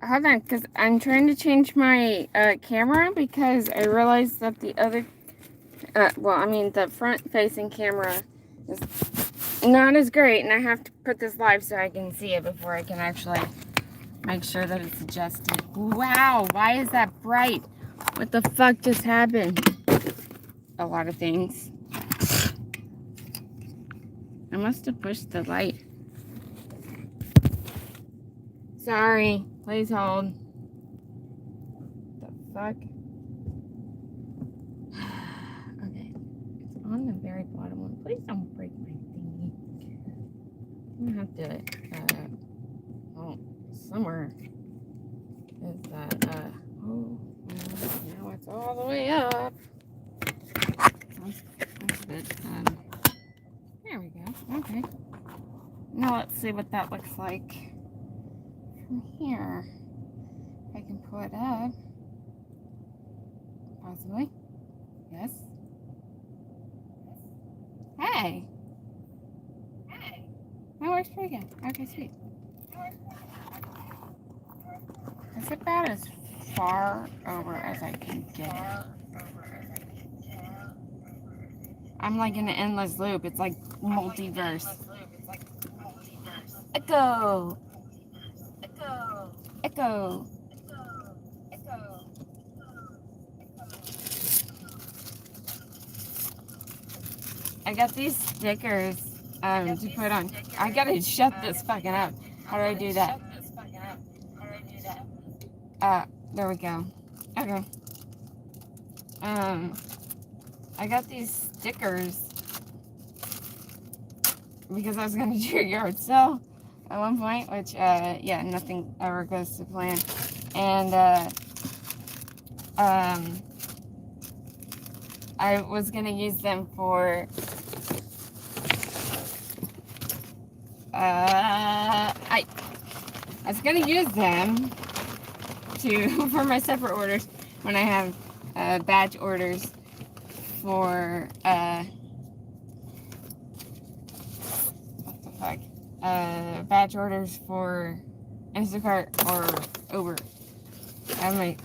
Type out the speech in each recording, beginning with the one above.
hold on, because I'm trying to change my camera because I realized that the other, the front-facing camera is not as great, and I have to put this live so I can see it before I can actually make sure that it's adjusted. Wow, why is that bright? What the fuck just happened? A lot of things. I must have pushed the light. Sorry, please hold. The fuck? Okay, it's on the very bottom one. Please don't break my thingy. I'm gonna have to, somewhere is that, now it's all the way up. That's good. There we go. Okay. Now let's see what that looks like from here. If I can pull it up. Possibly. Yes. Hey. That works pretty good. Okay, sweet. It's about as far over as I can get it. I'm like in an endless loop. It's like multiverse. Echo. Echo. I got these stickers to put on. I gotta shut this fucking up. How do I do that? There we go. Okay. I got these stickers because I was gonna do a yard sale at one point, which, yeah, nothing ever goes to plan. And, I was gonna use them for, I was gonna use them for my separate orders when I have, batch orders for, what the fuck? Batch orders for Instacart or Uber. I'm like,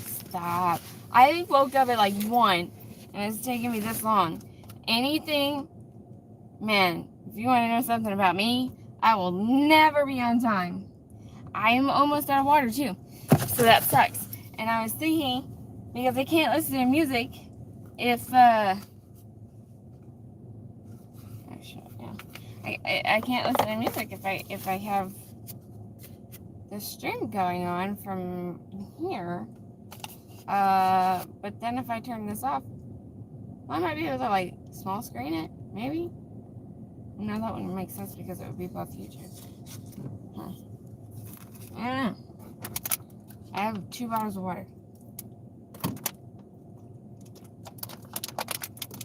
stop. I woke up at like 1 and it's taking me this long. Anything, man, if you want to know something about me, I will never be on time. I am almost out of water too, so that sucks. And I was thinking, because I can't listen to music if, I can't listen to music if I have the stream going on from here. But then if I turn this off, well, I might be able to like small screen it, maybe. No, that wouldn't make sense because it would be above YouTube. Huh. I don't know. I have 2 bottles of water.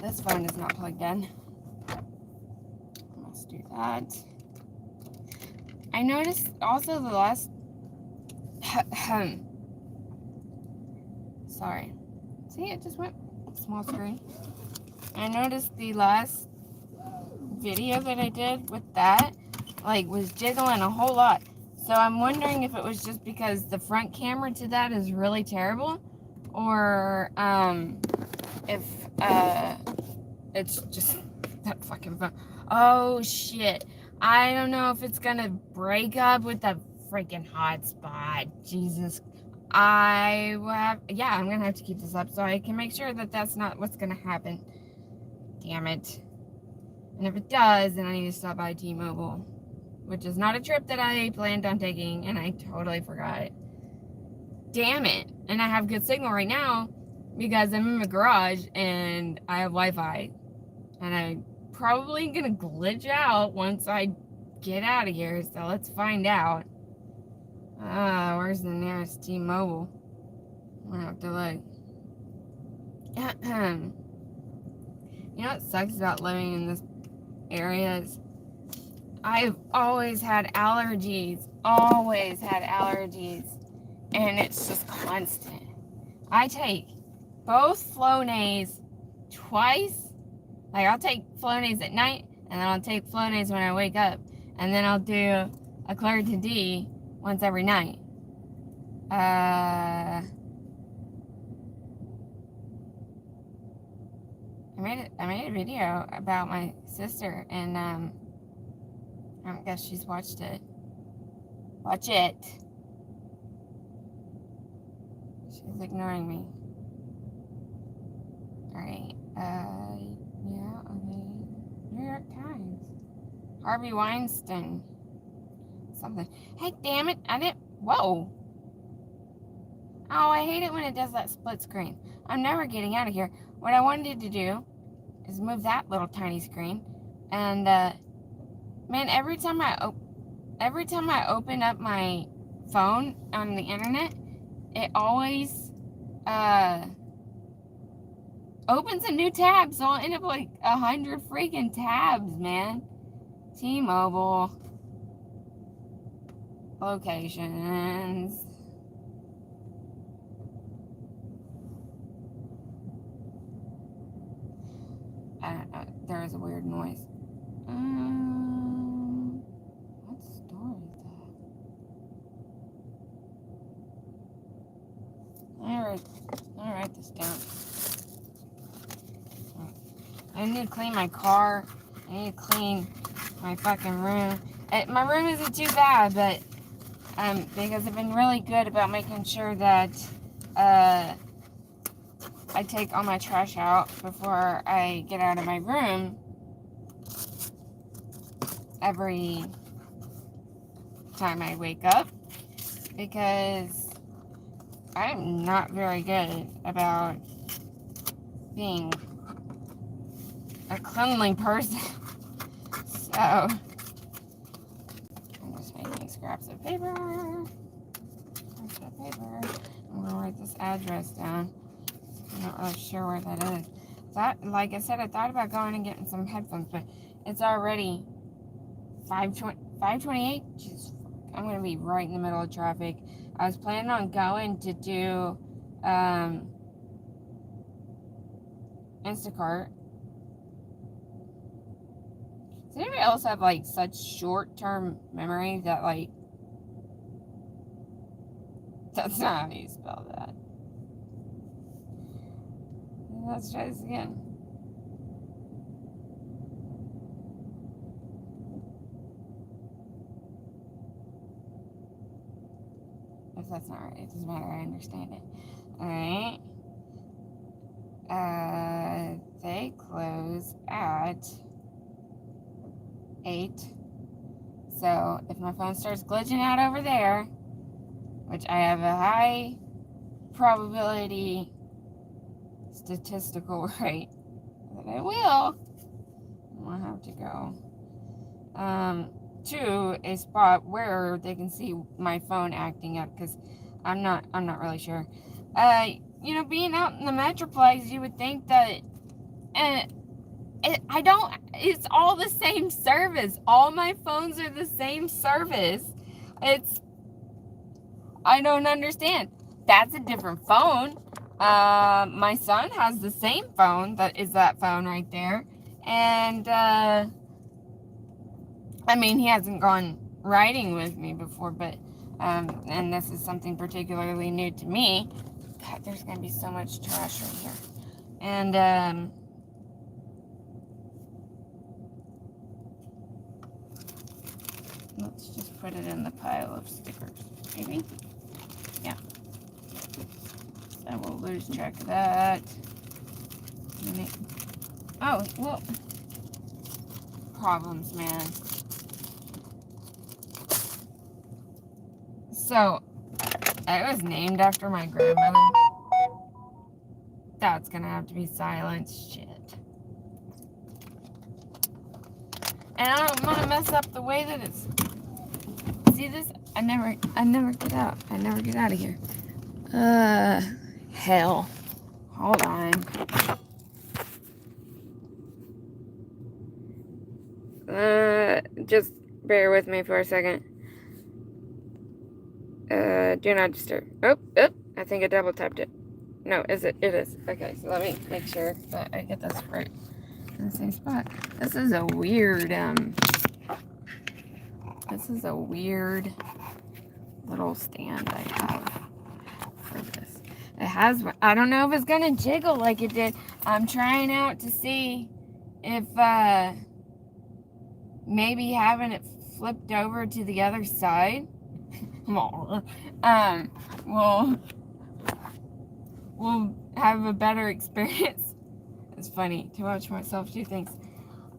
This phone is not plugged in. Let's do that. I noticed also the last sorry. See, it just went small screen. I noticed the last video that I did with that, like, was jiggling a whole lot. So I'm wondering if it was just because the front camera to that is really terrible, or if it's just that fucking phone. Oh shit. I don't know if it's gonna break up with the freaking hotspot. Jesus. I'm gonna have to keep this up so I can make sure that that's not what's gonna happen. Damn it. And if it does, then I need to stop by T-Mobile, which is not a trip that I planned on taking, and I totally forgot it. Damn it. And I have good signal right now because I'm in my garage and I have Wi-Fi. And I'm probably gonna glitch out once I get out of here, so let's find out. Where's the nearest T-Mobile? I'm gonna have to look. You know what sucks about living in this area is I've always had allergies. And it's just constant. I take both Flonase twice. Like, I'll take Flonase at night, and then I'll take Flonase when I wake up. And then I'll do a Claritin D once every night. I made a video about my sister, and I guess she's watched it. Watch it. She's ignoring me. Alright, yeah, okay. New York Times. Harvey Weinstein. Something. Hey, damn it, I didn't, whoa. Oh, I hate it when it does that split screen. I'm never getting out of here. What I wanted to do is move that little tiny screen. And, man, every time I open up my phone on the internet, it always, opens a new tab. So I'll end up like 100 freaking tabs, man. T-Mobile. Locations. I don't know. There is a weird noise. What store is that? I'll write this down. I need to clean my car. I need to clean my fucking room. My room isn't too bad, but because I've been really good about making sure that I take all my trash out before I get out of my room every time I wake up, because I'm not very good about being a cleanly person. So I'm just making scraps of paper. I'm gonna write this address down. I'm not really sure where that is. Like I said, I thought about going and getting some headphones, but it's already 5:28. Jesus, I'm gonna be right in the middle of traffic. I was planning on going to do Instacart. Does anybody else have like such short-term memory that like that's not how you spell that? Let's try this again. If that's not right, it doesn't matter. I understand it. Alright. They close at 8. So if my phone starts glitching out over there, which I have a high probability statistical rate that I will, I'll have to go to a spot where they can see my phone acting up, because I'm not really sure. You know, being out in the Metroplex, you would think that it's all the same service. All my phones are the same service. I don't understand. That's a different phone. My son has the same phone. That is that phone right there. And, I mean, he hasn't gone riding with me before, but, and this is something particularly new to me. God, there's going to be so much trash right here. And, let's just put it in the pile of stickers, maybe. Yeah. So we'll lose track of that. Oh, well. Problems, man. So, it was named after my grandmother. That's gonna have to be silenced. Shit. And I don't want to mess up the way that it's. See this? I never get out. I never get out of here. Hell. Hold on. Just bear with me for a second. Do not disturb. Oh, I think I double tapped it. No, is it? It is. Okay, so let me make sure that I get this right in the same spot. This is a weird, little stand I have. It has, I don't know if it's gonna jiggle like it did. I'm trying out to see if maybe having it flipped over to the other side will have a better experience. It's funny to watch myself do things.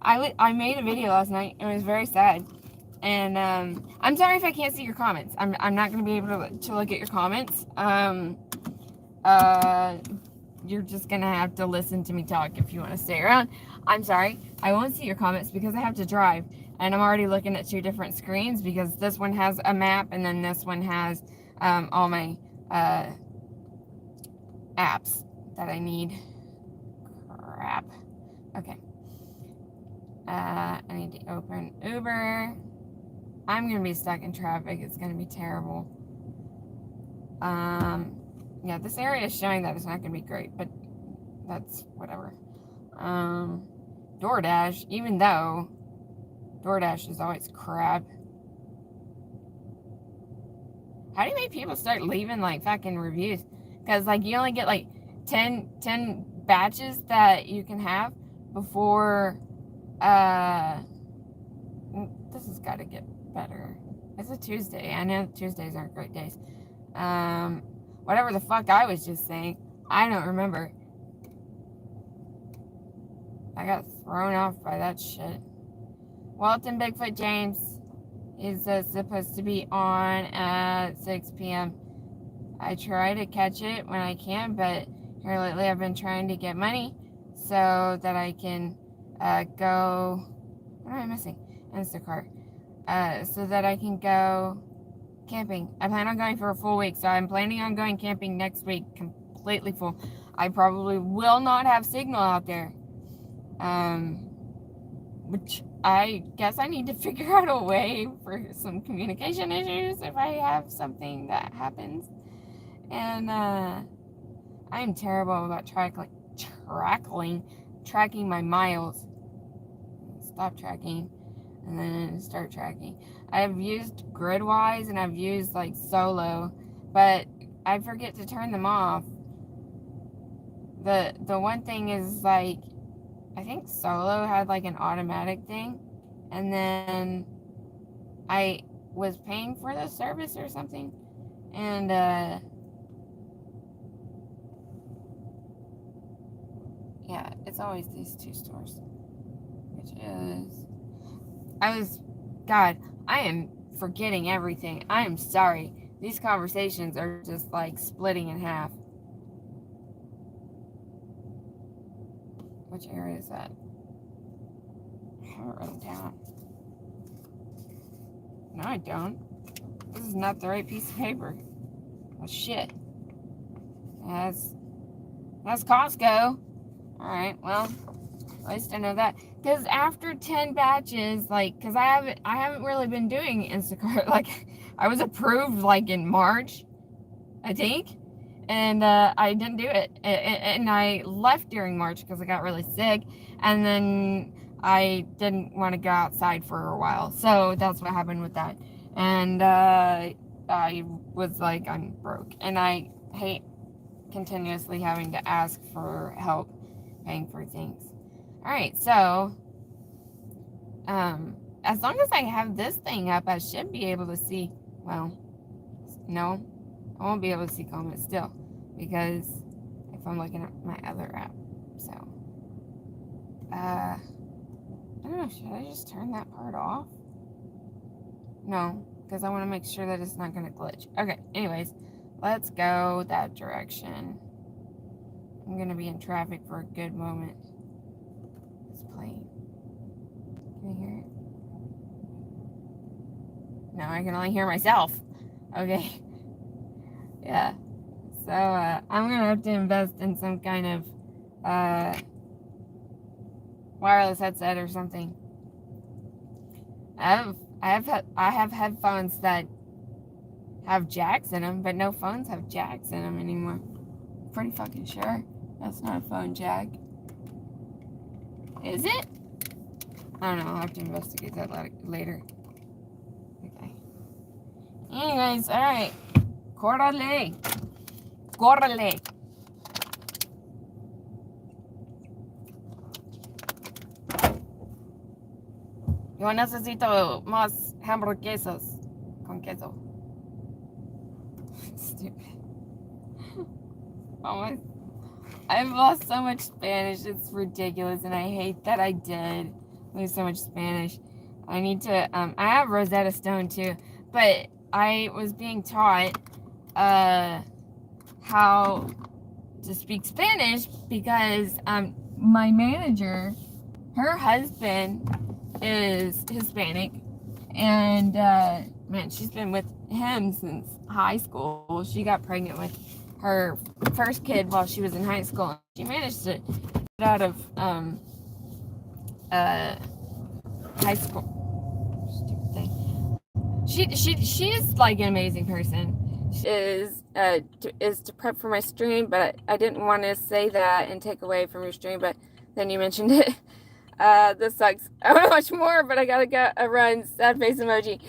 I made a video last night. It was very sad. And I'm sorry if I can't see your comments. I'm not going to be able to look at your comments. You're just going to have to listen to me talk if you want to stay around. I'm sorry. I won't see your comments because I have to drive. And I'm already looking at two different screens because this one has a map and then this one has all my apps that I need. Crap. Okay. I need to open Uber. I'm going to be stuck in traffic. It's going to be terrible. Yeah, this area is showing that it's not going to be great, but that's whatever. DoorDash, even though DoorDash is always crap. How do you make people start leaving, like, fucking reviews? Because, like, you only get, like, 10 batches that you can have before, this has got to get better. It's a Tuesday. I know Tuesdays aren't great days. Whatever the fuck I was just saying, I don't remember. I got thrown off by that shit. Walton Bigfoot James is supposed to be on at 6 p.m. I try to catch it when I can, but here lately I've been trying to get money so that I can go. What am I missing? Instacart. So that I can go camping. I plan on going for a full week, so I'm planning on going camping next week, completely full. I probably will not have signal out there. Which I guess I need to figure out a way for some communication issues if I have something that happens. And I'm terrible about tracking my miles. Stop tracking and then start tracking. I've used Gridwise and I've used like Solo, but I forget to turn them off. The one thing is, like, I think Solo had like an automatic thing, and then I was paying for the service or something, and yeah, it's always these two stores, which is, God, I am forgetting everything. I am sorry. These conversations are just like splitting in half. Which area is that? I have it written down. No, I don't. This is not the right piece of paper. Oh, shit. That's Costco. Alright, well, at least I know that. Because after 10 batches, like, because I haven't really been doing Instacart. Like, I was approved, like, in March, I think. And I didn't do it. And I left during March because I got really sick. And then I didn't want to go outside for a while. So that's what happened with that. And I was like, I'm broke. And I hate continuously having to ask for help paying for things. Alright, so as long as I have this thing up, I should be able to see. Well, no, I won't be able to see comments still, because if I'm looking at my other app. So I don't know, should I just turn that part off? No, because I want to make sure that it's not going to glitch. Okay, anyways, let's go that direction. I'm going to be in traffic for a good moment. It's playing. Can you hear it? No, I can only hear myself. Okay. Yeah. So, I'm going to have to invest in some kind of wireless headset or something. I have headphones that have jacks in them, but no phones have jacks in them anymore. I'm pretty fucking sure that's not a phone jack. Is it? I don't know. I'll have to investigate that later. Okay. Anyways, alright. Correle. Yo necesito más hamburguesas con queso. Stupid. Oh my. I've lost so much Spanish. It's ridiculous, and I hate that I did lose so much Spanish. I need to, I have Rosetta Stone too, but I was being taught, how to speak Spanish because, my manager, her husband is Hispanic, and, man, she's been with him since high school. She got pregnant with her first kid while she was in high school. She managed to get out of high school. Stupid thing. She is like an amazing person. She is to prep for my stream, but I didn't want to say that and take away from your stream. But then you mentioned it. This sucks. I want to watch more, but I gotta get a run. Sad face emoji.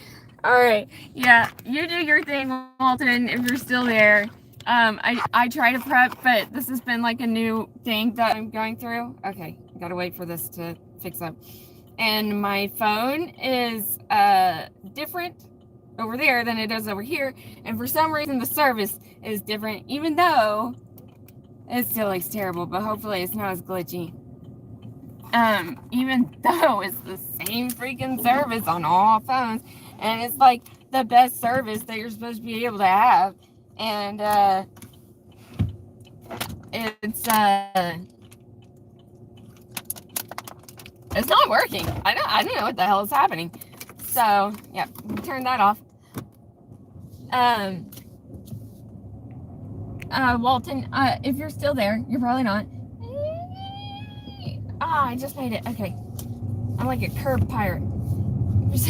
All right, yeah, you do your thing, Walton. If you're still there. I try to prep, but this has been like a new thing that I'm going through. Okay, I gotta wait for this to fix up. And my phone is different over there than it is over here. And for some reason, the service is different, even though it still looks terrible, but hopefully it's not as glitchy. Even though it's the same freaking service on all phones, and it's like the best service that you're supposed to be able to have. And it's not working. I don't know what the hell is happening. So yeah, turn that off. Walton, if you're still there, you're probably not. I just made it. Okay, I'm like a curb pirate. If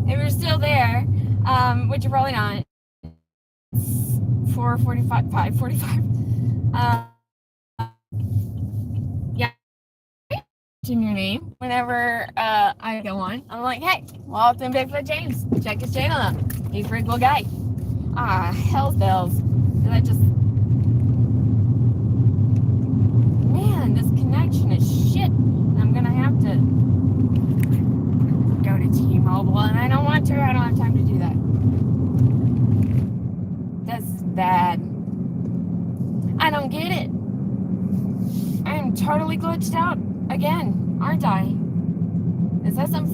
you're still there, which you're probably not. 4:45, 5:45. Yeah, in your name whenever I go on. I'm like, hey, Walton Bigfoot James, check his channel out. He's a pretty cool guy. Hell's bells. Did I just? Man, this connection is shit. I'm gonna have to go to T-Mobile, and I don't want to. I don't have time to do that. This is bad. I don't get it. I am totally glitched out again, aren't I? Is that some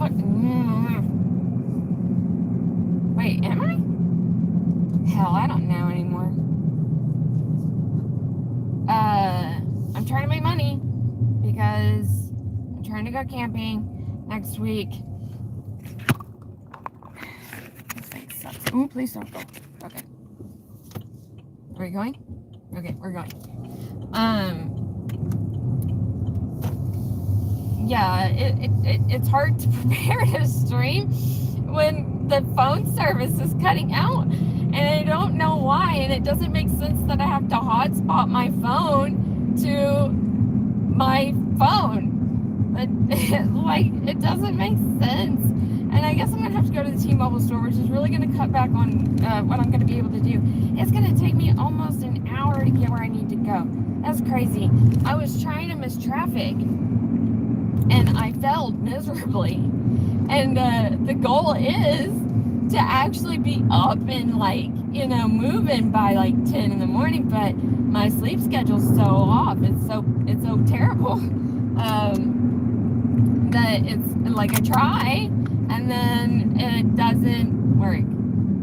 Wait, am I? Hell, I don't know anymore. I'm trying to make money because I'm trying to go camping next week. This thing sucks. Ooh, please don't go. Okay. Are we going? Okay, we're going. Yeah, it's hard to prepare to stream when the phone service is cutting out, and I don't know why, and it doesn't make sense that I have to hotspot my phone to my phone. But like, it doesn't make sense. And I guess I'm gonna have to go to the T-Mobile store, which is really gonna cut back on what I'm gonna be able to do. It's gonna take me almost an hour to get where I need to go. That's crazy. I was trying to miss traffic, and I failed miserably. And the goal is to actually be up and like, you know, moving by like 10 in the morning, but my sleep schedule's so off. It's so terrible. That it's like I try and then it doesn't work.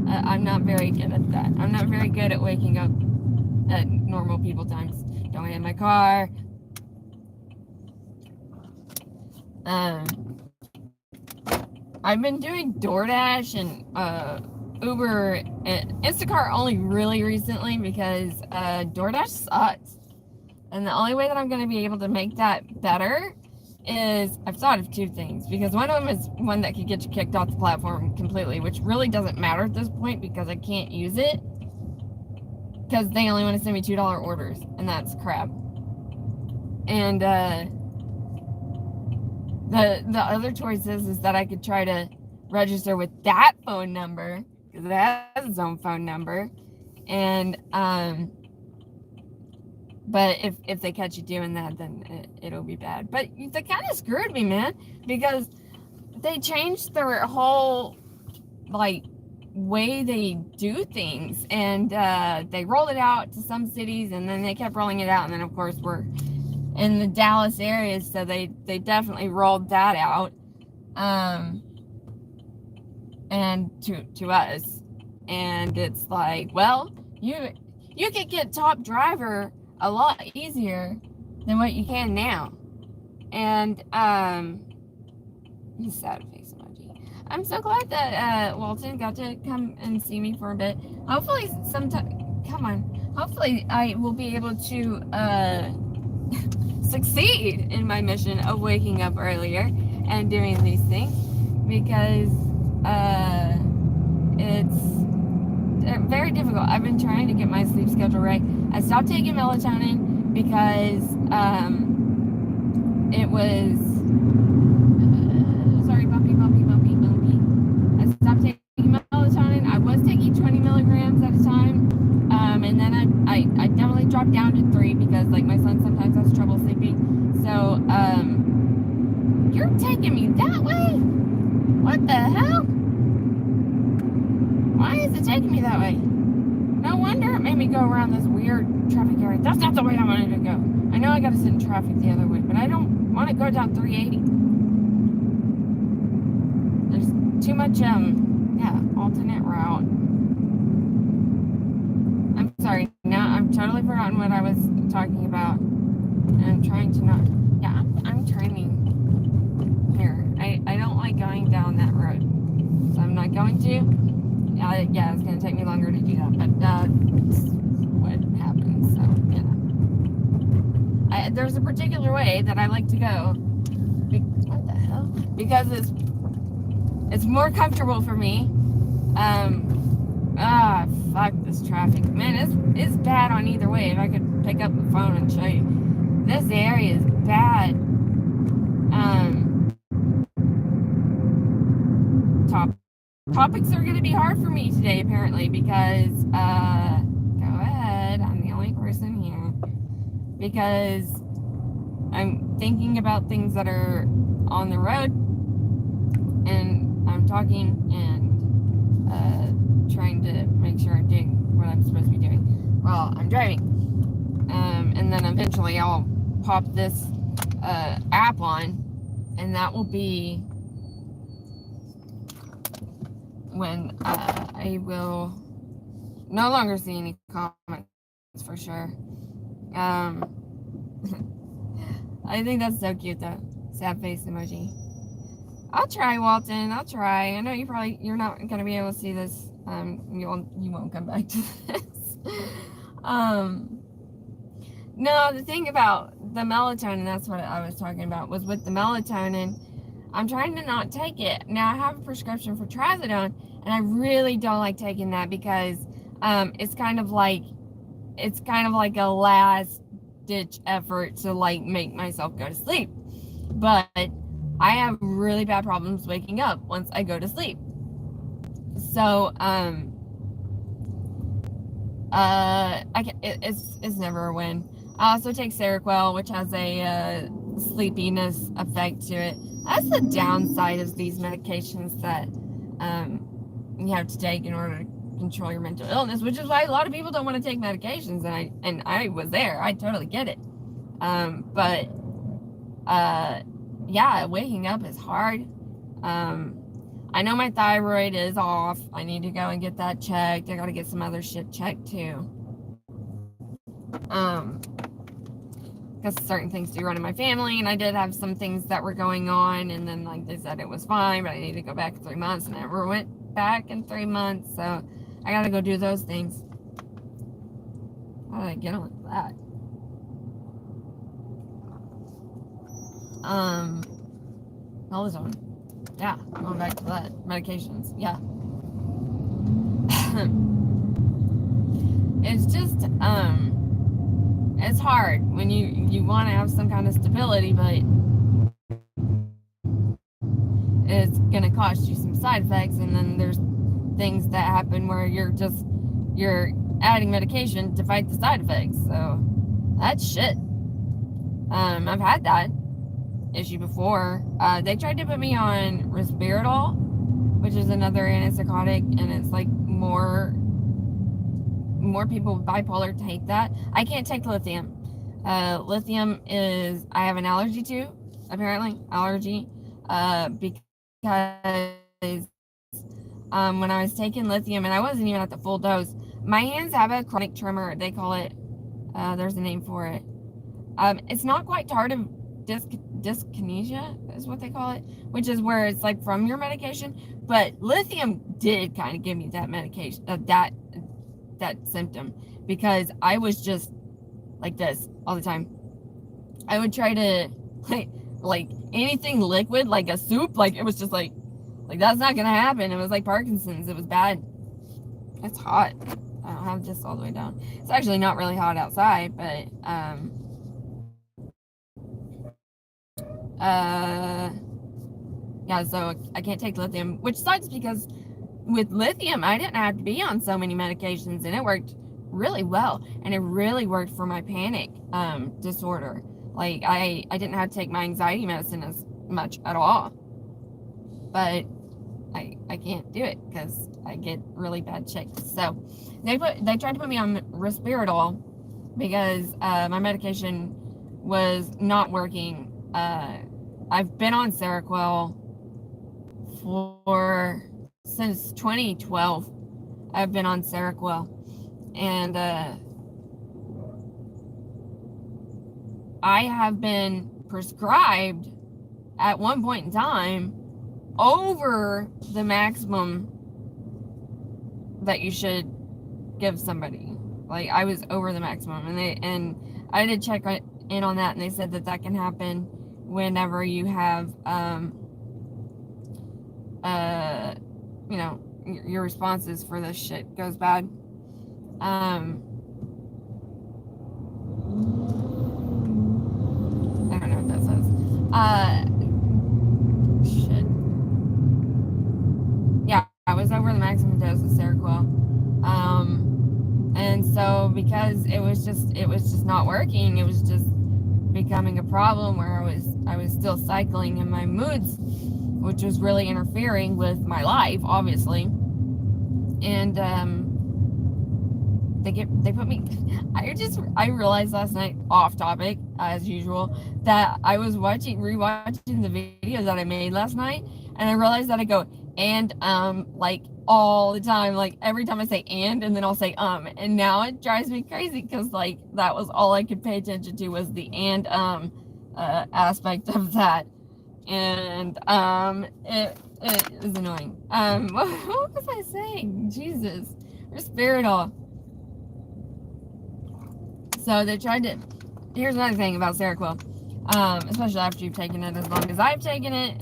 I'm not very good at that. I'm not very good at waking up at normal people times. Don't get in my car. I've been doing DoorDash and Uber and Instacart only really recently because DoorDash sucks. And the only way that I'm going to be able to make that better is I've thought of two things, because one of them is one that could get you kicked off the platform completely, which really doesn't matter at this point because I can't use it because they only want to send me $2 orders, and that's crap. And the other choice is that I could try to register with that phone number because it has its own phone number, and but if they catch you doing that, then it'll be bad. But they kind of screwed me, man, because they changed their whole, like, way they do things, and they rolled it out to some cities, and then they kept rolling it out, and then of course we're in the Dallas area, so they definitely rolled that out, and to us, and it's like, well, you could get top driver a lot easier than what you can now, and sad face emoji. I'm so glad that Walton got to come and see me for a bit. Hopefully sometime, come on, hopefully I will be able to succeed in my mission of waking up earlier and doing these things, because it's very difficult. I've been trying to get my sleep schedule right. I stopped taking melatonin because it was sorry, bumpy. I stopped taking melatonin. I was taking 20 milligrams at a time, and then I definitely dropped down to 3 because, like, my son sometimes has trouble sleeping. So you're taking me that way? What the hell? Why is it taking me that way? No wonder it made me go around this weird traffic area. That's not the way I wanted to go. I know I gotta sit in traffic the other way, but I don't want to go down 380. There's too much, alternate route. I'm sorry. Now I've totally forgotten what I was talking about. And I'm trying to not, I'm turning here. I don't like going down that road. So I'm not going to. It's going to take me longer to do that, but that's what happens, so, there's a particular way that I like to go, what the hell, because it's more comfortable for me. Fuck this traffic, man, it's bad on either way. If I could pick up the phone and show you, this area is bad. Topics are going to be hard for me today, apparently, because, go ahead, I'm the only person here, because I'm thinking about things that are on the road, and I'm talking, and, trying to make sure I'm doing what I'm supposed to be doing while I'm driving, and then eventually I'll pop this, app on, and that will be when I will no longer see any comments, for sure. I think that's so cute, though. Sad face emoji. I'll try, Walton. I'll try. I know you're not gonna be able to see this. You won't come back to this. No, the thing about the melatonin, that's what I was talking about, was with the melatonin, I'm trying to not take it. Now, I have a prescription for trazodone, and I really don't like taking that because it's kind of like a last-ditch effort to, like, make myself go to sleep. But I have really bad problems waking up once I go to sleep. So, it's never a win. I also take Seroquel, which has a sleepiness effect to it. That's the downside of these medications that you have to take in order to control your mental illness, which is why a lot of people don't want to take medications, and I was there. I totally get it. But waking up is hard. I know my thyroid is off. I need to go and get that checked. I gotta get some other shit checked too. Because certain things do run in my family, and I did have some things that were going on, and then, like, they said it was fine, but I need to go back in 3 months, and I never went back in 3 months, so I gotta go do those things. How did I get on with that? Melatonin. Yeah, going back to that. Medications. Yeah. It's just, it's hard when you want to have some kind of stability, but it's going to cost you some side effects, and then there's things that happen where you're adding medication to fight the side effects, so that's shit. I've had that. issue before. They tried to put me on Risperdal, which is another antipsychotic, and it's like more people with bipolar take that. I can't take lithium. Lithium is, I have an allergy to, apparently, because when I was taking lithium, and I wasn't even at the full dose, my hands have a chronic tremor, they call it. There's a name for it. It's not quite tardive dyskinesia is what they call it, which is where it's like from your medication, but lithium did kind of give me that medication, that symptom, because I was just like this all the time. I would try to like anything liquid, like a soup, like it was just like that's not gonna happen. It was like Parkinson's. It was bad. It's hot. I don't have this all the way down. It's actually not really hot outside, but yeah, so I can't take lithium, which sucks because with lithium I didn't have to be on so many medications, and it worked really well, and it really worked for my panic disorder. Like I didn't have to take my anxiety medicine as much at all, but I can't do it because I get really bad shakes. So they tried to put me on Risperdal because my medication was not working. I've been on Seroquel since 2012. I've been on Seroquel, and I have been prescribed at one point in time over the maximum that you should give somebody. Like I was over the maximum, and I did check in on that, and they said that can happen whenever you have you know, your responses for this shit goes bad. I don't know what that says. Shit. Yeah, I was over the maximum dose of Seroquel. And so because it was just not working, it was just becoming a problem where I was still cycling in my moods, which was really interfering with my life, obviously. And they put me. I realized last night, off topic as usual, that I was rewatching the videos that I made last night, and I realized that I go and like all the time, like every time I say and then I'll say and now it drives me crazy because like that was all I could pay attention to was the and aspect of that, and it is annoying. What was I saying? Jesus, Risperdal. So they tried to. Here's another thing about Seroquel, especially after you've taken it as long as I've taken it.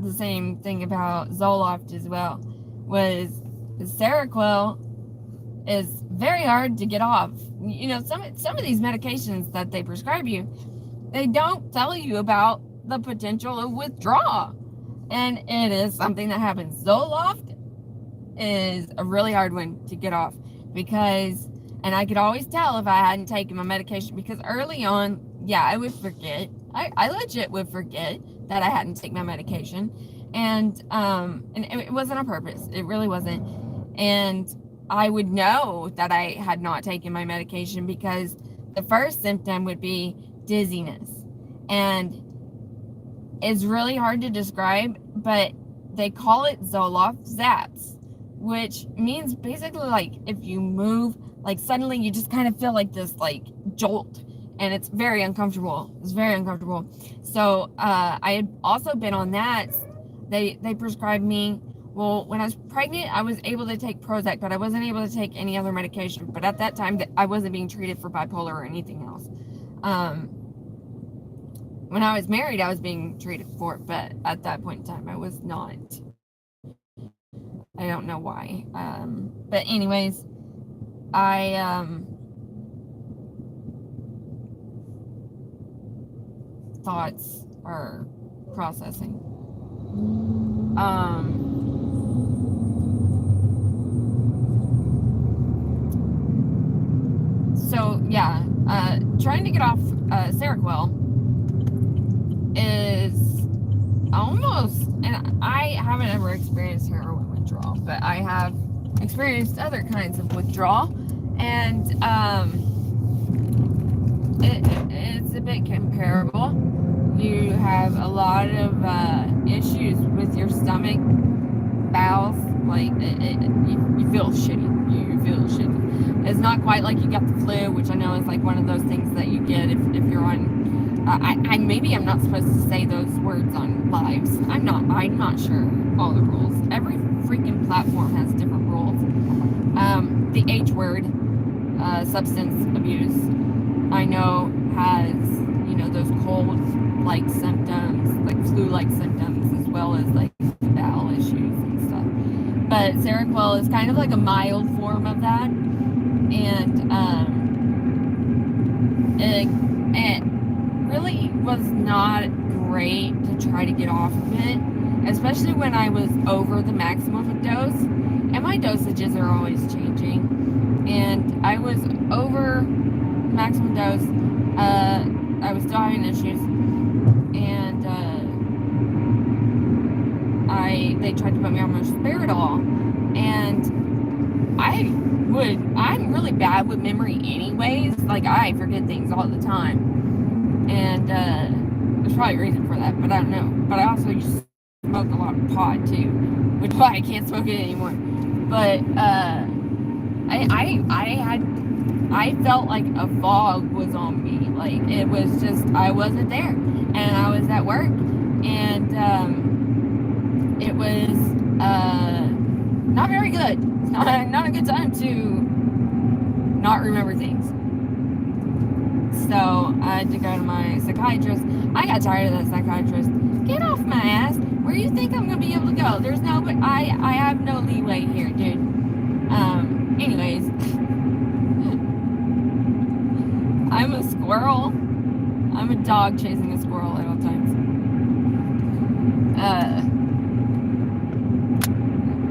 The same thing about Zoloft as well. Was Seroquel is very hard to get off. You know, some of these medications that they prescribe you, they don't tell you about the potential of withdrawal, and it is something that happens. Zoloft is a really hard one to get off because, and I could always tell if I hadn't taken my medication, because early on, yeah, I would forget. I legit would forget that I hadn't taken my medication, and it wasn't on purpose. It really wasn't. And I would know that I had not taken my medication because the first symptom would be dizziness, and it's really hard to describe, but they call it Zoloft Zaps, which means basically like if you move, like suddenly you just kind of feel like this like jolt, and it's very uncomfortable. It's very uncomfortable. So I had also been on that. They prescribed me, well, when I was pregnant, I was able to take Prozac, but I wasn't able to take any other medication. But at that time, I wasn't being treated for bipolar or anything else. When I was married, I was being treated for it, but at that point in time, I was not. I don't know why. But anyways, thoughts are processing. So yeah, trying to get off Seroquel is almost, and I haven't ever experienced heroin withdrawal, but I have experienced other kinds of withdrawal, and it's a bit comparable. You have a lot of issues with your stomach, bowels, like you feel shitty. You feel shitty. It's not quite like you got the flu, which I know is like one of those things that you get if you're on. Maybe I'm not supposed to say those words on lives. I'm not sure all the rules. Every freaking platform has different rules. The H word, substance abuse, I know has, those cold-like symptoms, like flu-like symptoms, as well as like bowel issues and stuff. But Seroquel is kind of like a mild form of that, and it really was not great to try to get off of it, especially when I was over the maximum dose, and my dosages are always changing, and I was over maximum dose. I was still having issues, and they tried to put me on risperidol, and I'm really bad with memory anyways, like I forget things all the time, and there's probably a reason for that, but I don't know. But I also used to smoke a lot of pot too, which is why I can't smoke it anymore. But I felt like a fog was on me. Like it was just, I wasn't there, and I was at work, and it was not very good. It's not a good time to not remember things. So I had to go to my psychiatrist. I got tired of that psychiatrist. Get off my ass. Where do you think I'm gonna be able to go? There's no, but I have no leeway here, dude. Anyways, I'm a squirrel. I'm a dog chasing a squirrel at all times.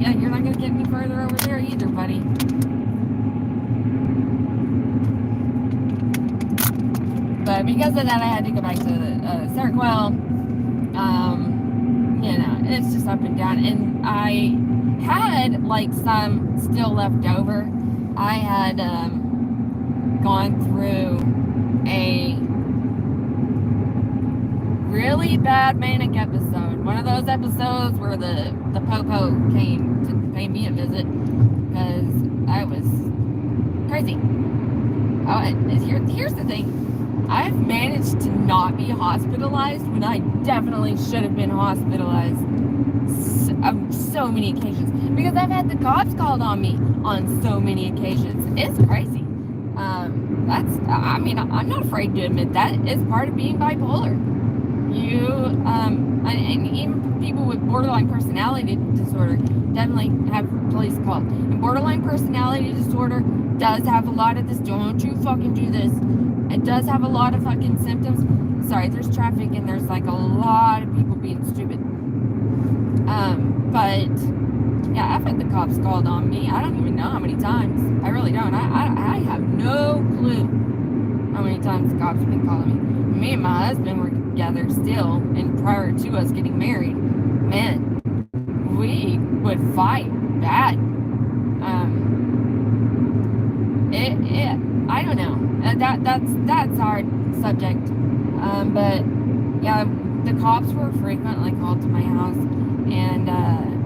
Yeah, you're not gonna get any further over there either, buddy. But because of that, I had to go back to Seroquel. It's just up and down. And I had like some still left over. I had gone through a really bad manic episode. One of those episodes where the popo came to pay me a visit because I was crazy. Oh, and here's the thing. I've managed to not be hospitalized when I definitely should have been hospitalized on so many occasions, because I've had the cops called on me on so many occasions. It's crazy. I'm not afraid to admit that. It's part of being bipolar. And even people with borderline personality disorder definitely have police called. And borderline personality disorder does have a lot of this, don't you fucking do this. It does have a lot of fucking symptoms. Sorry, there's traffic and there's like a lot of people being stupid. But yeah, I've had the cops called on me. I don't even know how many times. I really don't. I have no clue how many times the cops have been calling me. Me and my husband were together still, and prior to us getting married, man, we would fight bad. I don't know. That's our subject. But yeah, the cops were frequently called to my house, and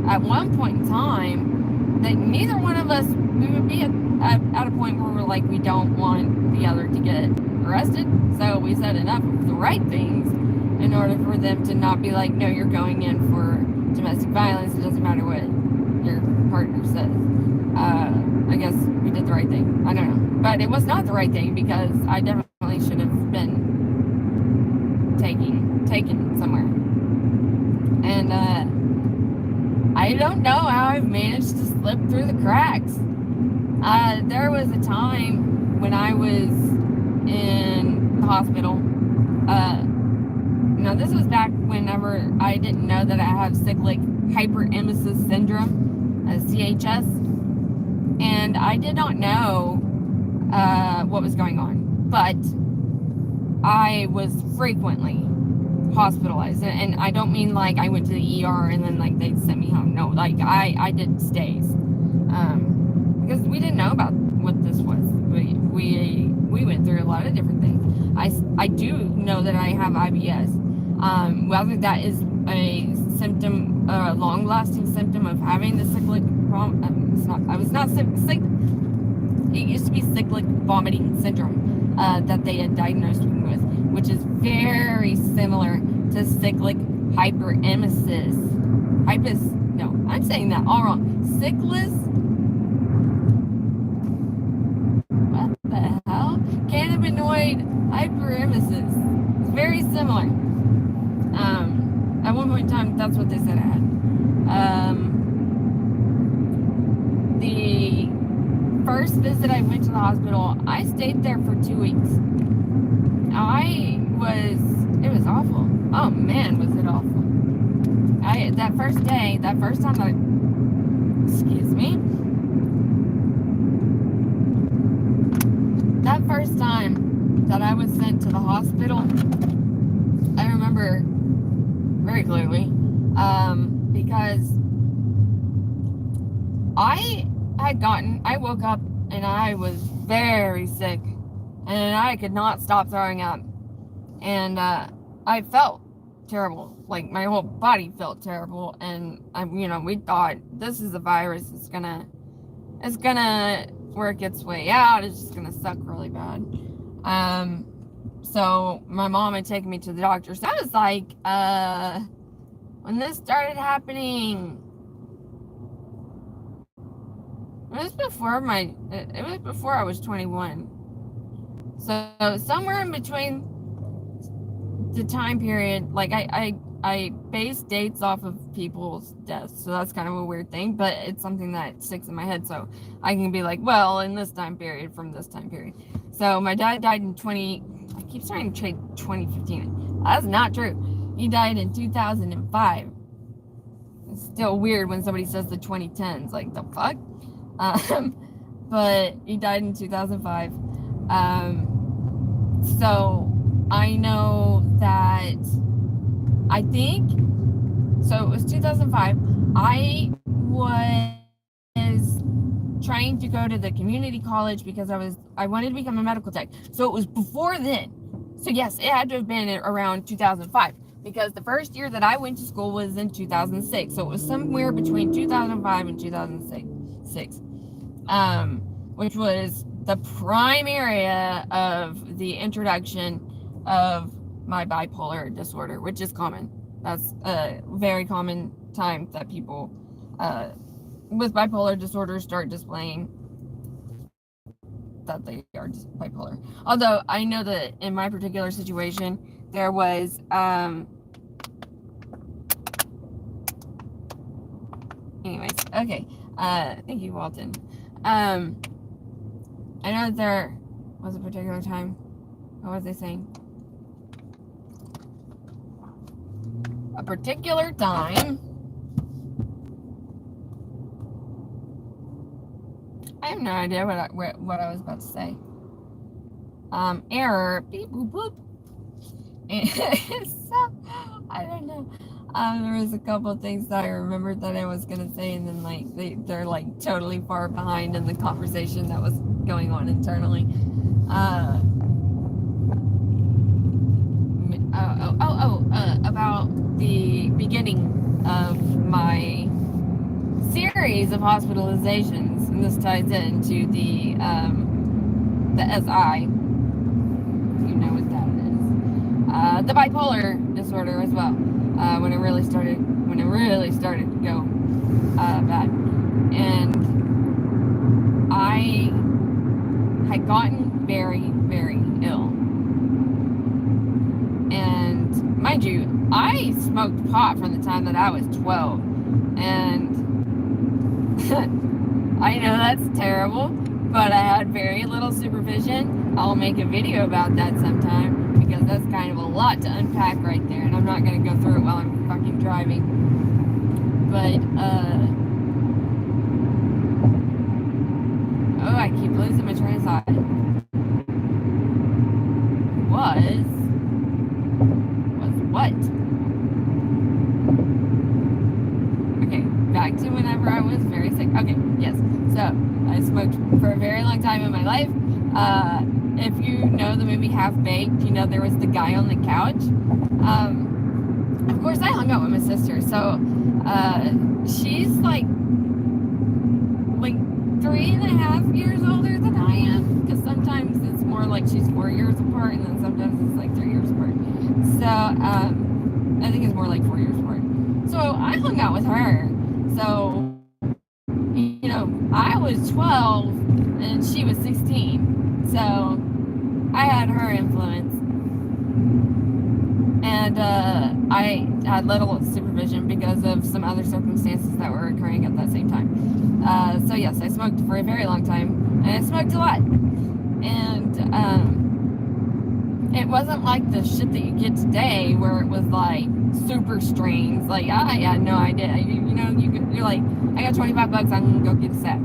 at one point in time, that neither one of us, we would be at a point where we're like, we don't want the other to get arrested, so we said enough of the right things in order for them to not be like, no, you're going in for domestic violence, it doesn't matter what your partner says. I guess we did the right thing. I don't know. But it was not the right thing, because I definitely should have been taken somewhere. And I don't know how I've managed to slip through the cracks. There was a time when I was in the hospital. Now this was back whenever I didn't know that I have cyclic hyperemesis syndrome, CHS, and I did not know what was going on, but I was frequently hospitalized. And I don't mean like I went to the ER and then like they sent me home. No, like I did stays. Because we didn't know about what this was. We went through a lot of different things. I do know that I have IBS. Whether that is a symptom, a long-lasting symptom of having the cyclic, it used to be cyclic vomiting syndrome that they had diagnosed me with, which is very similar to cyclic hyperemesis. No, I'm saying that all wrong. What the hell? Cannabinoid hyperemesis. It's very similar. At one point in time, that's what they said I had. The first visit I went to the hospital, I stayed there for 2 weeks. It was awful. Oh man, was it awful. That first time that first time that I was sent to the hospital, I remember very clearly, because I woke up and I was very sick, and I could not stop throwing up, and I felt terrible. Like my whole body felt terrible, and we thought this is a virus. It's gonna work its way out. It's just gonna suck really bad. So my mom had taken me to the doctor. So I was like, when this started happening, it was before I was 21. So somewhere in between the time period, like I base dates off of people's deaths, so that's kind of a weird thing, but it's something that sticks in my head, so I can be like, well, in this time period, from this time period. So my dad died in I keep trying to trade 2015. That's not true. He died in 2005. It's still weird when somebody says the 2010s, like the fuck? But he died in 2005. So I know that so it was 2005. I was trying to go to the community college because I wanted to become a medical tech. So it was before then. So yes, it had to have been around 2005 because the first year that I went to school was in 2006. So it was somewhere between 2005 and 2006, which was the prime area of the introduction of my bipolar disorder, which is common. That's a very common time that people with bipolar disorder start displaying that they are bipolar. Although I know that in my particular situation, there was anyways, okay. Thank you, Walton. I know that there was a particular time. What was I saying? A particular time. I have no idea what I was about to say. Error. Beep boop boop. So, I don't know. There was a couple of things that I remembered that I was gonna say, and then like they're like totally far behind in the conversation that was going on internally. About the beginning of my series of hospitalizations, and this ties into the SI. You know what that is. The bipolar disorder as well. When it really started to go bad, and I had gotten very, very ill. And mind you, I smoked pot from the time that I was 12, and I know that's terrible, but I had very little supervision. I'll make a video about that sometime, because that's kind of a lot to unpack right there, and I'm not going to go through it while I'm fucking driving. But, oh, I keep losing my train of thought. Was what? So I smoked for a very long time in my life. If you know the movie Half Baked, you know there was the guy on the couch. Of course, I hung out with my sister, so she's like 3.5 years older than I am, because sometimes it's more like she's 4 years apart, and then sometimes it's like 3 years apart. So I think it's more like 4 years apart. So I hung out with her. So I was 12 and she was 16. So I had her influence. And I had little supervision because of some other circumstances that were occurring at that same time. So yes, I smoked for a very long time, and I smoked a lot. And it wasn't like the shit that you get today, where it was like super strains. Like I had no idea. You're like, I got $25, I'm gonna go get a sack,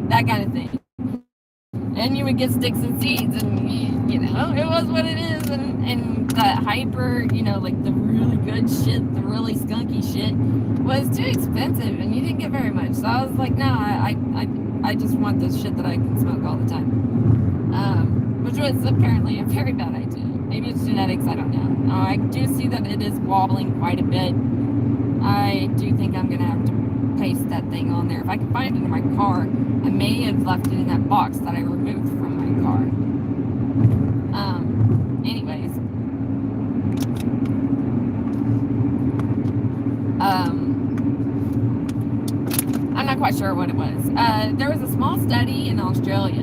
that kind of thing. And you would get sticks and seeds, and it was what it is. And the hyper, like the really good shit, the really skunky shit, was too expensive, and you didn't get very much. So I was like, no, I just want this shit that I can smoke all the time. Which was apparently a very bad idea. Maybe it's genetics, I don't know. I do see that it is wobbling quite a bit. I do think I'm gonna have to paste that thing on there. If I can find it in my car, I may have left it in that box that I removed from my car. Anyways. I'm not quite sure what it was. There was a small study in Australia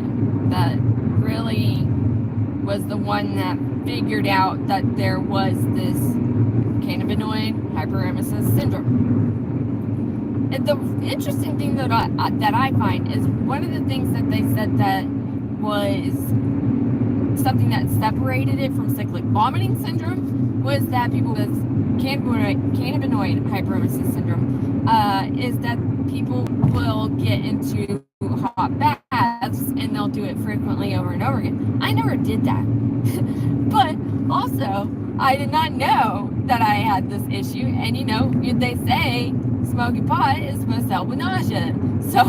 that really was the one that figured out that there was this cannabinoid hyperemesis syndrome. And the interesting thing that I find is one of the things that they said that was something that separated it from cyclic vomiting syndrome was that people with cannabinoid hyperemesis syndrome is that people will get into hot baths and they'll do it frequently over and over again. I never did that. But also, I did not know that I had this issue. And they say smoking pot is supposed to help with nausea. So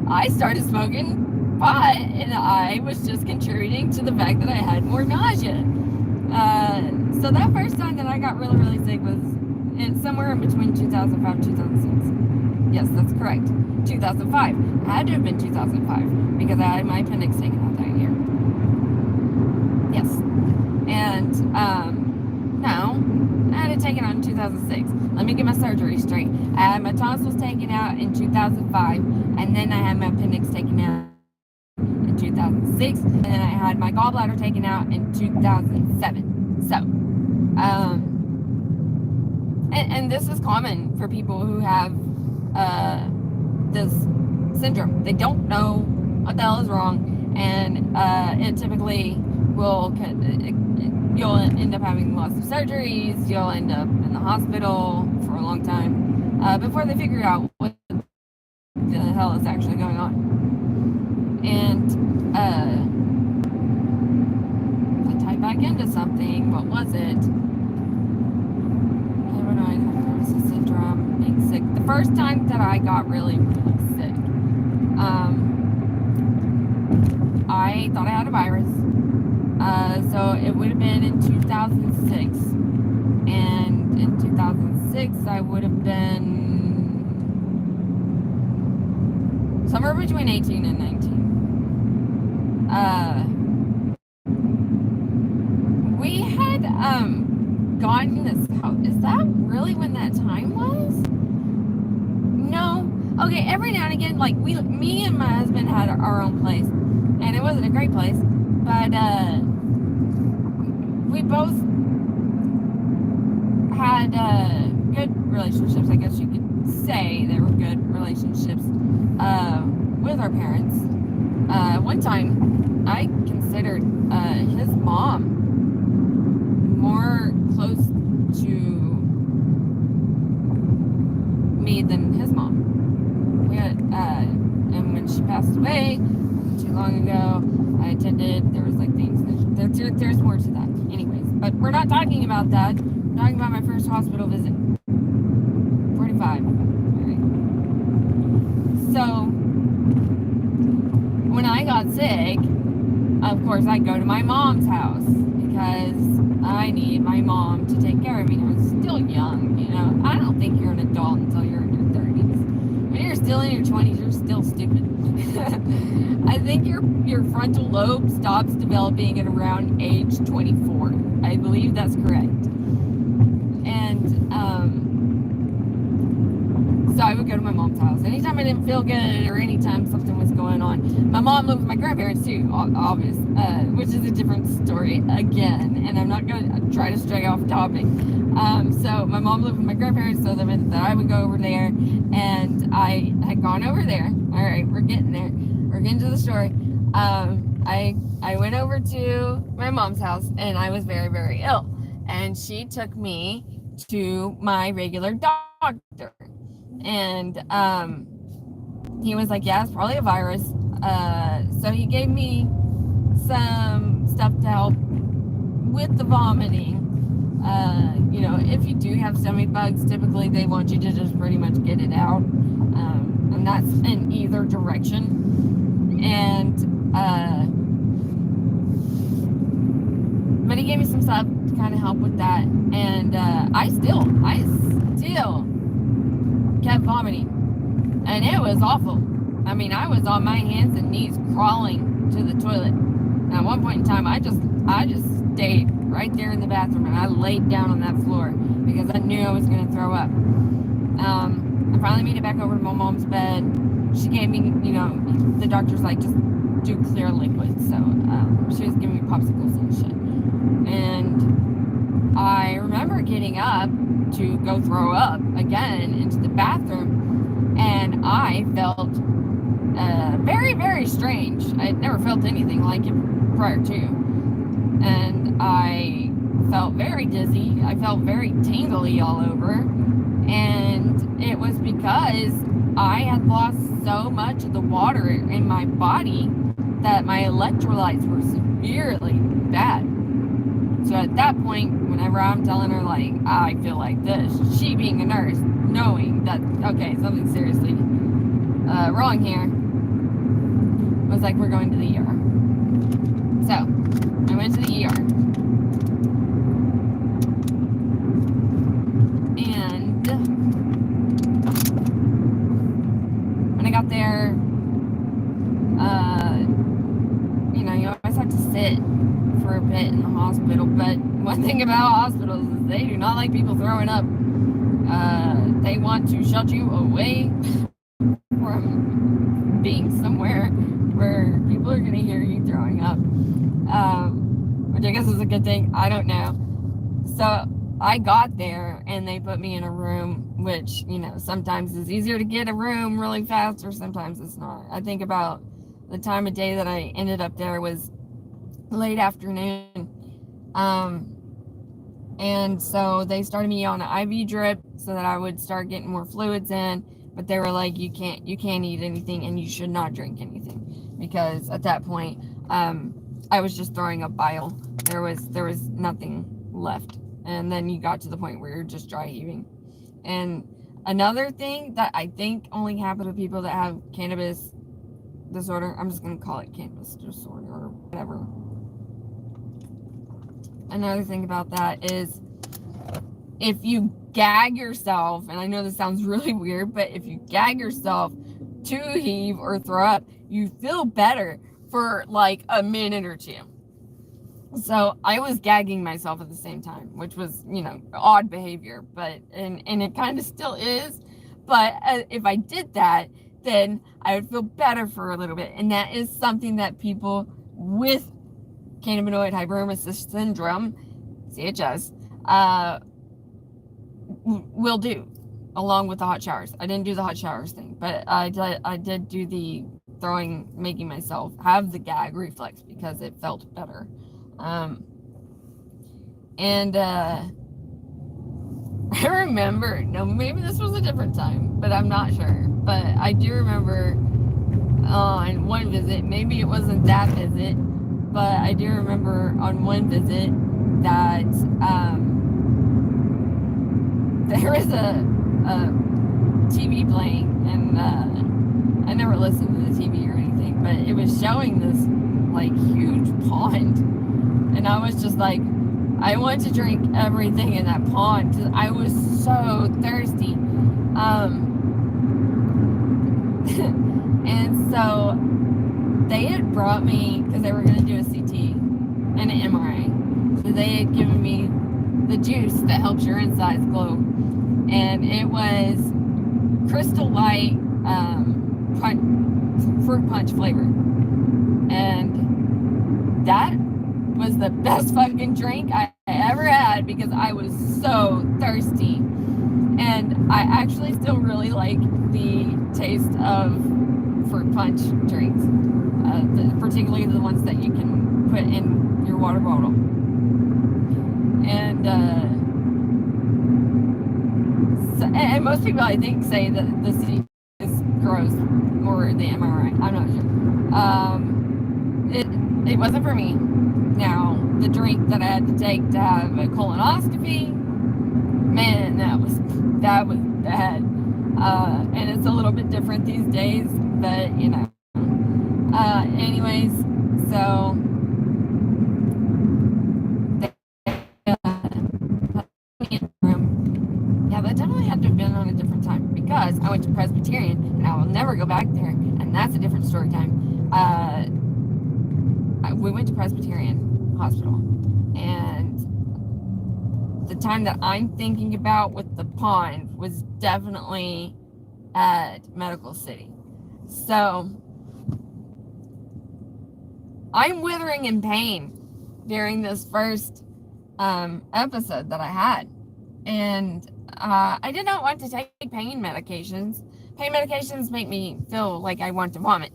I started smoking pot, and I was just contributing to the fact that I had more nausea. So that first time that I got really, really sick was somewhere in between 2005 and 2006. Yes, that's correct. 2005. It had to have been 2005 because I had my appendix taken out that year. Yes. And no, I had it taken out in 2006. Let me get my surgery straight. I had my tonsils taken out in 2005, and then I had my appendix taken out in 2006, and then I had my gallbladder taken out in 2007. So, and this is common for people who have this syndrome. They don't know what the hell is wrong, and it typically will, you'll end up having lots of surgeries, you'll end up in the hospital for a long time before they figure out what the hell is actually going on. And I tied back into something. What was it? Cannabinoid hyperemesis syndrome, being sick. The first time that I got really, really sick, I thought I had a virus. So it would have been in 2006. And in 2006, I would have been somewhere between 18 and 19. We had gotten this house. Is that really when that time was? No. Okay, every now and again, like me and my husband had our own place, and it wasn't a great place, but we both had good relationships. I guess you could say they were good relationships with our parents. One time, I considered his mom more close to me than his mom. We had, and when she passed away not too long ago, I attended. There was like things. There's more to that. Anyways, but we're not talking about that. We're talking about my first hospital visit. 45. All right. So I got sick, of course, I'd go to my mom's house because I need my mom to take care of me. I was still young, you know. I don't think you're an adult until you're in your 30s. When you're still in your 20s, you're still stupid. I think your frontal lobe stops developing at around age 24. I believe that's correct. And so I would go to my mom's house anytime I didn't feel good or anytime something was going on. My mom lived with my grandparents too, obvious, which is a different story again. And I'm not going to try to stray off topic. So my mom lived with my grandparents, so that meant that I would go over there, and I had gone over there. All right, we're getting there. We're getting to the story. I went over to my mom's house, and I was very, very ill. And she took me to my regular doctor. And he was like, yeah, it's probably a virus. So he gave me some stuff to help with the vomiting. You know, if you do have stomach bugs, typically they want you to just pretty much get it out. And that's in either direction. And but he gave me some stuff to kind of help with that. And I still kept vomiting, and it was awful. I mean, I was on my hands and knees crawling to the toilet. And at one point in time, I just stayed right there in the bathroom, and I laid down on that floor because I knew I was going to throw up. I finally made it back over to my mom's bed. She gave me, you know, the doctor's like, just do clear liquid. So she was giving me popsicles and shit. And I remember getting up to go throw up again into the bathroom, and I felt very, very strange. I had never felt anything like it prior to, and I felt very dizzy. I felt very tingly all over, and it was because I had lost so much of the water in my body that my electrolytes were severely bad. So at that point, whenever I'm telling her, like, I feel like this, she being a nurse, knowing that, okay, something's seriously wrong here, was like, we're going to the ER. So I went to the ER. And when I got there, you know, you always have to sit for a bit in the hospital, but one thing about hospitals is they do not like people throwing up. They want to shut you away from being somewhere where people are going to hear you throwing up, which I guess is a good thing. I don't know. So I got there, and they put me in a room, which, you know, sometimes is easier to get a room really fast, or sometimes it's not. I think about the time of day that I ended up there was late afternoon. And so they started me on an IV drip so that I would start getting more fluids in, but they were like, you can't eat anything, and you should not drink anything, because at that point, I was just throwing up bile. There was nothing left. And then you got to the point where you're just dry heaving. And another thing that I think only happens to people that have cannabis disorder, I'm just going to call it cannabis disorder or whatever. Another thing about that is, if you gag yourself, and I know this sounds really weird, but if you gag yourself to heave or throw up, you feel better for like a minute or two. So I was gagging myself at the same time, which was, you know, odd behavior, but and it kind of still is. But if I did that, then I would feel better for a little bit. And that is something that people with cannabinoid hyperemesis syndrome, CHS, will do, along with the hot showers. I didn't do the hot showers thing, but I did do the throwing, making myself have the gag reflex because it felt better. And I remember, no, maybe this was a different time, but I'm not sure. But I do remember on one visit, maybe it wasn't that visit, but I do remember on one visit that there was a TV playing, and I never listened to the TV or anything. anything, but it was showing this like huge pond, and I was just like, I want to drink everything in that pond because I was so thirsty. And so they had brought me, because they were going to do a CT and an MRI, so they had given me the juice that helps your insides glow, and it was Crystal Light fruit punch flavor, and that was the best fucking drink I ever had because I was so thirsty. And I actually still really like the taste of fruit punch drinks, particularly the ones that you can put in your water bottle. And and most people, I think, say that the CT is gross, or the MRI. I'm not sure. It wasn't for me. Now, the drink that I had to take to have a colonoscopy, man, that was bad. And it's a little bit different these days, but you know. Anyways, so yeah, that definitely had to have been on a different time because I went to Presbyterian and I will never go back there, and that's a different story time. We went to Presbyterian Hospital, and the time that I'm thinking about with the pond was definitely at Medical City. So I'm withering in pain during this first episode that I had, and I did not want to take pain medications. Pain medications make me feel like I want to vomit.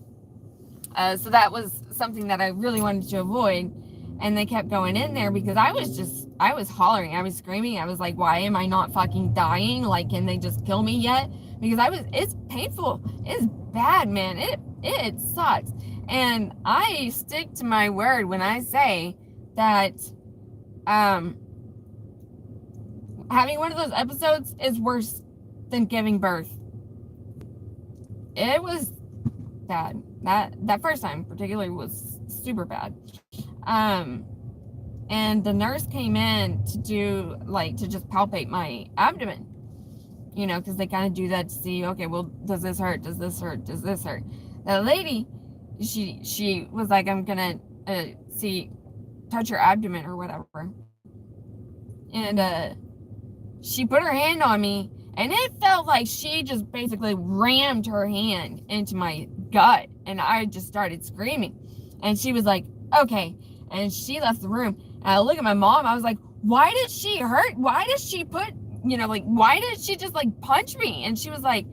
So that was something that I really wanted to avoid. And they kept going in there because I was hollering. I was screaming. I was like, why am I not fucking dying? Like, can they just kill me yet? Because it's painful. It's bad, man. It sucks. And I stick to my word when I say that, having one of those episodes is worse than giving birth. It was bad. That first time particularly was super bad. And the nurse came in to just palpate my abdomen, you know, because they kind of do that to see, okay, well, does this hurt? Does this hurt? Does this hurt? The lady, she was like, I'm gonna touch your abdomen or whatever. And she put her hand on me, and it felt like she just basically rammed her hand into my gut, and I just started screaming. And she was like, okay. And she left the room. And I look at my mom. I was like, why did she hurt? Why did she why did she just like punch me? And she was like,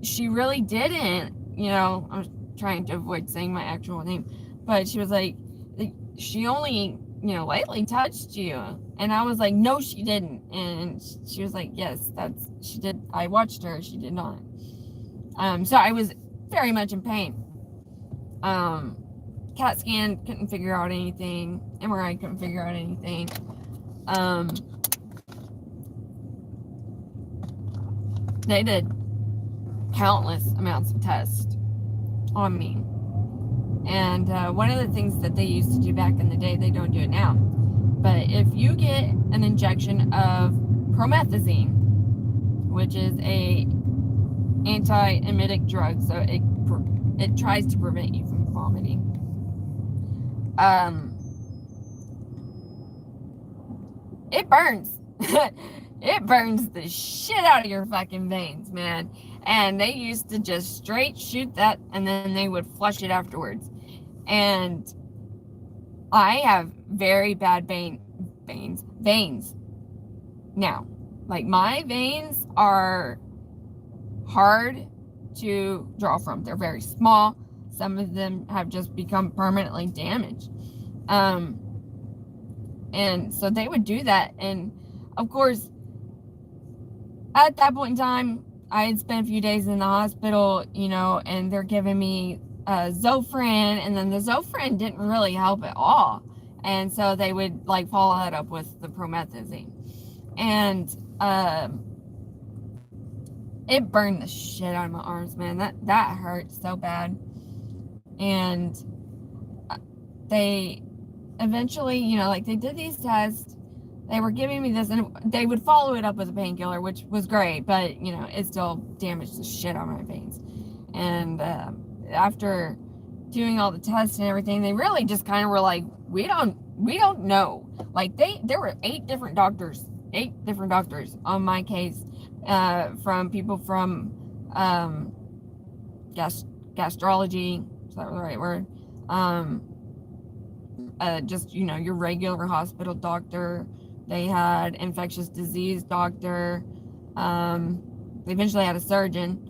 she really didn't. You know, I was trying to avoid saying my actual name. But she was like, she only, lightly touched you. And I was like, no, she didn't. And she was like, yes, she did. I watched her. She did not. So I was very much in pain. CAT scan couldn't figure out anything. MRI couldn't figure out anything. They did countless amounts of tests on me. And one of the things that they used to do back in the day, they don't do it now. But if you get an injection of promethazine, which is a anti-emetic drug, so it tries to prevent you from vomiting. It burns. It burns the shit out of your fucking veins, man. And they used to just straight shoot that, and then they would flush it afterwards. And I have very bad veins. Now, like, my veins are hard to draw from. They're very small. Some of them have just become permanently damaged. And so they would do that. And of course, at that point in time, I had spent a few days in the hospital, and they're giving me Zofran, and then the Zofran didn't really help at all. And so they would follow that up with the promethazine. And it burned the shit out of my arms, man. That hurt so bad. And they eventually, you know, like they did these tests. They were giving me this, and they would follow it up with a painkiller, which was great, but you know, it still damaged the shit out of my veins. And after doing all the tests and everything, they really just kind of were like, we don't know. Like there were 8 different doctors on my case, from people from gastrology, is that the right word? Just, you know, your regular hospital doctor. They had infectious disease doctor. They eventually had a surgeon.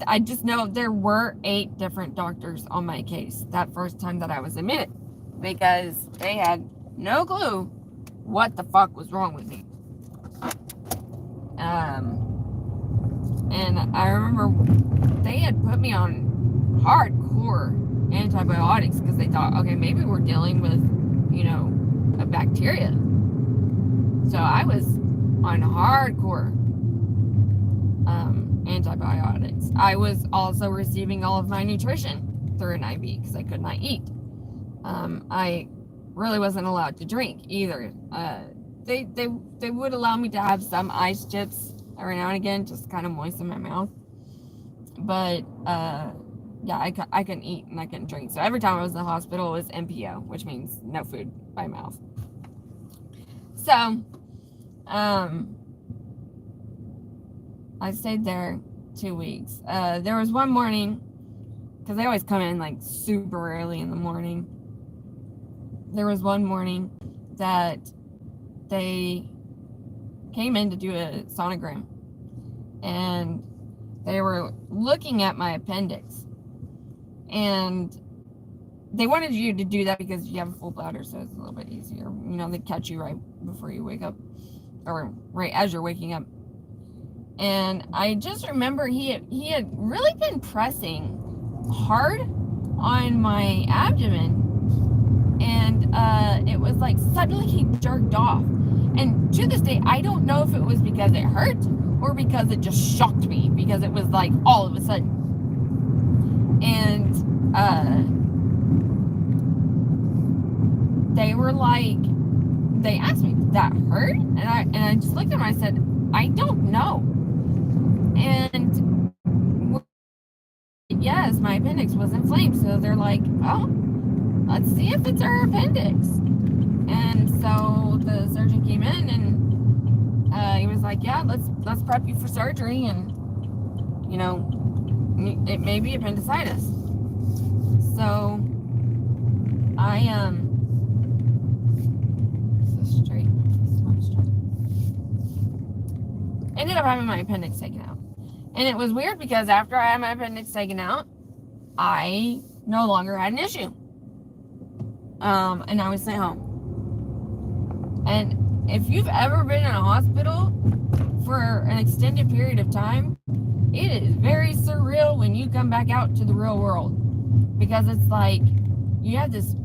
I just know there were 8 different doctors on my case that first time that I was admitted, because they had no clue what the fuck was wrong with me. And I remember they had put me on hardcore antibiotics because they thought, okay, maybe we're dealing with, you know, a bacteria. So I was on hardcore antibiotics. I was also receiving all of my nutrition through an IV because I could not eat. I really wasn't allowed to drink either. They would allow me to have some ice chips every now and again, just kind of moisten my mouth. But yeah, I couldn't eat and I couldn't drink. So every time I was in the hospital, it was NPO, which means no food by mouth. So, I stayed there 2 weeks. There was one morning, because they always come in like super early in the morning. There was one morning that they came in to do a sonogram, and they were looking at my appendix, and they wanted you to do that because you have a full bladder, so it's a little bit easier. You know, they catch you right before you wake up, or right as you're waking up. And I just remember he had really been pressing hard on my abdomen, and it was like suddenly he jerked off. And to this day, I don't know if it was because it hurt or because it just shocked me, because it was like all of a sudden. And they were like, they asked me, did that hurt? And I just looked at them and I said, I don't know. And yes, my appendix was inflamed. So they're like, oh, let's see if it's our appendix. And so the surgeon came in, and he was like, yeah, let's prep you for surgery, and you know, it may be appendicitis. So I ended up having my appendix taken out. And it was weird because after I had my appendix taken out, I no longer had an issue. And I was sent home. And if you've ever been in a hospital for an extended period of time, it is very surreal when you come back out to the real world. Because it's like, you have this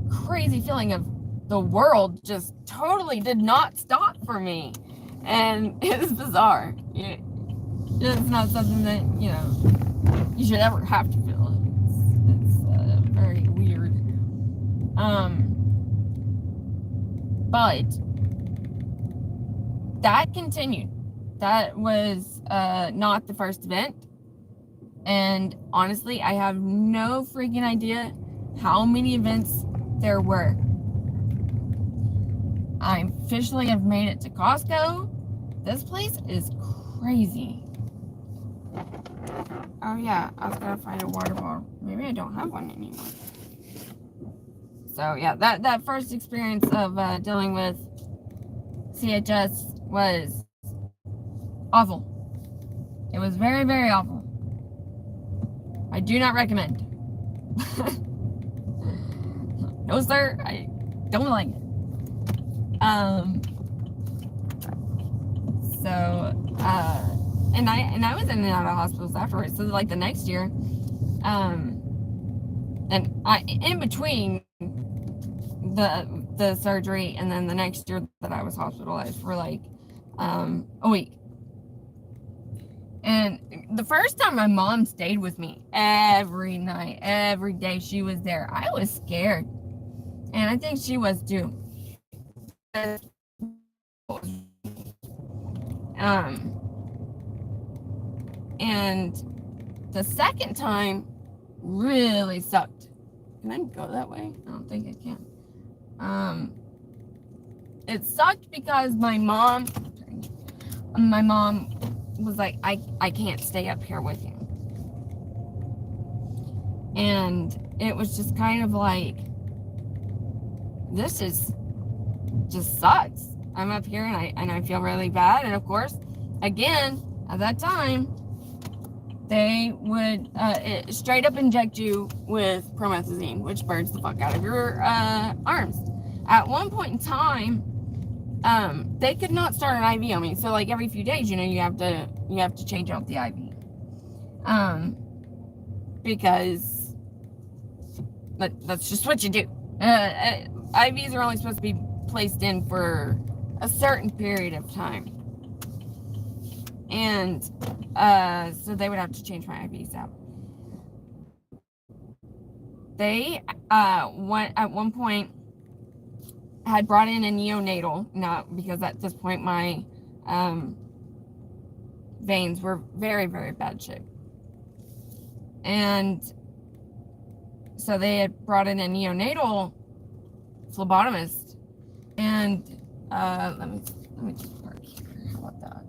crazy feeling of the world just totally did not stop for me. And it's bizarre. It's not something that, you know, you should ever have to feel. It's very weird. But that continued. That was not the first event. And honestly, I have no freaking idea how many events there were. I officially have made it to Costco. This place is crazy. Oh yeah, I was gonna find a water bottle. Maybe I don't have one anymore. So yeah, that first experience of dealing with CHS was awful. It was very, very awful. I do not recommend. No sir, I don't like it. And I was in and out of hospitals afterwards. So like the next year, and I in between the surgery and then the next year that I was hospitalized for like a week. And the first time my mom stayed with me every night, every day she was there, I was scared. And I think she was too. Um, and the second time really sucked. Can I go that way? I don't think I can. It sucked because my mom was like, I can't stay up here with you. And it was just kind of like, this is just sucks. I'm up here and I feel really bad. And of course, again, at that time, they would straight up inject you with promethazine, which burns the fuck out of your arms. At one point in time, they could not start an IV on me. So like every few days, you have to change out the IV. Because that's just what you do. IVs are only supposed to be placed in for a certain period of time. And so they would have to change my IVs out. They at one point had brought in a neonatal, not because at this point my veins were very, very bad shape. And so they had brought in a neonatal phlebotomist. And let me just park here. How about that?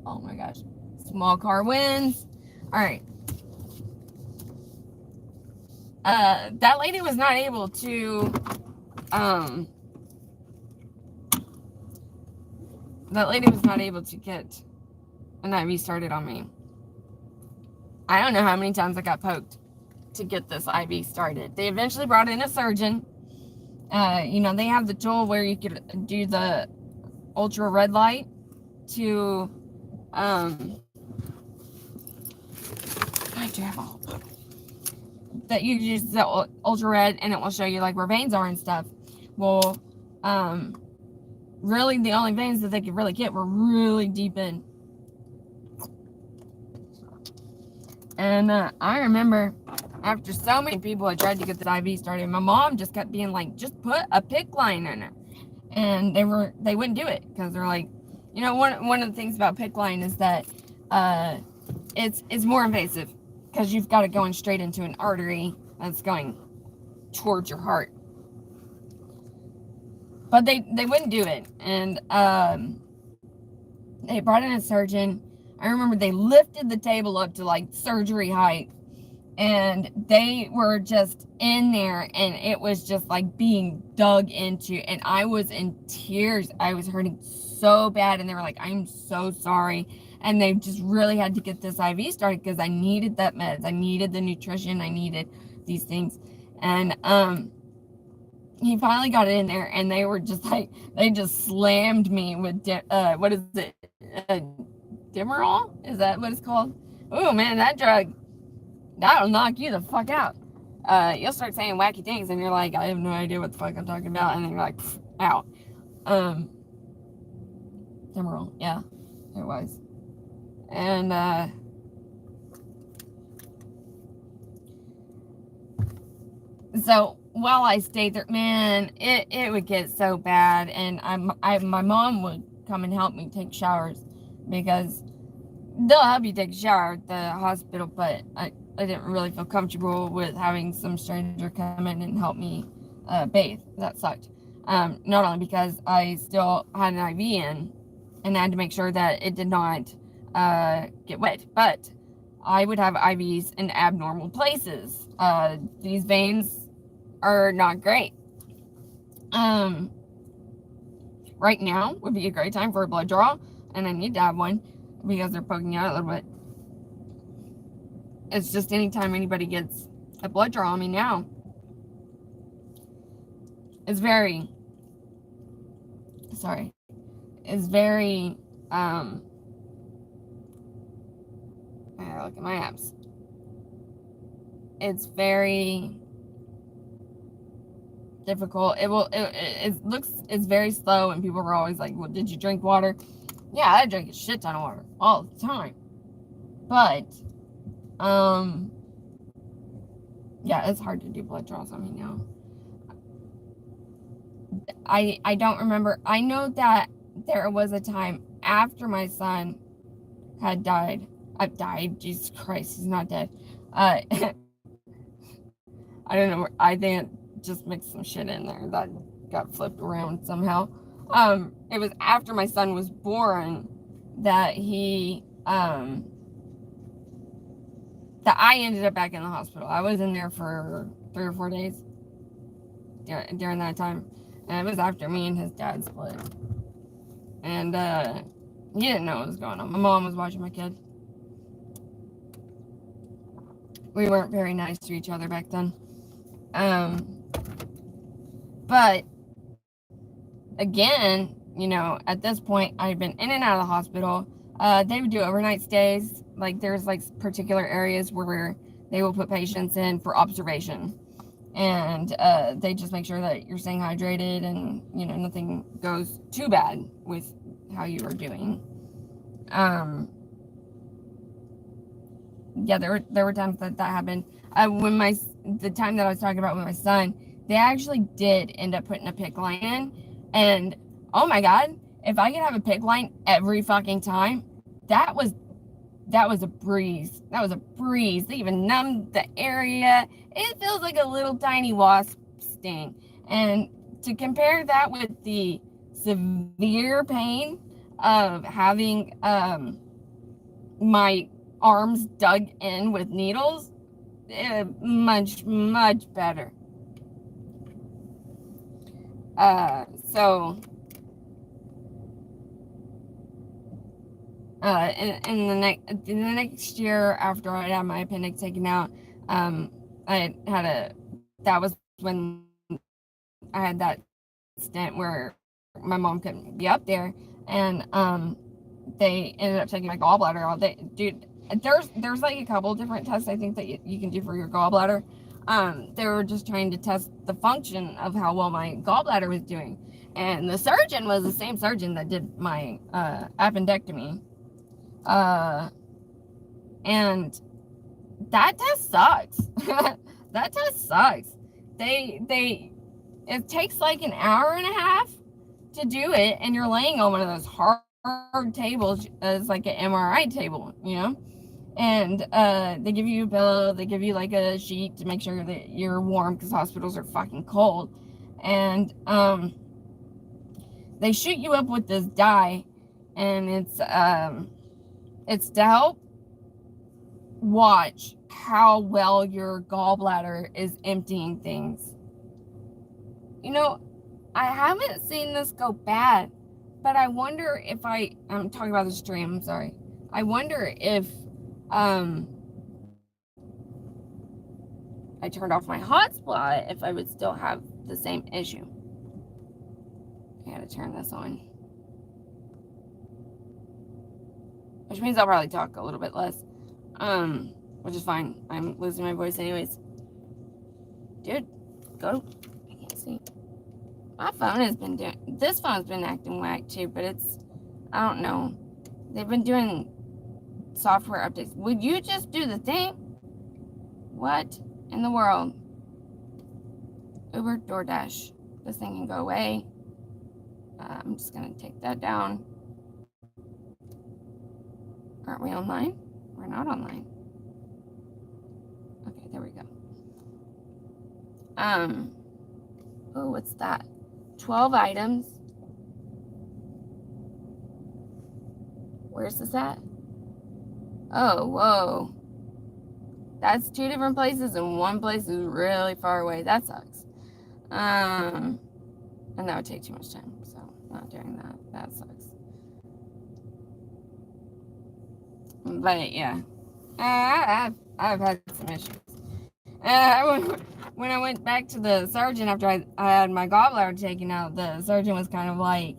Oh my gosh. Small car wins. All right. That lady was not able to get an IV started on me. I don't know how many times I got poked to get this IV started. They eventually brought in a surgeon. They have the tool where you could do the ultra red light to that you use the ultra red and it will show you like where veins are and stuff. Well, really the only veins that they could really get were really deep in. And I remember after so many people had tried to get the IV started, my mom just kept being like, just put a PICC line in it. And they wouldn't do it because they're like, one of the things about PICC line is that it's more invasive because you've got it going straight into an artery that's going towards your heart. But they wouldn't do it. And they brought in a surgeon. I remember they lifted the table up to like surgery height. And they were just in there and it was just like being dug into. And I was in tears. I was hurting so bad. And they were like, I'm so sorry. And they just really had to get this IV started because I needed that meds. I needed the nutrition. I needed these things. And he finally got it in there and they were just like, they just slammed me with, what is it? Demerol? Is that what it's called? Oh man, that drug, that'll knock you the fuck out. You'll start saying wacky things and you're like, I have no idea what the fuck I'm talking about. And then you're like, out. Demerol, yeah, it was. And so while I stayed there, man, it would get so bad. And my mom would come and help me take showers because they'll help you take a shower at the hospital, but I didn't really feel comfortable with having some stranger come in and help me bathe. That sucked. Not only because I still had an IV in and I had to make sure that it did not get wet, but I would have IVs in abnormal places. These veins are not great. Right now would be a great time for a blood draw, and I need to have one because they're poking out a little bit. It's just anytime anybody gets a blood draw on me now, it's very, look at my abs. It's very difficult. It's very slow, and people are always like, well, did you drink water? Yeah, I drink a shit ton of water all the time. But, yeah, it's hard to do blood draws on me now. I don't remember. I know that there was a time after my son had died. I've died. Jesus Christ, he's not dead. I don't know. I think it just mixed some shit in there that got flipped around somehow. It was after my son was born that that I ended up back in the hospital. I was in there for 3 or 4 days during that time. And it was after me and his dad split. And he didn't know what was going on. My mom was watching my kid. We weren't very nice to each other back then. But again, you know, at this point, I've been in and out of the hospital. They would do overnight stays. Like, there's like particular areas where they will put patients in for observation. And they just make sure that you're staying hydrated and, you know, nothing goes too bad with how you are doing. Yeah, there were times that happened. The time that I was talking about with my son, they actually did end up putting a PICC line in. And, oh my God, if I could have a PICC line every fucking time, that was a breeze. That was a breeze. They even numbed the area. It feels like a little tiny wasp sting. And to compare that with the severe pain of having my arms dug in with needles, much, much better. In the next year after I had my appendix taken out, that was when I had that stint where my mom couldn't be up there, and they ended up taking my gallbladder out. Dude, there's like a couple different tests I think that you can do for your gallbladder. They were just trying to test the function of how well my gallbladder was doing, and the surgeon was the same surgeon that did my appendectomy. And that test sucks. That test sucks. It takes like an hour and a half to do it, and you're laying on one of those hard tables. It's like an MRI table, you know? And they give you a pillow, they give you like a sheet to make sure that you're warm, because hospitals are fucking cold. And they shoot you up with this dye, and it's to help watch how well your gallbladder is emptying things. You know, I haven't seen this go bad, but I wonder if I'm talking about the stream, I'm sorry. I wonder if I turned off my hotspot, if I would still have the same issue. I gotta turn this on. Which means I'll probably talk a little bit less. Which is fine. I'm losing my voice anyways. Dude, I can't see. My phone has been this phone's been acting whack too, but I don't know. They've been doing software updates. Would you just do the thing? What in the world? Uber, DoorDash. This thing can go away. I'm just gonna take that down. Aren't we online? We're not online. Okay, there we go. Oh, what's that? 12 items. Where's this at? Oh, whoa. That's 2 different places, and one place is really far away. That sucks. And that would take too much time, so not doing that. That sucks. But yeah, I've had some issues. When I went back to the surgeon after I had my gallbladder taken out, the surgeon was kind of like,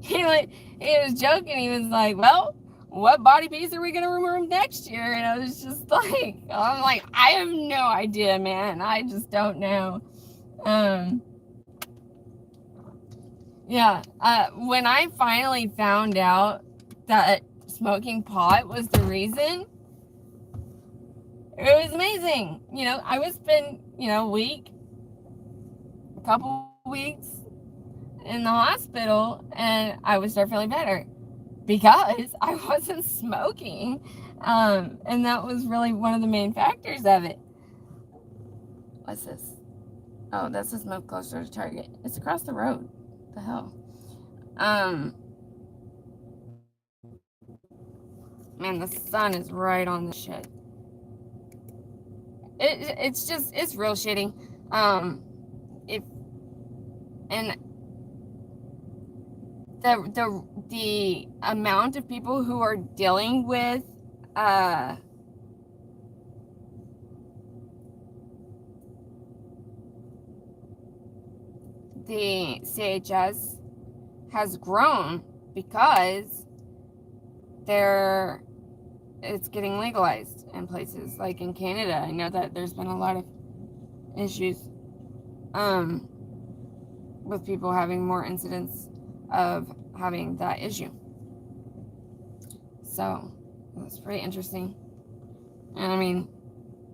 he was joking. He was like, well, what body piece are we going to remove next year? And I was just like, I have no idea, man. I just don't know. Yeah. When I finally found out that smoking pot was the reason, it was amazing. I would spend, a couple weeks in the hospital, and I would start feeling better because I wasn't smoking. And that was really one of the main factors of it. What's this? Oh, that's a smoke closer to Target. It's across the road. What the hell? Man, the sun is right on the shit. It's real shitty. If and the amount of people who are dealing with the CHS has grown because it's getting legalized in places like in Canada. I know that there's been a lot of issues with people having more incidents of having that issue. So that's pretty interesting. And I mean,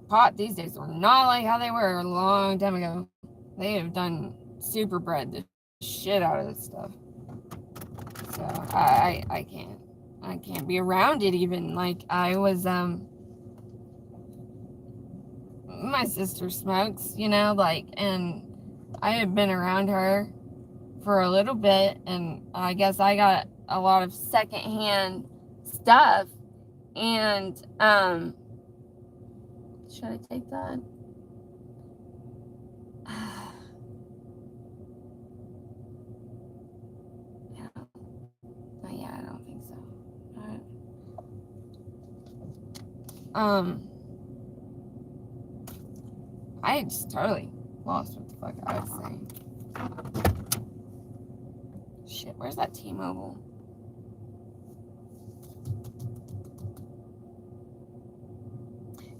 pot these days are not like how they were a long time ago. They have done super bred the shit out of this stuff. So I can't be around it even. Like I was my sister smokes, and I had been around her for a little bit, and I guess I got a lot of secondhand stuff. And should I take that? Yeah, I don't think so. I just totally lost what the fuck I was saying. Shit, where's that T-Mobile?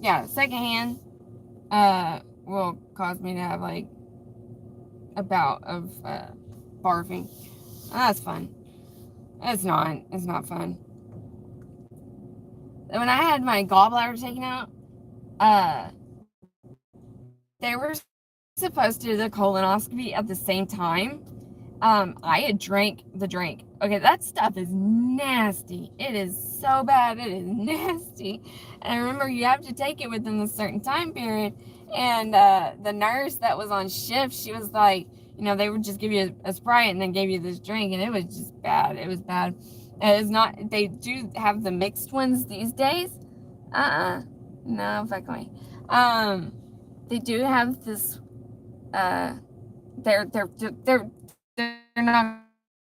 Yeah, secondhand will cause me to have like a bout of barfing. That's fun. It's not fun. When I had my gallbladder taken out, they were supposed to do the colonoscopy at the same time. I had drank the drink. Okay, that stuff is nasty. It is so bad. It is nasty. And I remember you have to take it within a certain time period. And the nurse that was on shift, she was like, they would just give you a Sprite and then gave you this drink, and it was just bad. It was bad. It is not. They do have the mixed ones these days. No, fuck me. They do have this. They're not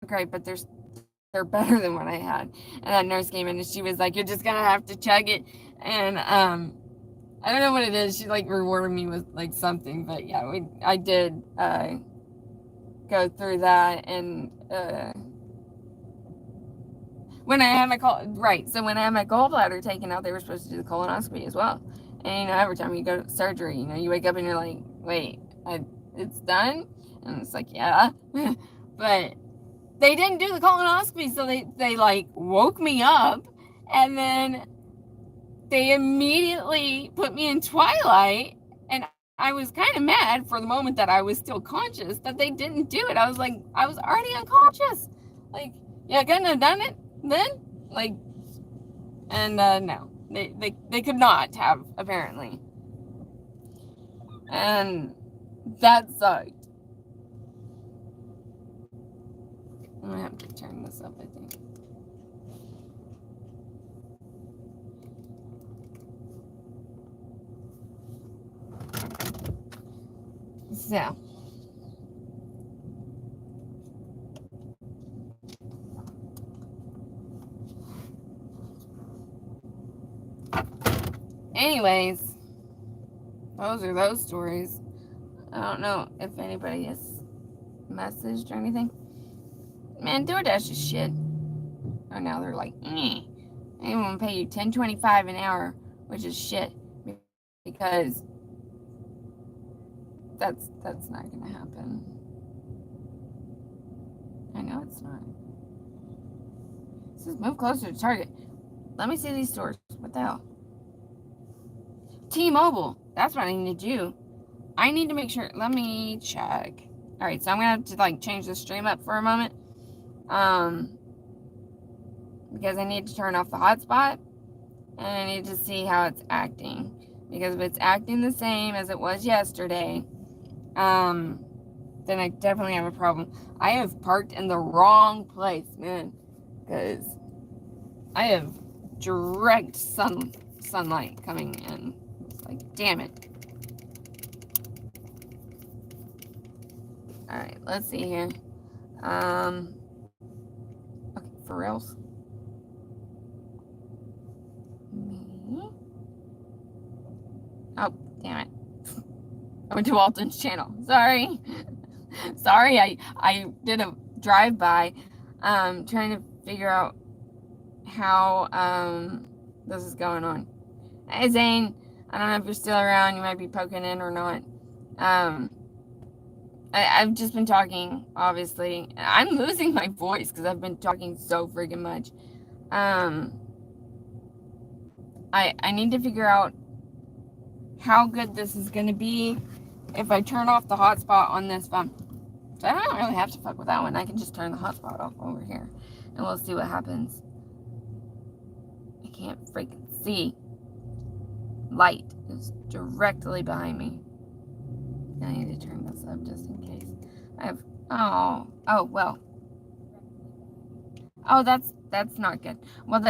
great, but they're better than what I had. And that nurse came in and she was like, "You're just gonna have to chug it." And I don't know what it is. She like rewarded me with like something, but yeah, I did go through that. And when I had my so when I had my gallbladder taken out, they were supposed to do the colonoscopy as well. And every time you go to surgery, you wake up and you're like, "Wait, it's done?" And it's like, "Yeah." But they didn't do the colonoscopy, so they like woke me up, and then they immediately put me in twilight. And I was kind of mad for the moment that I was still conscious that they didn't do it. I was like, I was already unconscious. Like, yeah, couldn't have done it then. Like, and no, they could not have, apparently, and that sucked. I'm gonna have to turn this up, I think. So, anyways, those are those stories. I don't know if anybody has messaged or anything. Man, DoorDash is shit. Oh, now they're like, I ain't gonna pay you $10.25 an hour, which is shit, because that's not gonna happen. I it's not. It says move closer to Target. Let me see these stores. What the hell? T-Mobile. That's what I need to do. I need to make sure. Let me check. All right, so I'm gonna have to like change the stream up for a moment, because I need to turn off the hotspot, and I need to see how it's acting. Because if it's acting the same as it was yesterday, then I definitely have a problem. I have parked in the wrong place, man, because I have direct sunlight coming in. It's like, damn it. All right, let's see here. Okay, for reals. Me. Oh, damn it. I went to Walton's channel. Sorry. Sorry, I did a drive-by, trying to figure out how, this is going on. Hey, Zane. I don't know if you're still around. You might be poking in or not. I've just been talking, obviously. I'm losing my voice because I've been talking so freaking much. I need to figure out how good this is going to be if I turn off the hotspot on this phone. So I don't really have to fuck with that one. I can just turn the hotspot off over here, and we'll see what happens. I can't freaking see. Light is directly behind me. I need to turn this up just in case. Oh, well. Oh, that's not good. Well,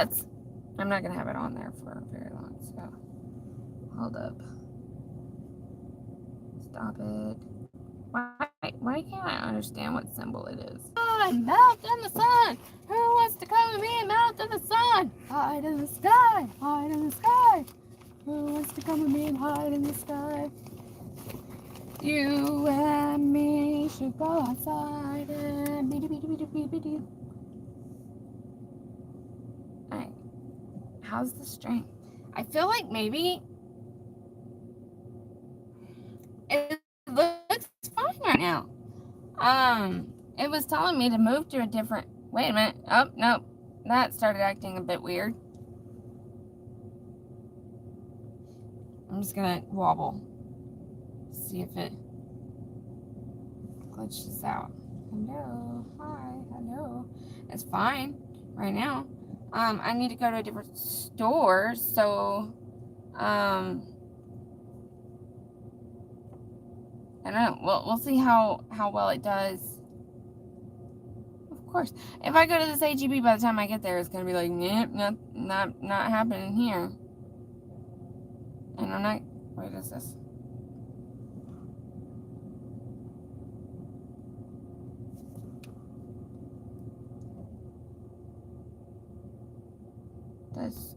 I'm not going to have it on there for very long, so. Hold up. Stop it. Why can't I understand what symbol it is? Sun, melt in the sun. Who wants to come with me and melt in the sun? Hide in the sky, hide in the sky. Who wants to come with me and hide in the sky? You and me should go outside and be. Alright. How's the string? I feel like maybe it looks fine right now. It was telling me to move to a different. Wait a minute. Oh, nope. That started acting a bit weird. I'm just gonna wobble. See if it glitches out. Hello, hi, hello. It's fine right now. I need to go to a different store, so I don't know. We'll see how well it does. Of course, if I go to this HEB by the time I get there, it's gonna be like, nope, not happening here. And I'm not. What is this?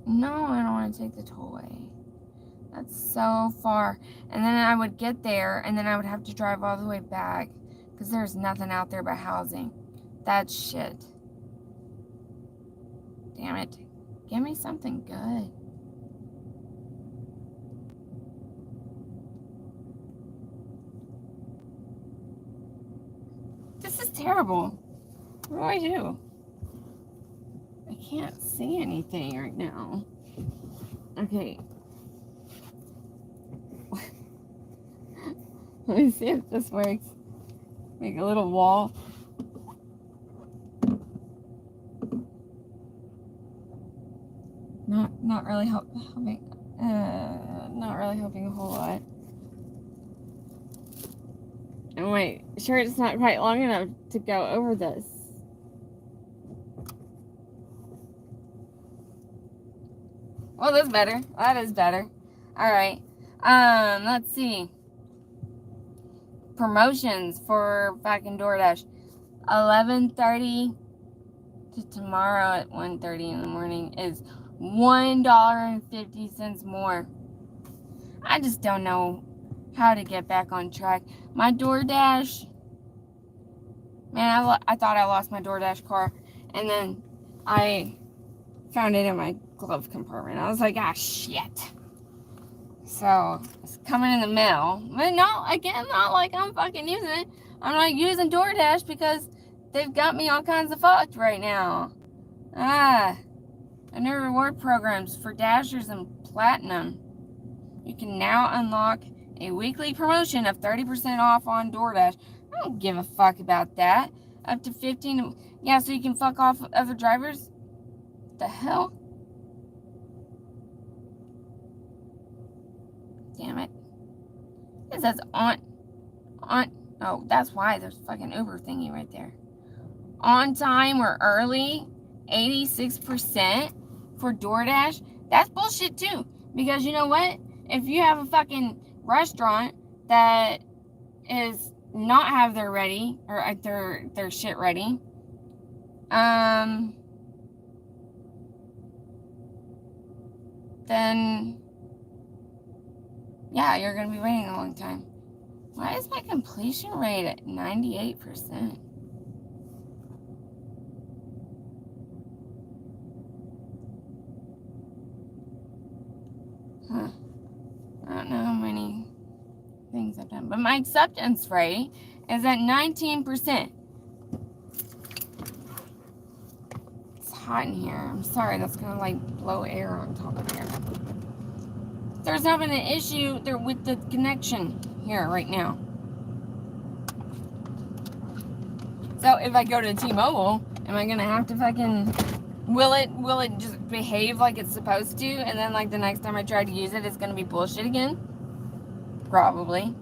No, I don't want to take the tollway. That's so far. And then I would get there, and then I would have to drive all the way back because there's nothing out there but housing. That's shit. Damn it. Give me something good. This is terrible. What do I do? I can't see anything right now. Okay. Let me see if this works. Make a little wall. Not really helping. Not really helping a whole lot. And wait, sure it's not quite long enough to go over this. Well, that's better. That is better. All right. Let's see. Promotions for back in DoorDash. 11:30 to tomorrow at 1:30 in the morning is $1.50 more. I just don't know how to get back on track. My DoorDash, man, I thought I lost my DoorDash car, and then I found it in my glove compartment. I was like, ah, shit. So it's coming in the mail. But no, again, not like I'm fucking using it. I'm not using DoorDash because They've got me all kinds of fucked right now. And new reward programs for Dashers and Platinum. You can now unlock a weekly promotion of 30% off on DoorDash. I don't give a fuck about that. Up to 15. Yeah, so you can fuck off other drivers? The hell? Damn it. It says on. Oh, that's why there's a fucking Uber thingy right there. On time or early, 86% for DoorDash. That's bullshit too. Because you know what? If you have a fucking restaurant that is not have their ready or their shit ready, then yeah, you're gonna be waiting a long time. Why is my completion rate at 98%? Huh. I don't know how many things I've done, but my acceptance rate is at 19%. It's hot in here. I'm sorry, that's gonna like blow air on top of here. There's not been an issue there with the connection here right now. So if I go to T-Mobile, am I gonna have to fucking, will it just behave like it's supposed to, and then like the next time I try to use it, it's gonna be bullshit again? Probably.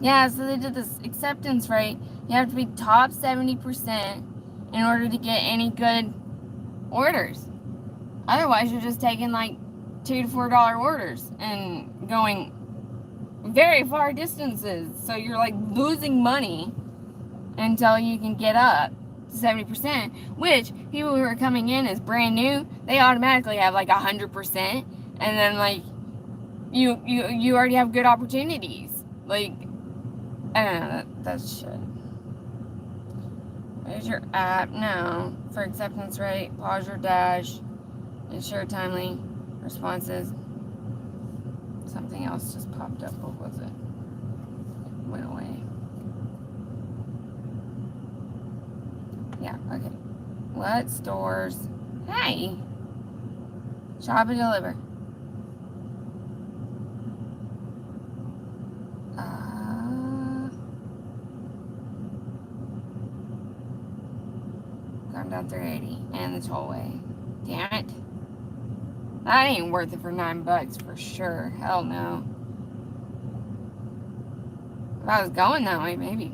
Yeah, so they did this acceptance rate. You have to be top 70% in order to get any good orders. Otherwise, you're just taking like $2 to $4 orders and going very far distances. So you're like losing money until you can get up to 70%, which people who are coming in as brand new, they automatically have like 100%. And then like you already have good opportunities. Like, I don't know, that's shit. There's your app. No. For acceptance rate, pause your dash, ensure timely responses. Something else just popped up. What was it? It went away. Yeah, okay. What stores? Hey! Shop and deliver. Going down 380 and the tollway. Damn it. That ain't worth it for $9 for sure. Hell no. If I was going that way, maybe.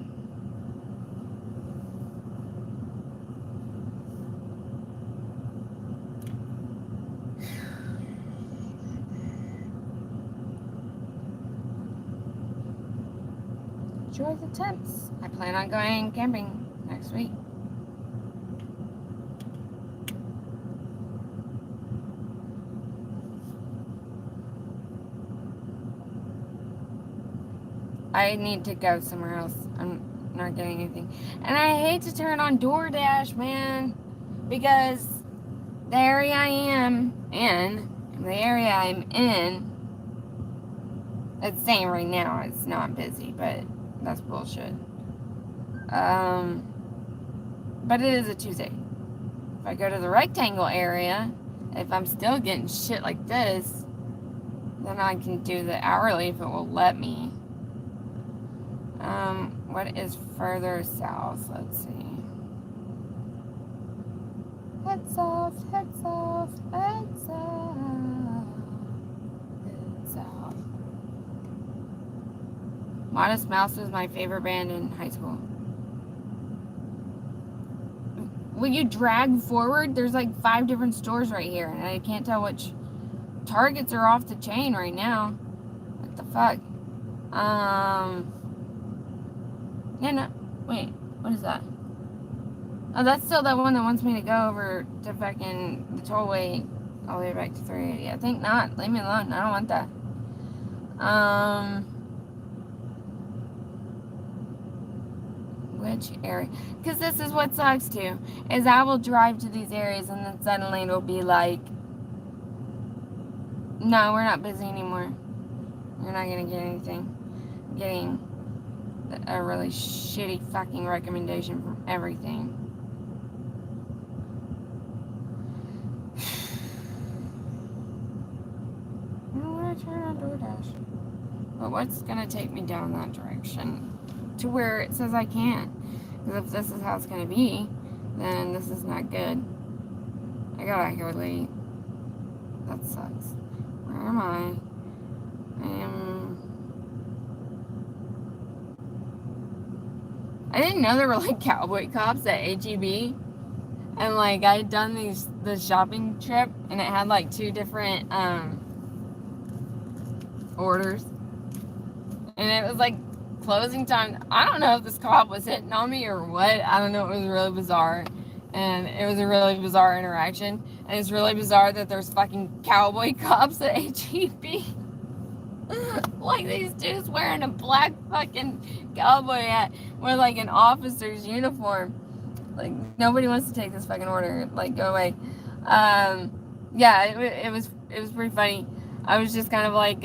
Enjoy the tents. I plan on going camping next week. I need to go somewhere else. I'm not getting anything. And I hate to turn on DoorDash, man, because the area I am in, it's saying right now it's not busy, but that's bullshit. But it is a Tuesday. If I go to the rectangle area, if I'm still getting shit like this, then I can do the hourly if it will let me. What is further south? Let's see. Head south, head south, head south, head south. Modest Mouse was my favorite band in high school. When you drag forward, there's like 5 different stores right here, and I can't tell which Targets are off the chain right now. What the fuck? Yeah, no, wait, what is that? Oh, that's still that one that wants me to go over to fucking the tollway all the way back to 380. I think not. Leave me alone. I don't want that. Which area? Because this is what sucks too, is I will drive to these areas and then suddenly it'll be like No, we're not busy anymore. You're not gonna get anything. I'm getting a really shitty fucking recommendation from everything. Turn on DoorDash. But what's gonna take me down that direction to where it says I can't? Because if this is how it's gonna be, then this is not good. I got out here late. That sucks. Where am I? I didn't know there were like cowboy cops at HEB. And like I had done the shopping trip and it had like 2 different orders. And it was like closing time. I don't know if this cop was hitting on me or what. I don't know. It was really bizarre. And it was a really bizarre interaction. And it's really bizarre that there's fucking cowboy cops at HEB. Like these dudes wearing a black fucking cowboy hat with like an officer's uniform. Like nobody wants to take this fucking order. Like go away. Yeah, it was pretty funny. I was just kind of like,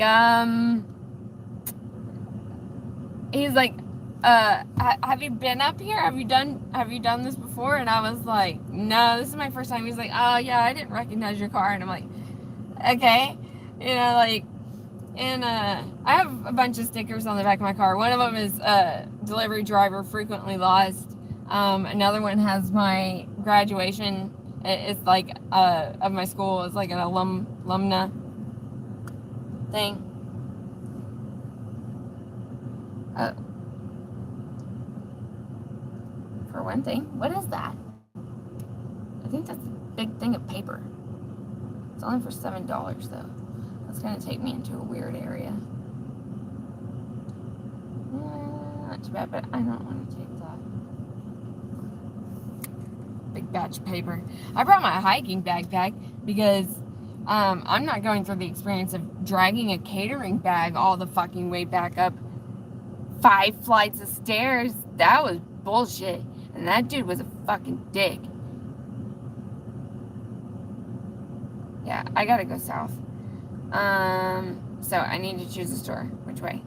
he's like, have you been up here? Have you done this before? And I was like, no, this is my first time. He's like, oh yeah, I didn't recognize your car. And I'm like, okay, like, and I have a bunch of stickers on the back of my car. One of them is delivery driver frequently lost. Another one has my graduation. It's like of my school. It's like an alumna thing. For one thing, what is that? I think that's a big thing of paper. It's only for $7 though. That's gonna take me into a weird area. Not too bad, but I don't want to take that. Big batch of paper. I brought my hiking backpack because I'm not going through the experience of dragging a catering bag all the fucking way back up 5 flights of stairs. That was bullshit. And that dude was a fucking dick. Yeah, I gotta go south. So I need to choose a store. Which way?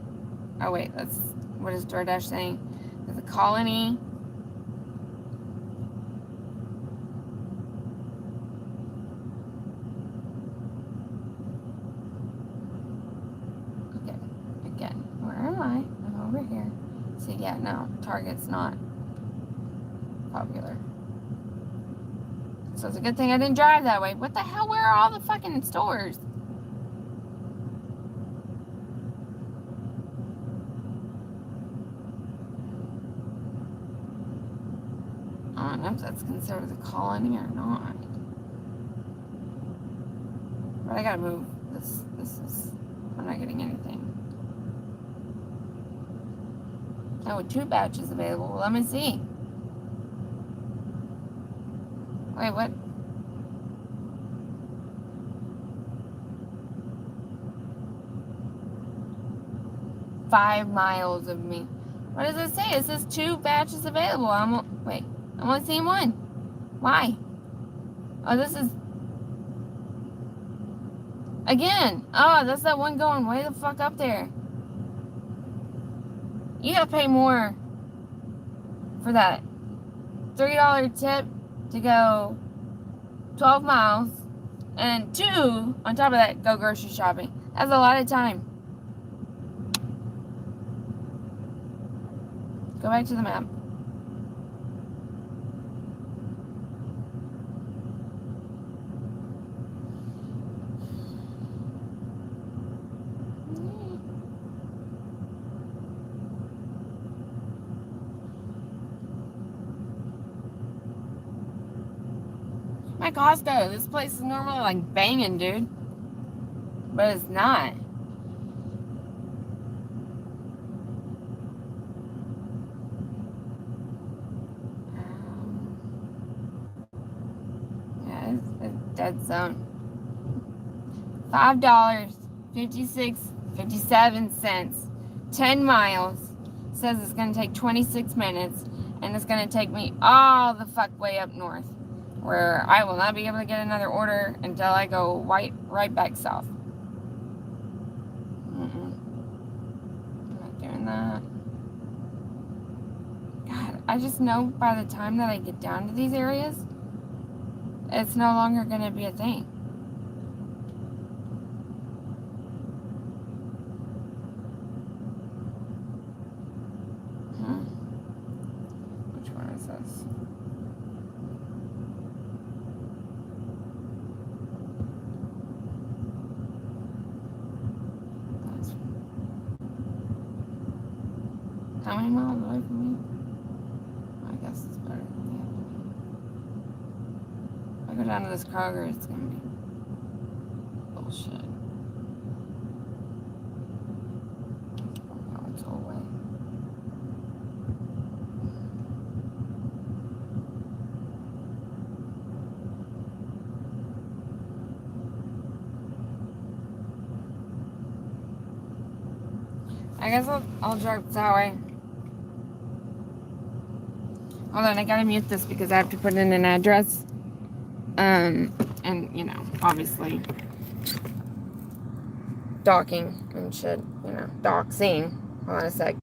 Oh wait, what is DoorDash saying? The Colony. Okay, again, where am I? I'm over here. So yeah, no, Target's not popular. So it's a good thing I didn't drive that way. What the hell? Where are all the fucking stores? I don't know if that's considered the Colony or not. But I gotta move. This is... I'm not getting anything. Oh, 2 batches available. Let me see. Wait, what? $5 miles of me. What does it say? It says 2 batches available. Wait, I'm only seeing 1. Why? Oh, this is... Again. Oh, that's that one going way the fuck up there. You gotta pay more for that. $3 tip to go 12 miles. And 2, on top of that, go grocery shopping. That's a lot of time. Go back to the map. My Costco. This place is normally like banging, dude. But it's not. Yeah, it's a dead zone. $5.57. 10 miles. Says it's going to take 26 minutes. And it's going to take me all the fuck way up north, where I will not be able to get another order until I go right back south. that. God, I just know by the time that I get down to these areas, it's no longer going to be a thing. Which one is this? How many miles away from me? I guess it's better than that. If I go down to this Kroger, it's going to be bullshit. It's all way. I guess I'll drive that way. Hold on, I gotta mute this because I have to put in an address. And, you know, obviously, docking and shit, you know, doxing. Hold on a sec.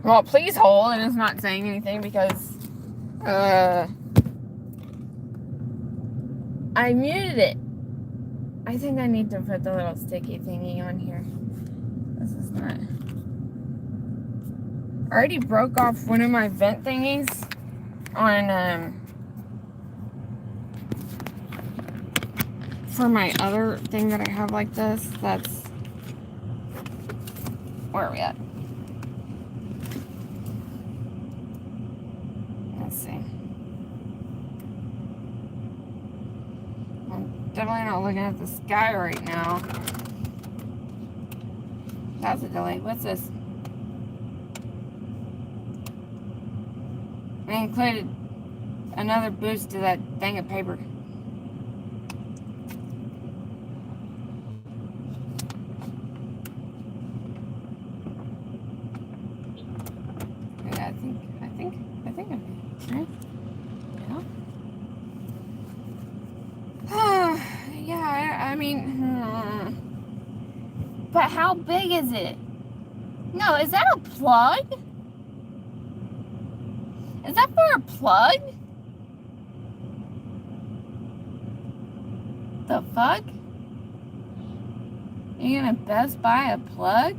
Well, please hold. It is not saying anything because, I muted it. I think I need to put the little sticky thingy on here. This is not. I already broke off one of my vent thingies on, for my other thing that I have like this. That's, where are we at? Let's see. I'm definitely not looking at the sky right now. That's a delay. What's this? I included another boost to that thing of paper. Yeah, I think okay. Right? Yeah. Yeah, I mean, but how big is it? No, is that a plug? Is that for a plug? The fuck? You're gonna Best Buy a plug?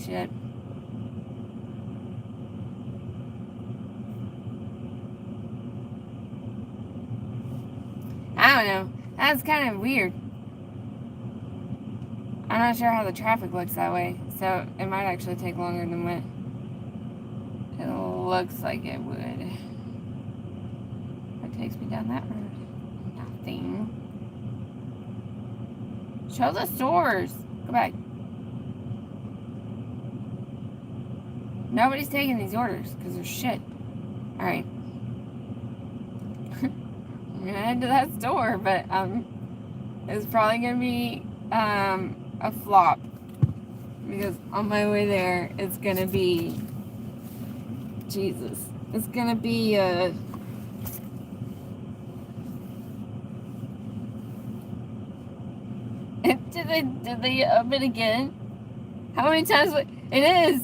Shit. I don't know. That's kind of weird. I'm not sure how the traffic looks that way, so it might actually take longer than what it looks like it would. What takes me down that road? Nothing. Show the stores. Go back. Nobody's taking these orders because they're shit. Alright. I'm gonna head to that store, but it's probably gonna be a flop. Because on my way there, it's gonna be Jesus. It's gonna be to the did they up it again? How many times? It is.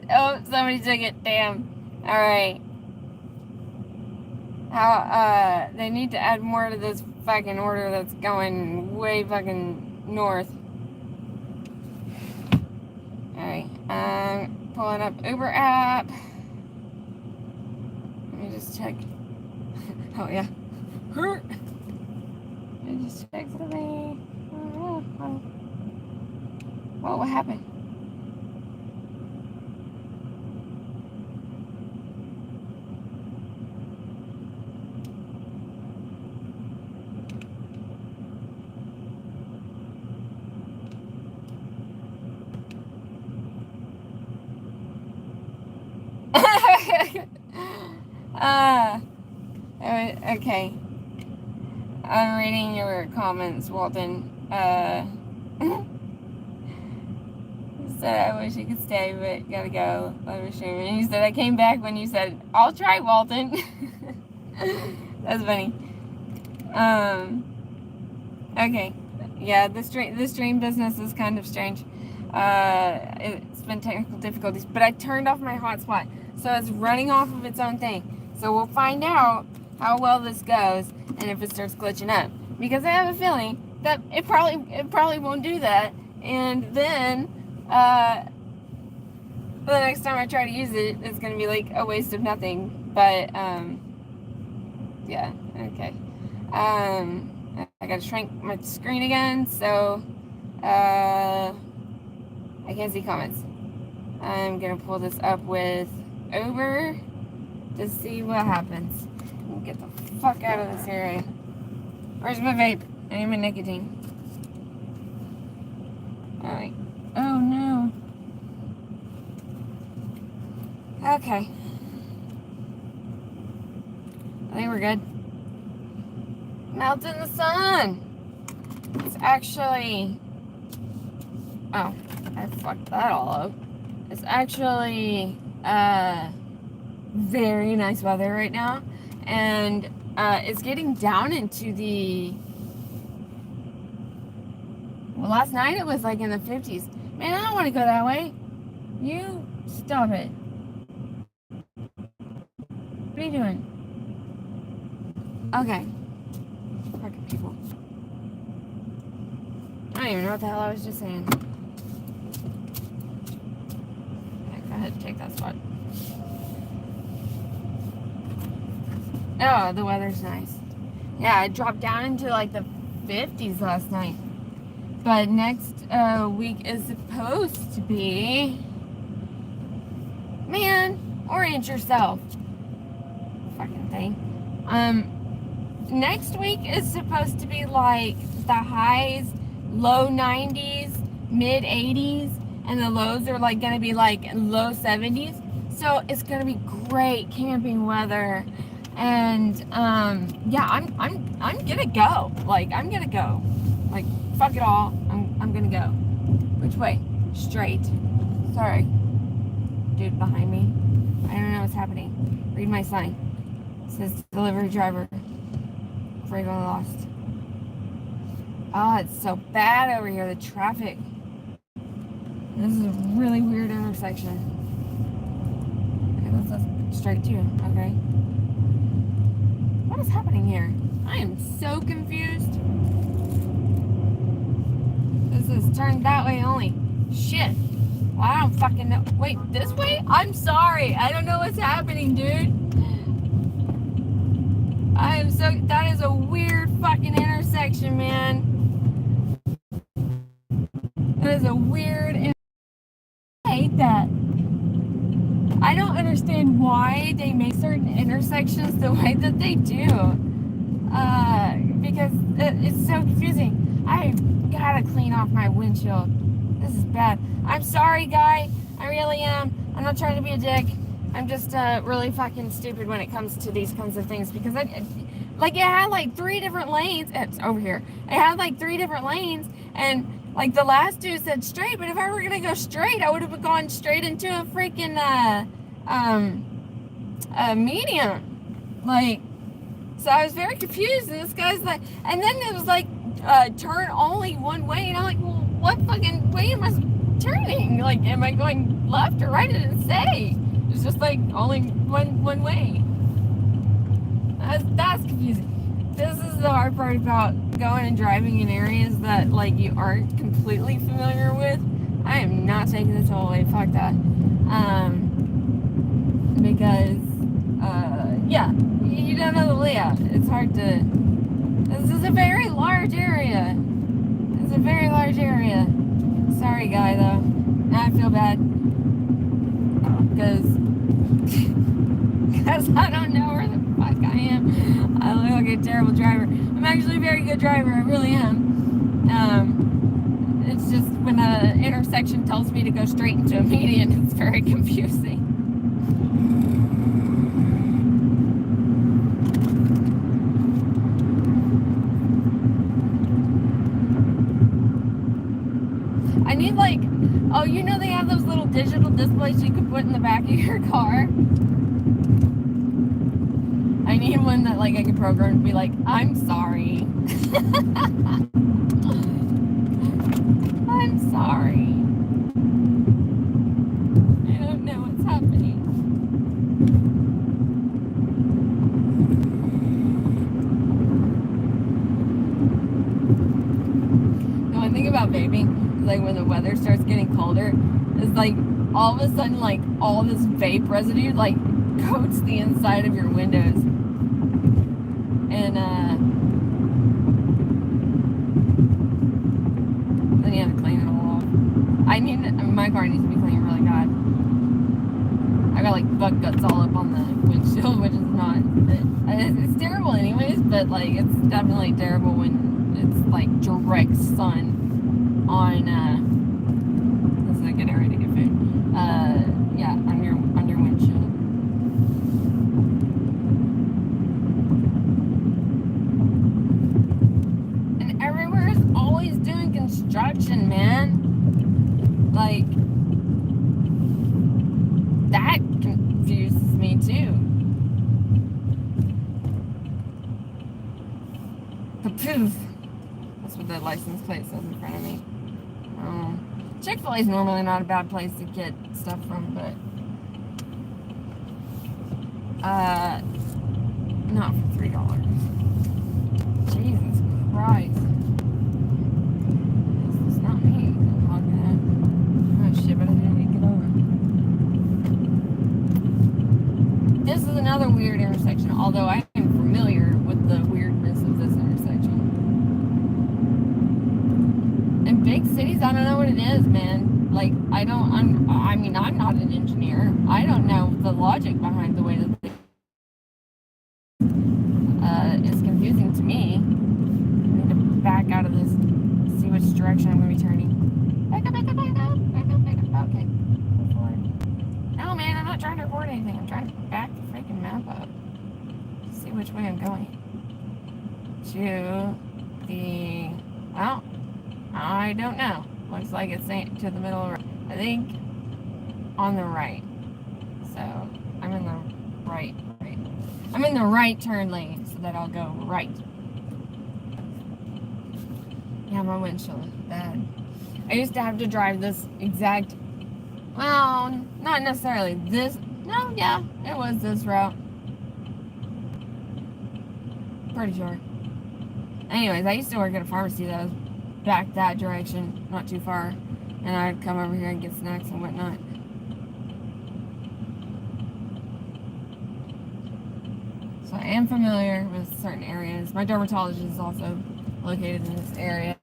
Oh, somebody took it. Damn. All right. How? They need to add more to this fucking order that's going way fucking north. All right. Pulling up Uber app. Let me just check. Oh yeah. Let me just check something. What happened? Okay. I'm reading your comments, Walton. Said I wish you could stay, but gotta go. And you said I came back when you said I'll try, Walton. That's funny. Okay. Yeah, this stream business is kind of strange. It's been technical difficulties, but I turned off my hotspot, so it's running off of its own thing. So we'll find out how well this goes and if it starts glitching up, because I have a feeling that it probably won't do that, and then the next time I try to use it, it's gonna be like a waste of nothing. But yeah, okay. I gotta shrink my screen again, so I can't see comments. I'm gonna pull this up with Uber to see what happens. Get the fuck out of this area. Where's my vape? I need my nicotine. Alright. Oh no. Okay. I think we're good. Melt in the sun. It's actually... Oh, I fucked that all up. It's actually very nice weather right now. And it's getting down into the... Well, last night it was like in the 50s. Man, I don't want to go that way. You stop it. What are you doing? Okay. Fucking people. I don't even know what the hell I was just saying. Okay, go ahead and take that spot. Oh, the weather's nice. Yeah, it dropped down into like the 50s last night. But next week is supposed to be... Man, orient yourself. Fucking thing. Next week is supposed to be like the highs, low 90s, mid 80s, and the lows are like gonna be like low 70s. So it's gonna be great camping weather. And yeah, I'm gonna go. Like, I'm gonna go. Like, fuck it all. I'm gonna go. Which way? Straight. Sorry. Dude behind me. I don't know what's happening. Read my sign. It says delivery driver. Frequently lost. Oh, it's so bad over here, the traffic. This is a really weird intersection. Okay, let's straight too. Okay. What is happening here? I am so confused. This is turned that way only. Shit. Well, I don't fucking know. Wait, this way? I'm sorry. I don't know what's happening, dude. I am so... That is a weird fucking intersection, man. That is a weird... I hate that. I don't understand why they make certain intersections the way that they do. Because it's so confusing. I gotta clean off my windshield. This is bad. I'm sorry, guy. I really am. I'm not trying to be a dick. I'm just really fucking stupid when it comes to these kinds of things, because it had like 3 different lanes. It's over here. It had like 3 different lanes, and like the last 2 said straight, but if I were gonna go straight, I would have gone straight into a freaking medium. Like, so I was very confused, and this guy's like, and then it was like turn only one way. And I'm like, well, what fucking way am I turning? Like, am I going left or right? It didn't say. It's just like only one way. That's confusing. This is the hard part about going and driving in areas that like you aren't completely familiar with. I am not taking the tollway. Fuck that. Because yeah, you don't know the layout. It's hard to. This is a very large area. It's a very large area. Sorry, guy, though. Now I feel bad because I don't know where the fuck I am. I look like a terrible driver. I'm actually a very good driver. I really am. It's just when an intersection tells me to go straight into a median, it's very confusing. I need like, oh, you know they have those little digital displays you can put in the back of your car? I need one that like I can program to be like, I'm sorry. I'm sorry. I don't know what's happening. The one thing about vaping is like when the weather starts getting colder, it's like all of a sudden like all this vape residue like coats the inside of your windows. And then you have to clean it all off. My car needs to be cleaned really bad. I got like bug guts all up on the windshield, which is not, it's terrible anyways, but like it's definitely terrible when it's like direct sun on, this is a good area to get food. Yeah, on your windshield. Always doing construction, man. Like, that confuses me too. Kapoof. That's what that license plate says in front of me. Chick-fil-A is normally not a bad place to get stuff from, but not for $3. Jesus Christ. Not me. Oh shit, but I didn't make it over. This is another weird intersection, although I am familiar with the weirdness of this intersection. In big cities, I don't know what it is, man. Like, I'm not an engineer. I don't know the logic behind the way that it's confusing to me. I need to back out of this. See which direction I'm going to be turning. Back up. Okay. Move forward. No, man, I'm not trying to record anything. I'm trying to back the freaking map up. See which way I'm going. Well, I don't know. Looks like it's to the middle of, I think, on the right. So, I'm in the right. I'm in the right turn lane, so that I'll go right. Yeah, my windshield is bad. I used to have to drive this exact, well, not necessarily this, no, yeah, it was this route. Pretty sure. Anyways, I used to work at a pharmacy that was back that direction, not too far, and I'd come over here and get snacks and whatnot. So I am familiar with certain areas. My dermatologist is also located in this area.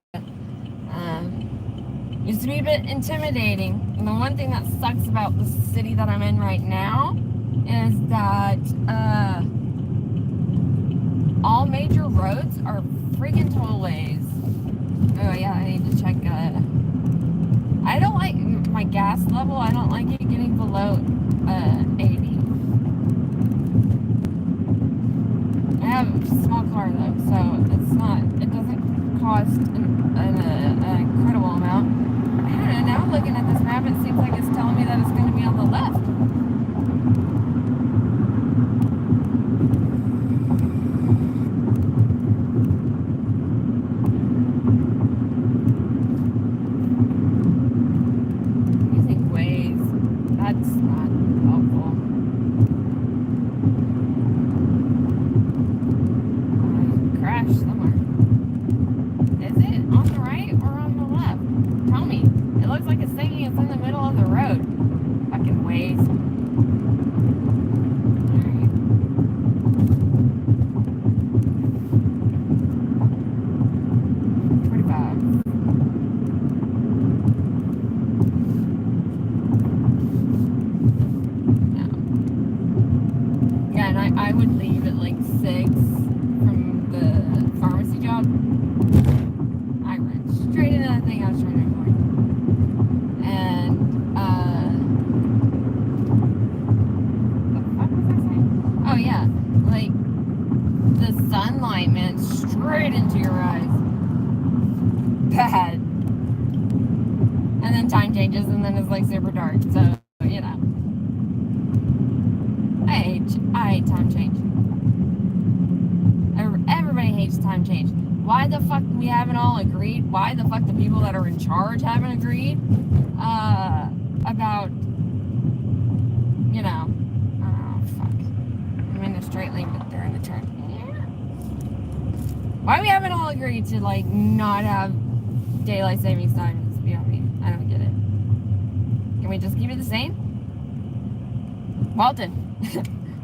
Used to be a bit intimidating. And the one thing that sucks about the city that I'm in right now is that all major roads are freaking tollways. Oh yeah, I need to check. I don't like my gas level. I don't like it getting below 80. I have a small car though, so it doesn't cost an incredible amount. I don't know, now looking at this map, it seems like it's telling me that it's going to be on the left. I would leave at like 6 from the pharmacy job. I went straight into that thing I was trying to avoid. And, what the fuck was I saying? Oh yeah, like, the sunlight, man, straight into your eyes. Bad. And then time changes, and then it's like super dark, so, you know. I hate time change. Everybody hates time change. Why the fuck we haven't all agreed? Why the fuck the people that are in charge haven't agreed about, you know, oh fuck. I'm in a straight lane, but they're in the turn. Why we haven't all agreed to like not have daylight savings time in this BRB? I don't get it. Can we just keep it the same? Walton.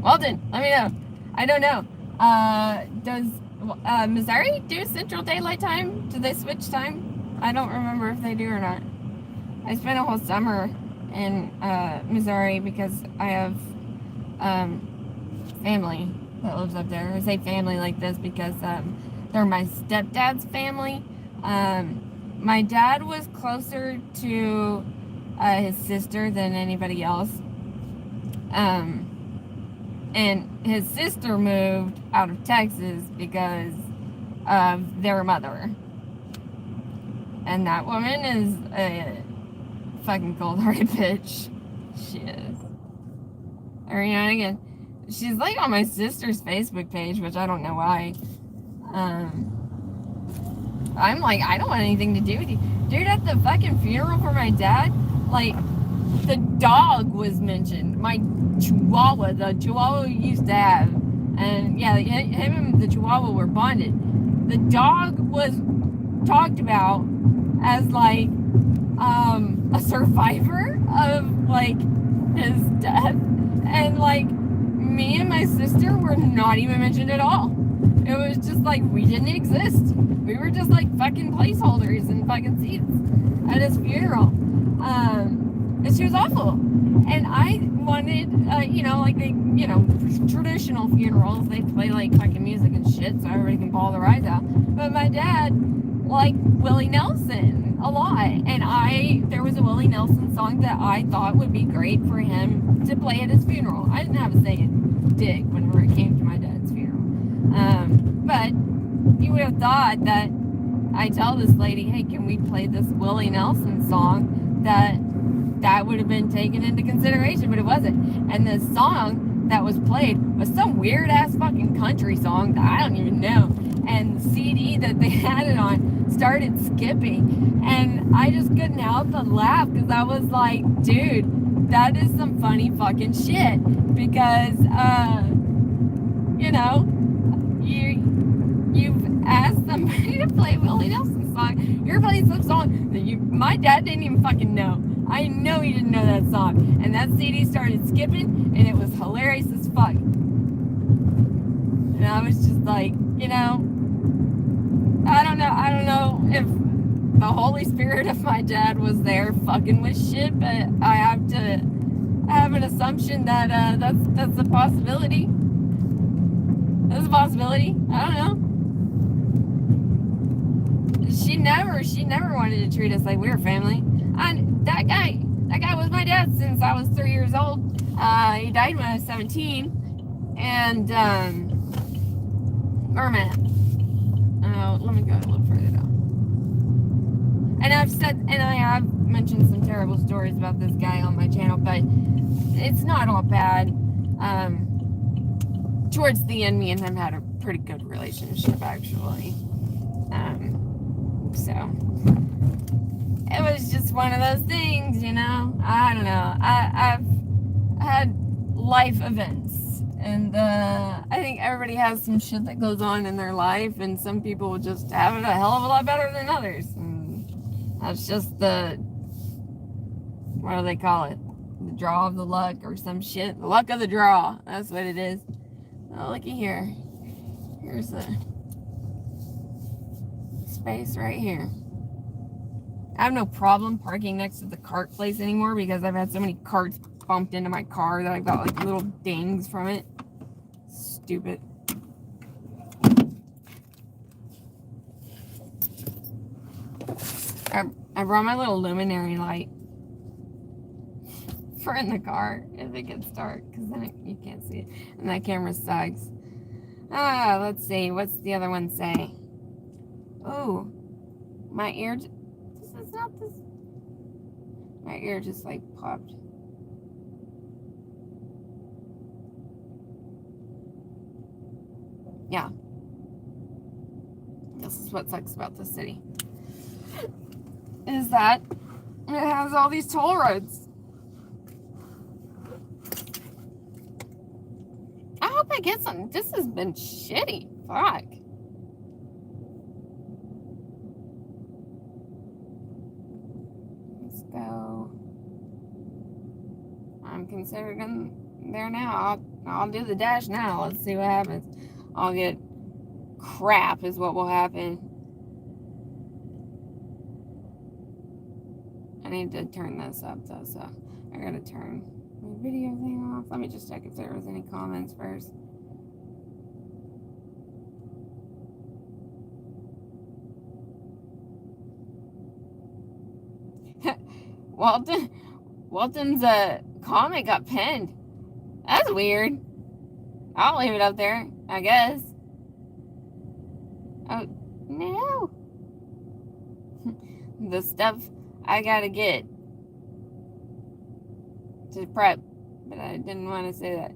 Walton, let me know. I don't know. Does Missouri do Central Daylight Time? Do they switch time? I don't remember if they do or not. I spent a whole summer in Missouri because I have family that lives up there. I say family like this because they're my stepdad's family. My dad was closer to his sister than anybody else. And his sister moved out of Texas because of their mother. And that woman is a fucking cold-hearted bitch. She is. Every now and again. She's like on my sister's Facebook page, which I don't know why. I'm like, I don't want anything to do with you. Dude, at the fucking funeral for my dad, like, the dog was mentioned. My Chihuahua, the Chihuahua we used to have. And yeah, him and the Chihuahua were bonded. The dog was talked about as like a survivor of like his death. And like me and my sister were not even mentioned at all. It was just like we didn't exist. We were just like fucking placeholders and fucking seats at his funeral. And she was awful. And I wanted, you know, like they, you know, traditional funerals, they play like fucking music and shit so everybody can bawl their eyes out. But my dad liked Willie Nelson a lot. And there was a Willie Nelson song that I thought would be great for him to play at his funeral. I didn't have a say in dick whenever it came to my dad's funeral. But you would have thought that I tell this lady, hey, can we play this Willie Nelson song, that would have been taken into consideration, but it wasn't. And the song that was played was some weird ass fucking country song that I don't even know. And the CD that they had it on started skipping, and I just couldn't help but laugh because I was like, dude, that is some funny fucking shit. Because you know, you've asked somebody to play Willie Nelson song. You're playing some song that my dad didn't even fucking know. I know he didn't know that song. And that CD started skipping, and it was hilarious as fuck. And I was just like, you know, I don't know if the Holy Spirit of my dad was there fucking with shit, but I have an assumption that that's a possibility. That's a possibility. I don't know. She never wanted to treat us like we were family. And that guy was my dad since I was 3 years old. He died when I was 17. And, let me go a little further down. And I have mentioned some terrible stories about this guy on my channel, but it's not all bad. Towards the end, me and him had a pretty good relationship, actually. So it was just one of those things, you know. I don't know. I've had life events, and I think everybody has some shit that goes on in their life, and some people will just have it a hell of a lot better than others. And that's just what do they call it? The draw of the luck or some shit. The luck of the draw. That's what it is. Oh, looky here. Here's the space right here. I have no problem parking next to the cart place anymore because I've had so many carts bumped into my car that I've got like little dings from it. Stupid. I brought my little luminary light for in the car if it gets dark, because then you can't see it. And that camera sucks. Let's see. What's the other one say? Oh, my ear. This is not this. My ear just like popped. Yeah. This is what sucks about this city. Is that it has all these toll roads. I hope I get some. This has been shitty. Fuck. Let's go. I'm considering there now. I'll do the dash now. Let's see what happens. I'll get crap is what will happen. I need to turn this up though, so I gotta turn my video thing off. Let me just check if there was any comments first. Walton's comment got pinned. That's weird. I'll leave it up there, I guess. Oh, no. The stuff I gotta get to prep, but I didn't want to say that.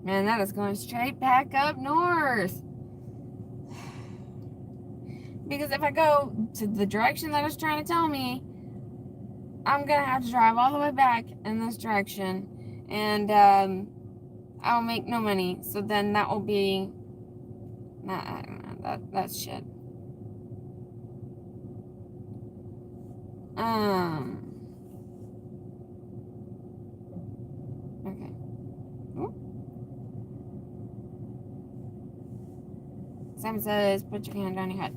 Man, that is going straight back up north. Because if I go to the direction that it's trying to tell me, I'm gonna have to drive all the way back in this direction, and I'll make no money. So then that will be, I don't know, that's shit. Okay. Ooh. Simon says, put your hand on your head.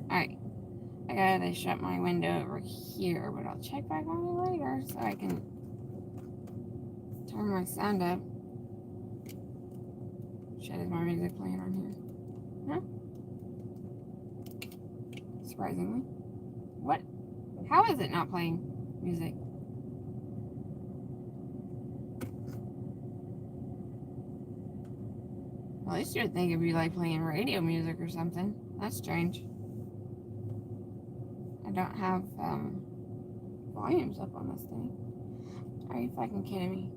Alright. I gotta shut my window over here, but I'll check back on it later so I can turn my sound up. Shit, is my music playing on here? Huh? Surprisingly. What? How is it not playing music? Well, at least you'd think it'd be like playing radio music or something. That's strange. I don't have volumes up on this thing. Are you fucking kidding me?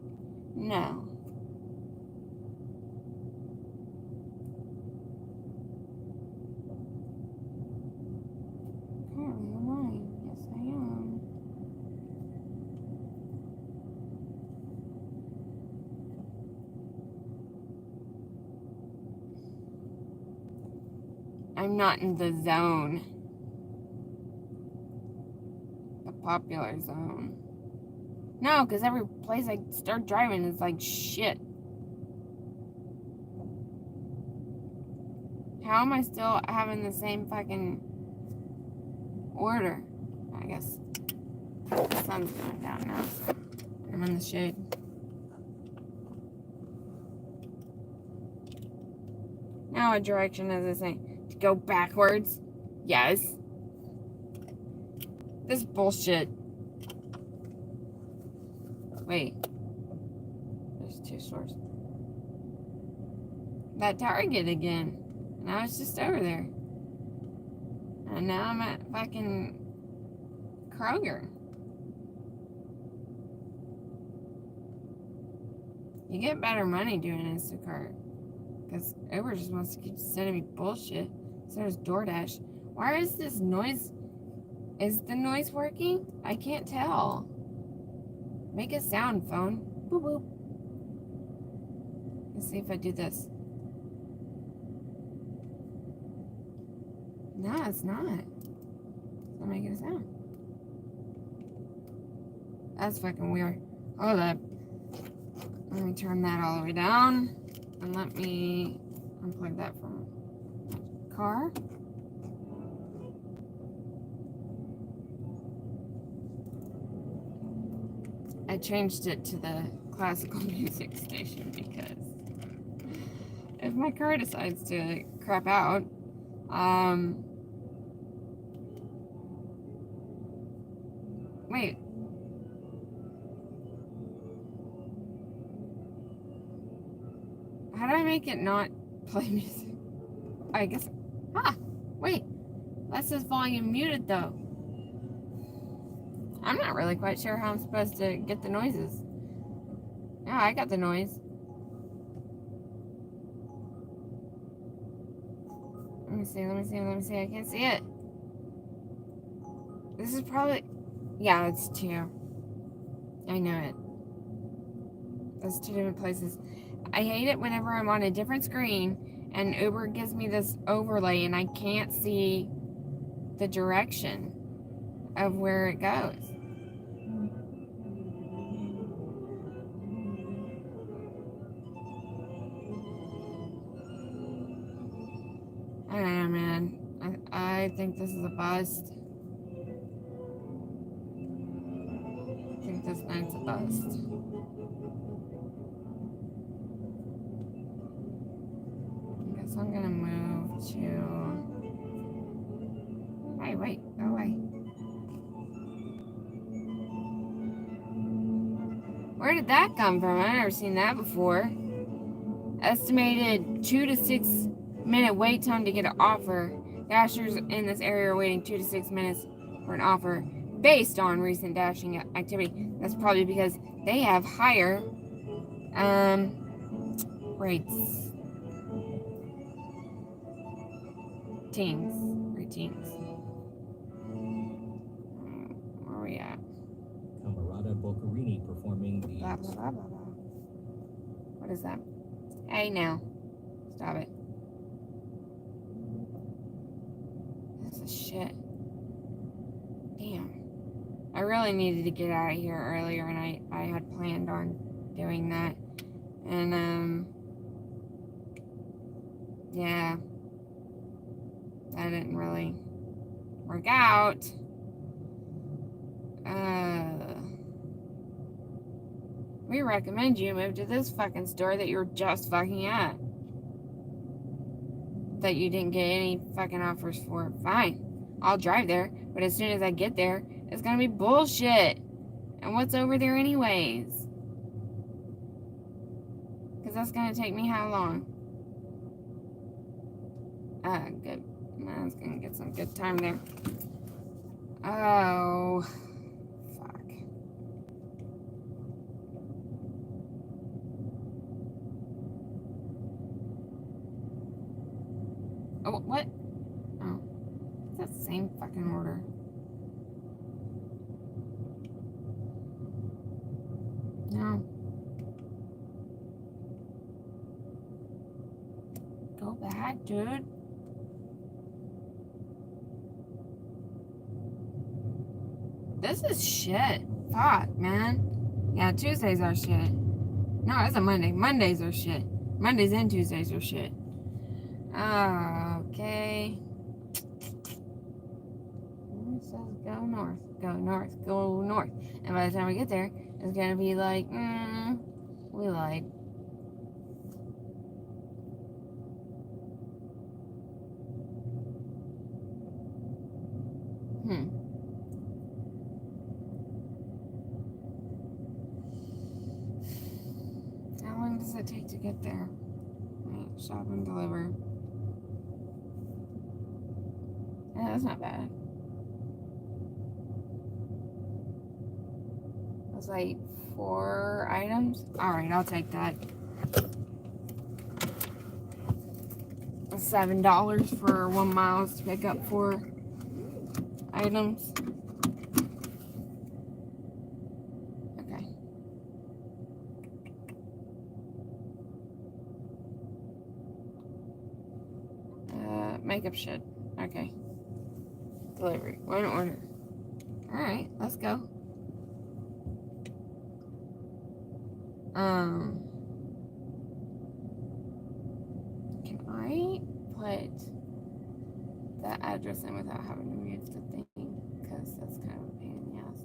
No. Currently online. Yes, I am. I'm not in the zone. The popular zone. No, because every place I start driving is like shit. How am I still having the same fucking order? I guess the sun's going down now, so I'm in the shade. Now what direction is it saying? To go backwards? Yes. This bullshit. Wait. There's two stores. That Target again. And I was just over there. And now I'm at fucking Kroger. You get better money doing Instacart. Because Uber just wants to keep sending me bullshit. So there's DoorDash. Why is this noise? Is the noise working? I can't tell. Make a sound, phone. Boop boop. Let's see if I do this. No, it's not. It's not making a sound. That's fucking weird. Hold up. Let me turn that all the way down. And let me unplug that from my car. I changed it to the classical music station because if my car decides to crap out, wait. How do I make it not play music? I guess, wait. That says volume muted though. I'm not really quite sure how I'm supposed to get the noises. Yeah, I got the noise. Let me see. I can't see it. This is probably, yeah, it's 2. I know it. That's 2 different places. I hate it whenever I'm on a different screen and Uber gives me this overlay and I can't see the direction of where it goes. I don't know, man. I think this is a bust. I think this night's a bust. I guess I'm gonna move to... Wait, go away. Where did that come from? I've never seen that before. Estimated 2 to 6 minute wait time to get an offer. Dashers in this area are waiting 2 to 6 minutes for an offer based on recent dashing activity. That's probably because they have higher rates. Routines. Where are we at? Camarada Boccherini performing the... Blah, blah, blah, blah, blah. What is that? Hey, now. Stop it. This is shit. Damn. I really needed to get out of here earlier, and I had planned on doing that. And, yeah. That didn't really work out. We recommend you move to this fucking store that you were just fucking at. That you didn't get any fucking offers for. Fine. I'll drive there, but as soon as I get there, it's gonna be bullshit. And what's over there anyways? Because that's gonna take me how long? Good. I was gonna get some good time there. Oh. Fuck. Oh, what? Oh. It's that same fucking order. No. Go back, dude. This is shit. Fuck, man. Yeah, Tuesdays are shit. No, it's a Monday. Mondays are shit. Mondays and Tuesdays are shit. Okay. It says go north. Go north. Go north. And by the time we get there, it's gonna be like, we lied. How long does it take to get there? Right, shop and deliver. Yeah, that's not bad. That's like 4 items. Alright, I'll take that. $7 for 1 mile to pick up 4 items. Okay. Makeup shit. Okay. Delivery. 1 order. Alright, let's go. Can I put that address in without having to mute the thing? Because that's kind of a pain in the ass.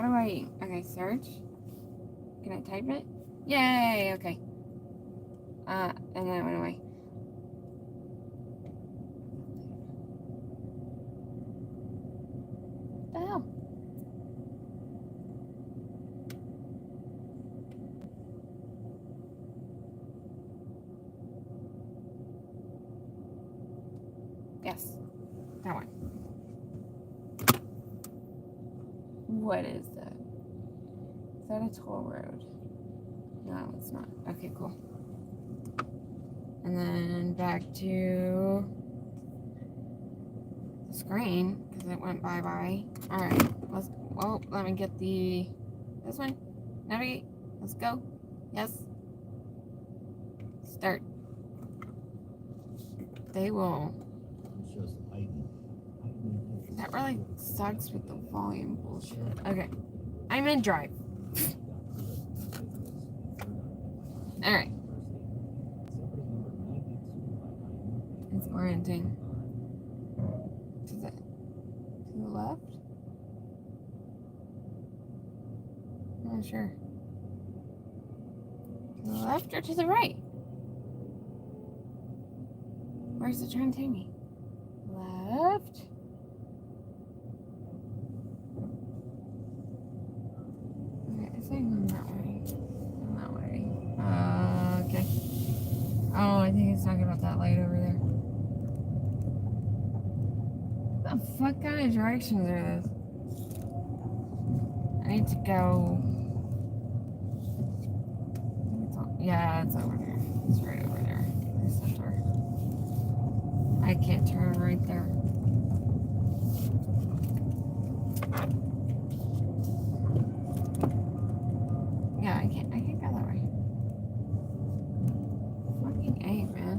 How do I... Okay, search. Can I type it? Yay! Okay. And then it went away. What the hell? Yes. That one. What is that? Is that a toll road? No, it's not. Okay, cool. And then back to the screen because it went bye-bye. All right, let me get this one. Navigate. Let's go. Yes. Start. They will. It shows Titan. That really sucks with the volume bullshit. Okay, I'm in drive. All right. It's orienting. To the left? I'm not sure. To the left or to the right? Where's it trying to take me? Left? Okay, it's saying I'm that way. I'm that way. Okay. Oh, I think it's talking about that light over there. What the fuck kind of directions are this? I need to go. Yeah, it's over there. It's right over there. There's the door. I can't turn right there. Yeah, I can't go that way. Fucking A, man.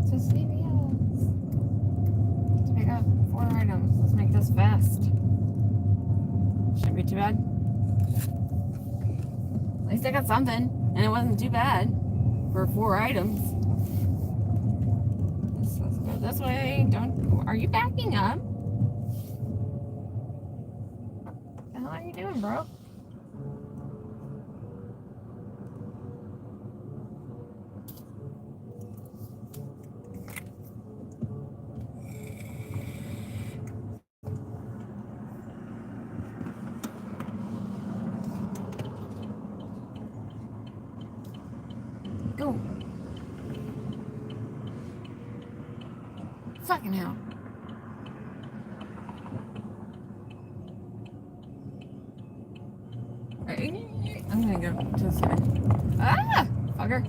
To CVS. To pick up 4 items. Let's make this fast. Shouldn't be too bad. At least I got something, and it wasn't too bad for 4 items. Let's go this way. Are you backing up? What the hell are you doing, bro? Go. Fucking hell. I'm gonna go to the side. Ah! Fucker.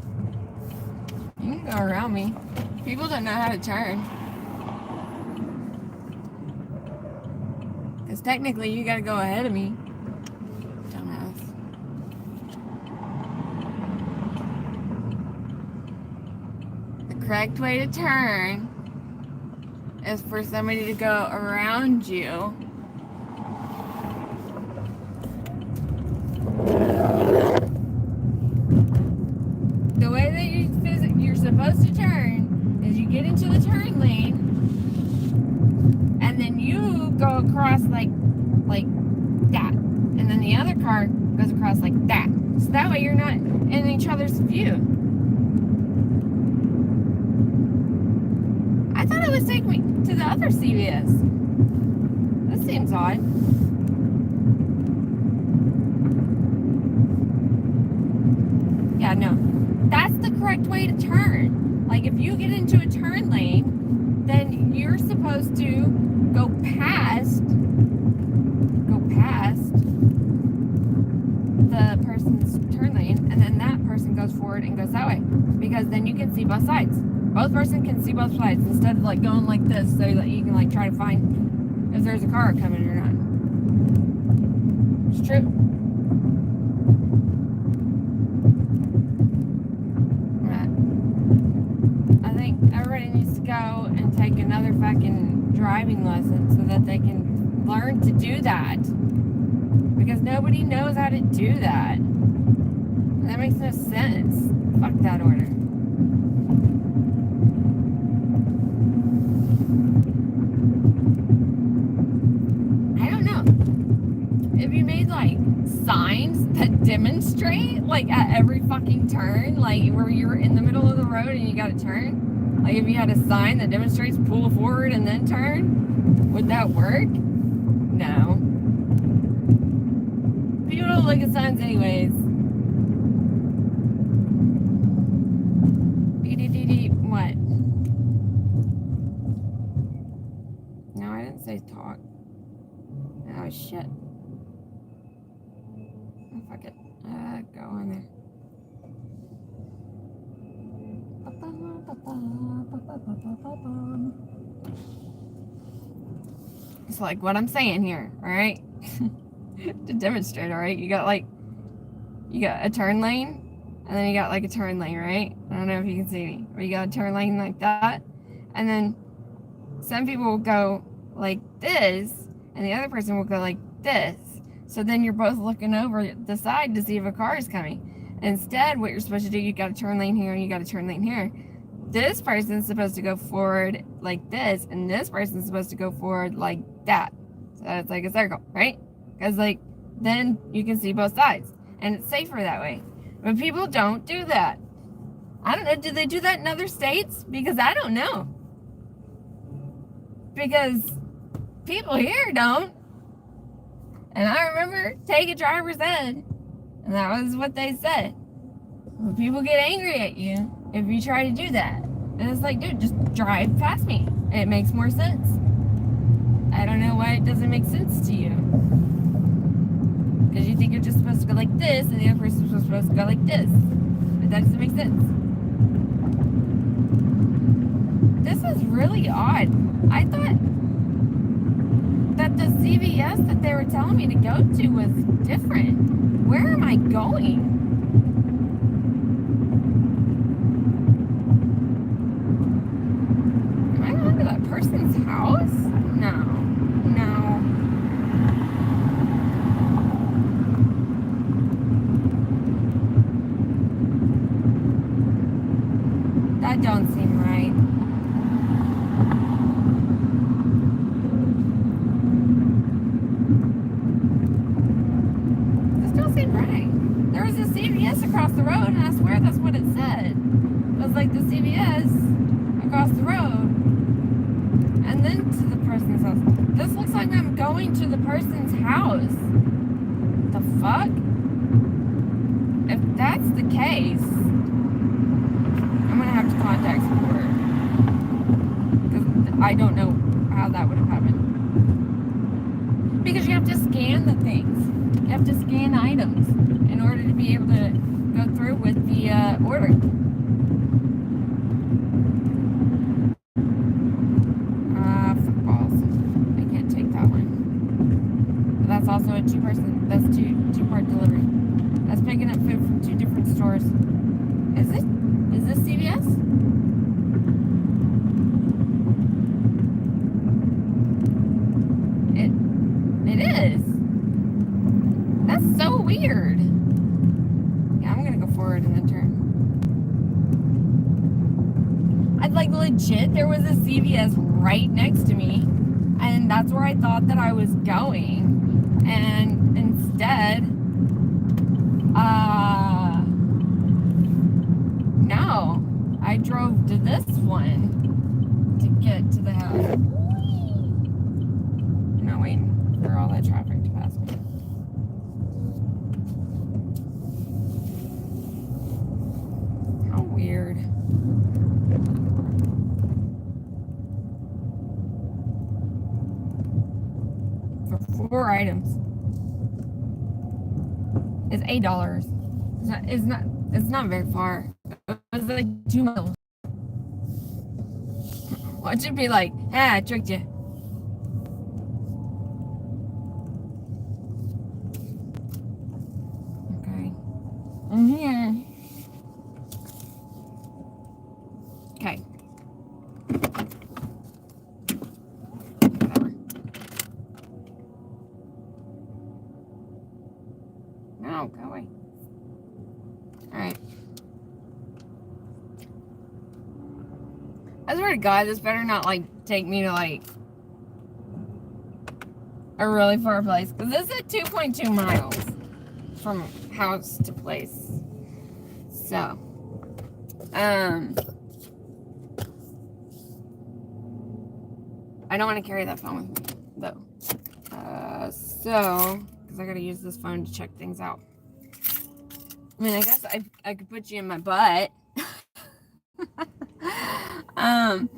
You can go around me. People don't know how to turn. Because technically you gotta go ahead of me. Dumbass. The correct way to turn is for somebody to go around you. The way that you're supposed to turn is you get into the turn lane and then you go across like that, and then the other car goes across like that, so that way you're not in each other's view. I thought it was taking me to the other CVS. That seems odd. Yeah, no. That's the correct way to turn. Like, if you get into a turn lane, then you're supposed to go past the person's turn lane, and then that person goes forward and goes that way. Because then you can see both sides. Both person can see both sides instead of like going like this, so that you can like try to find if there's a car coming or not. It's true. I think everybody needs to go and take another fucking driving lesson so that they can learn to do that. Because nobody knows how to do that. That makes no sense. Fuck that order. made like signs that demonstrate like at every fucking turn, like where you're in the middle of the road and you gotta turn. Like if you had a sign that demonstrates pull forward and then turn, would that work? No. People don't look at signs anyways. What? No, I didn't say talk. Oh shit. Oh, fuck it. Go on there. It's like what I'm saying here, alright? To demonstrate, alright? You got a turn lane, and then you got like a turn lane, right? I don't know if you can see me. Or you got a turn lane like that, and then some people will go like this, and the other person will go like this. So then you're both looking over the side to see if a car is coming. Instead, what you're supposed to do, you got a turn lane here and you got a turn lane here. This person's supposed to go forward like this, and this person's supposed to go forward like that. So it's like a circle, right? Because like then you can see both sides, and it's safer that way. But people don't do that. I don't know. Do they do that in other states? Because I don't know. Because people here don't. And I remember take a driver's ed, and that was what they said. Well, people get angry at you if you try to do that. And it's like, dude, just drive past me. It makes more sense. I don't know why it doesn't make sense to you. Because you think you're just supposed to go like this, and the other person's supposed to go like this. But that doesn't make sense. This is really odd. I thought that the CVS that they were telling me to go to was different. Where am I going? Am I going to that person's house? No. That don't seem right. There was a CVS across the road, and I swear that's what it said. It was like the CVS across the road, and then to the person's house. This looks like I'm going to the person's house. The fuck? If that's the case, I'm gonna have to contact support. Because I don't know how that would have happened. Because you have to scan the things. You have to scan items in order to be able to go through with the order. Footballs. I can't take that one. But that's also a two-part delivery. That's picking up food from two different stores. Is this CVS? It is. That's so weird. Yeah, I'm gonna go forward and then turn. I'd like legit, there was a CVS right next to me, and that's where I thought that I was going. And instead, no, I drove to this one to get to the house. No, waiting for all that traffic to pass me. How weird. For 4 items. It's $8. It's not very far. It was like 2 miles. Watch it be like, I tricked you. Okay. I'm here. Okay. Whatever. No, go away. Alright. I swear to God, this better not, like, take me to, like, a really far place. Because this is 2.2 miles from house to place. So, I don't want to carry that phone with me, though. Because I gotta use this phone to check things out. I mean, I guess I could put you in my butt. I'm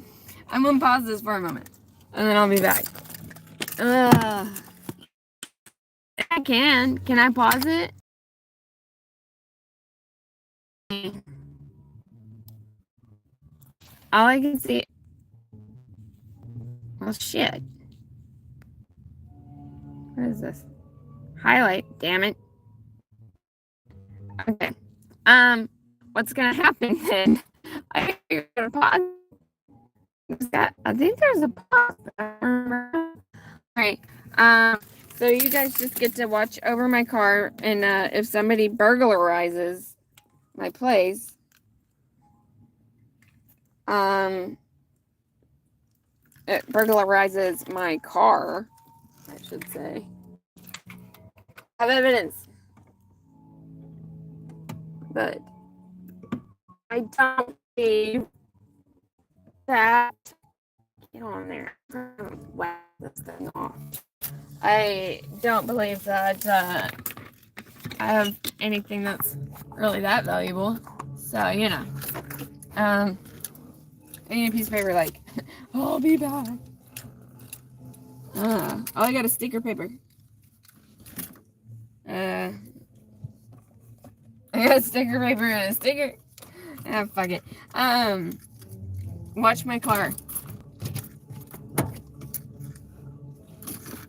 gonna pause this for a moment, and then I'll be back. I can. Can I pause it? All I can see. Well, shit. What is this? Highlight. Damn it. Okay. What's gonna happen then? I think you're gonna pause. I think there's a pause. Alright. So you guys just get to watch over my car, and if somebody burglarizes my place, it burglarizes my car, I should say. I have evidence. But I don't believe that. Get on there. Whack this thing off. I don't believe that I have anything that's really that valuable. So, you know. I need a piece of paper like, I'll be back. Oh, I got a sticker paper. I got a sticker paper and a sticker. Ah, fuck it. Watch my car.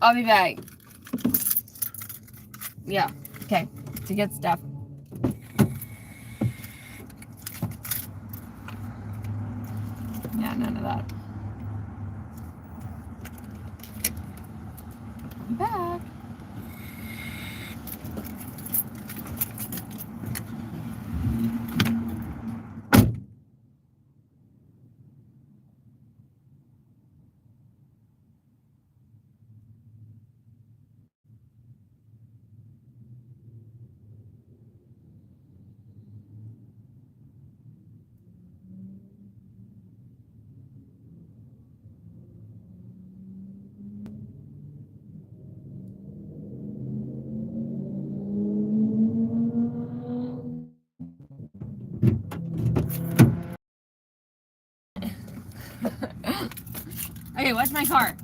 I'll be back. Yeah. Okay. To get stuff. Yeah, none of that. I'll be back. Okay, watch my car.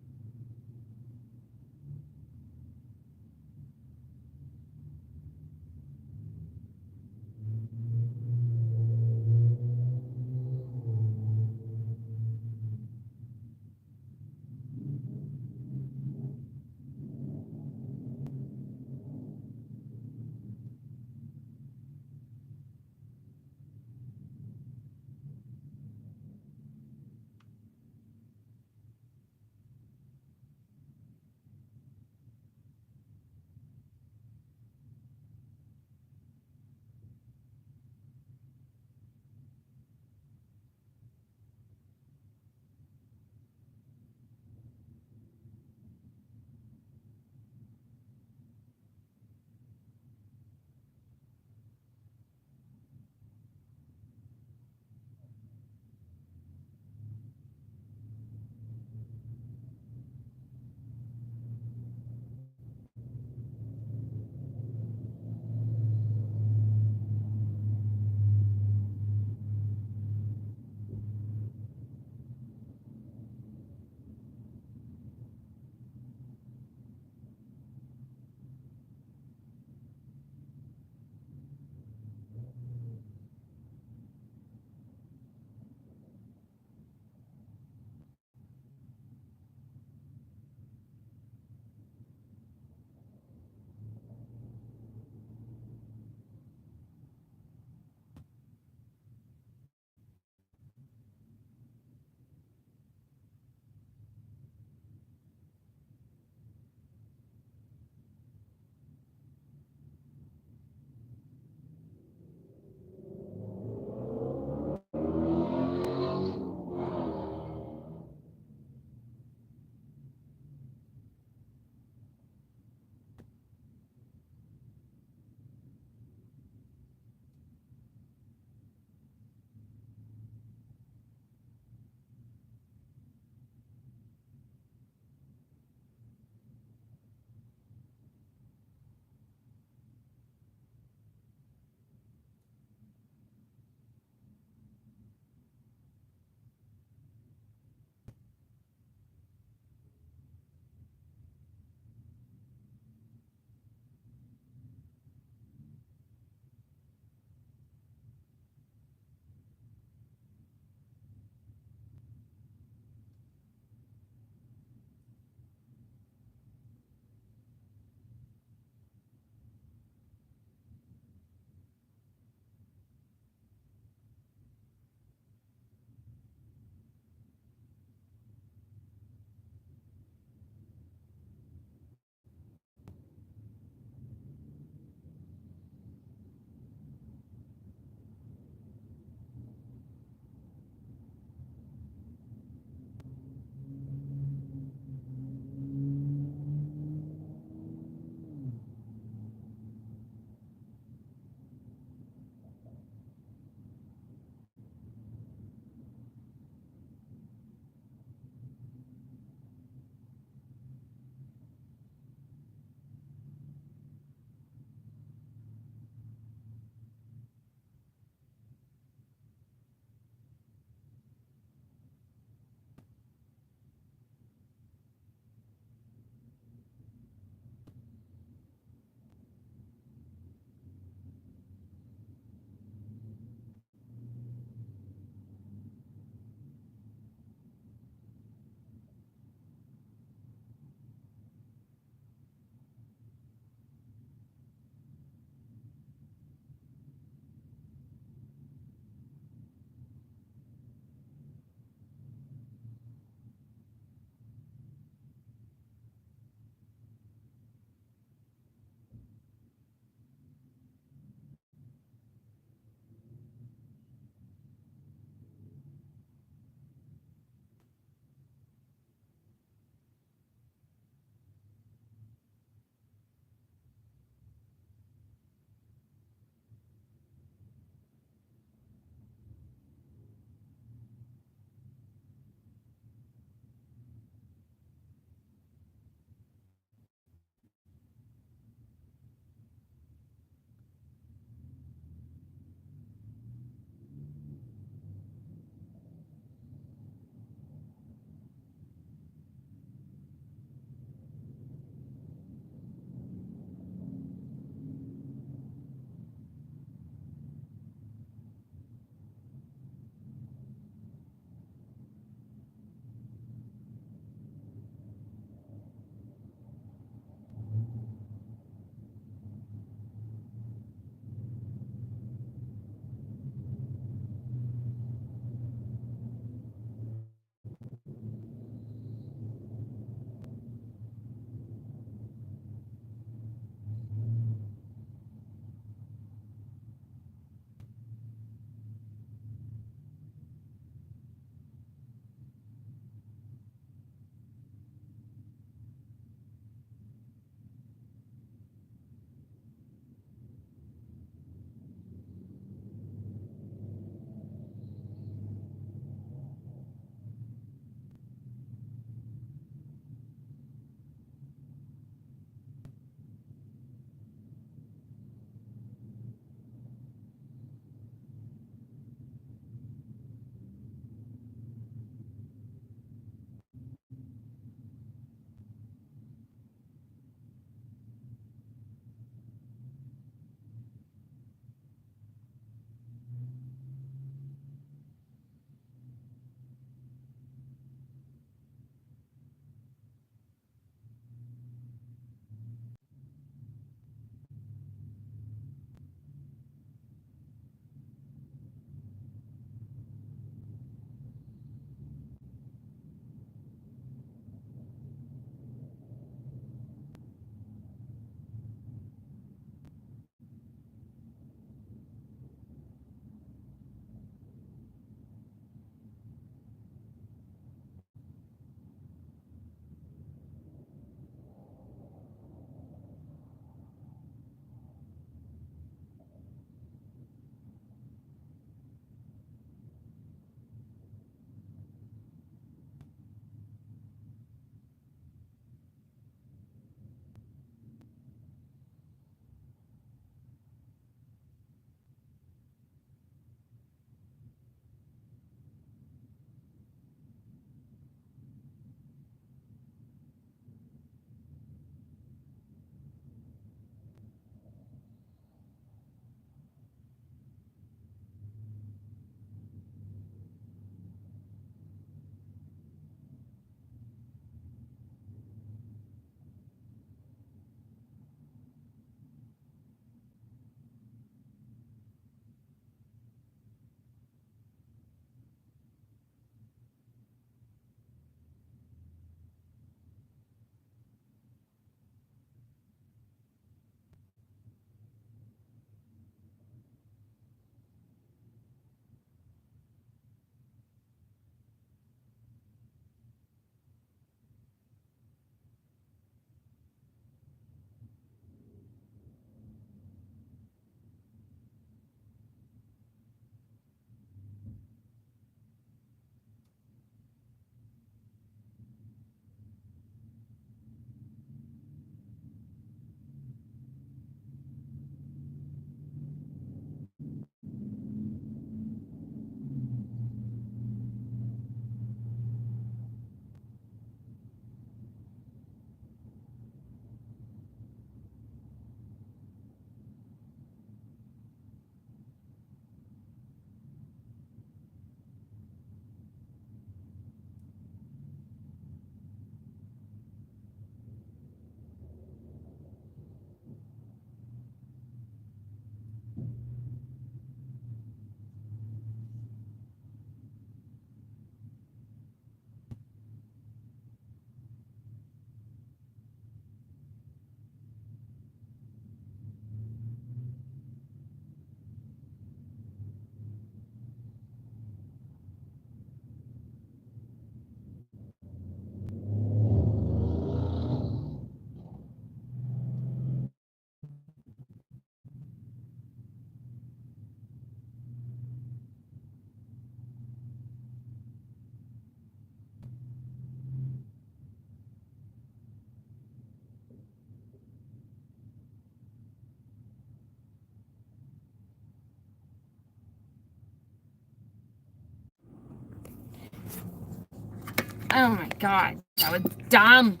Oh my god, that was dumb.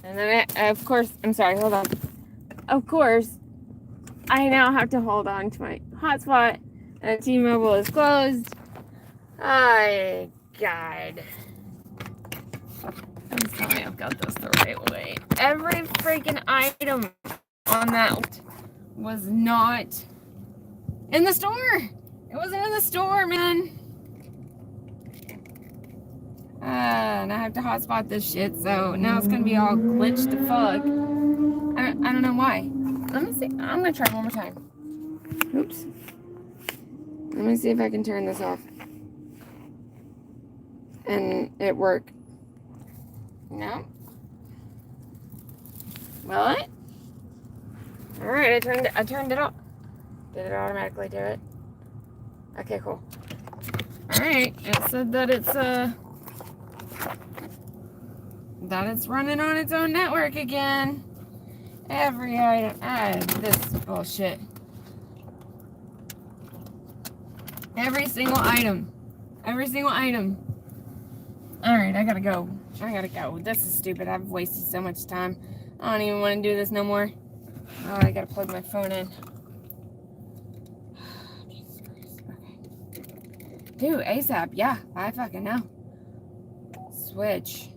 And then, of course, I'm sorry, hold on. Of course, I now have to hold on to my hotspot, and T-Mobile is closed. Oh, God. Please tell me I've got this the right way. Every freaking item on that was not in the store. It wasn't in the store, man. And I have to hotspot this shit, so now it's gonna be all glitched to fuck. I don't know why. Let me see. I'm gonna try one more time. Oops. Let me see if I can turn this off. And it work. No. Will it? Alright, I turned it off. Did it automatically do it? Okay, cool. Alright, it said that it's running on its own network again. Every item. This bullshit. Every single item. Every single item. Alright, I gotta go. This is stupid. I've wasted so much time. I don't even want to do this no more. Oh, I gotta plug my phone in. Jesus Christ. Okay. Dude, ASAP. Yeah, I fucking know. Switch.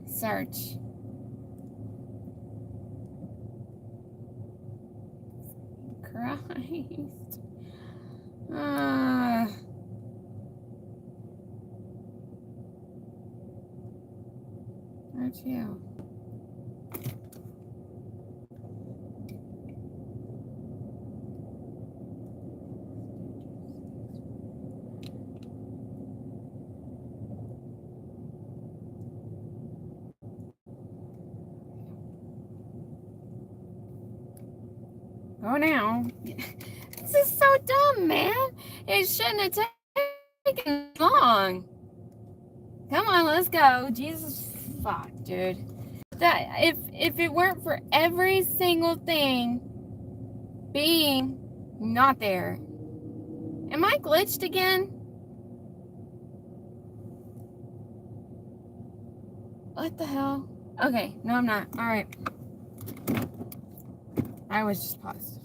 Search. Christ. Where'd you? Go now. This is so dumb, man. It shouldn't have taken long. Come on, let's go. Jesus fuck, dude. That if it weren't for every single thing being not there. Am I glitched again? What the hell? Okay, no I'm not. Alright. I was just paused.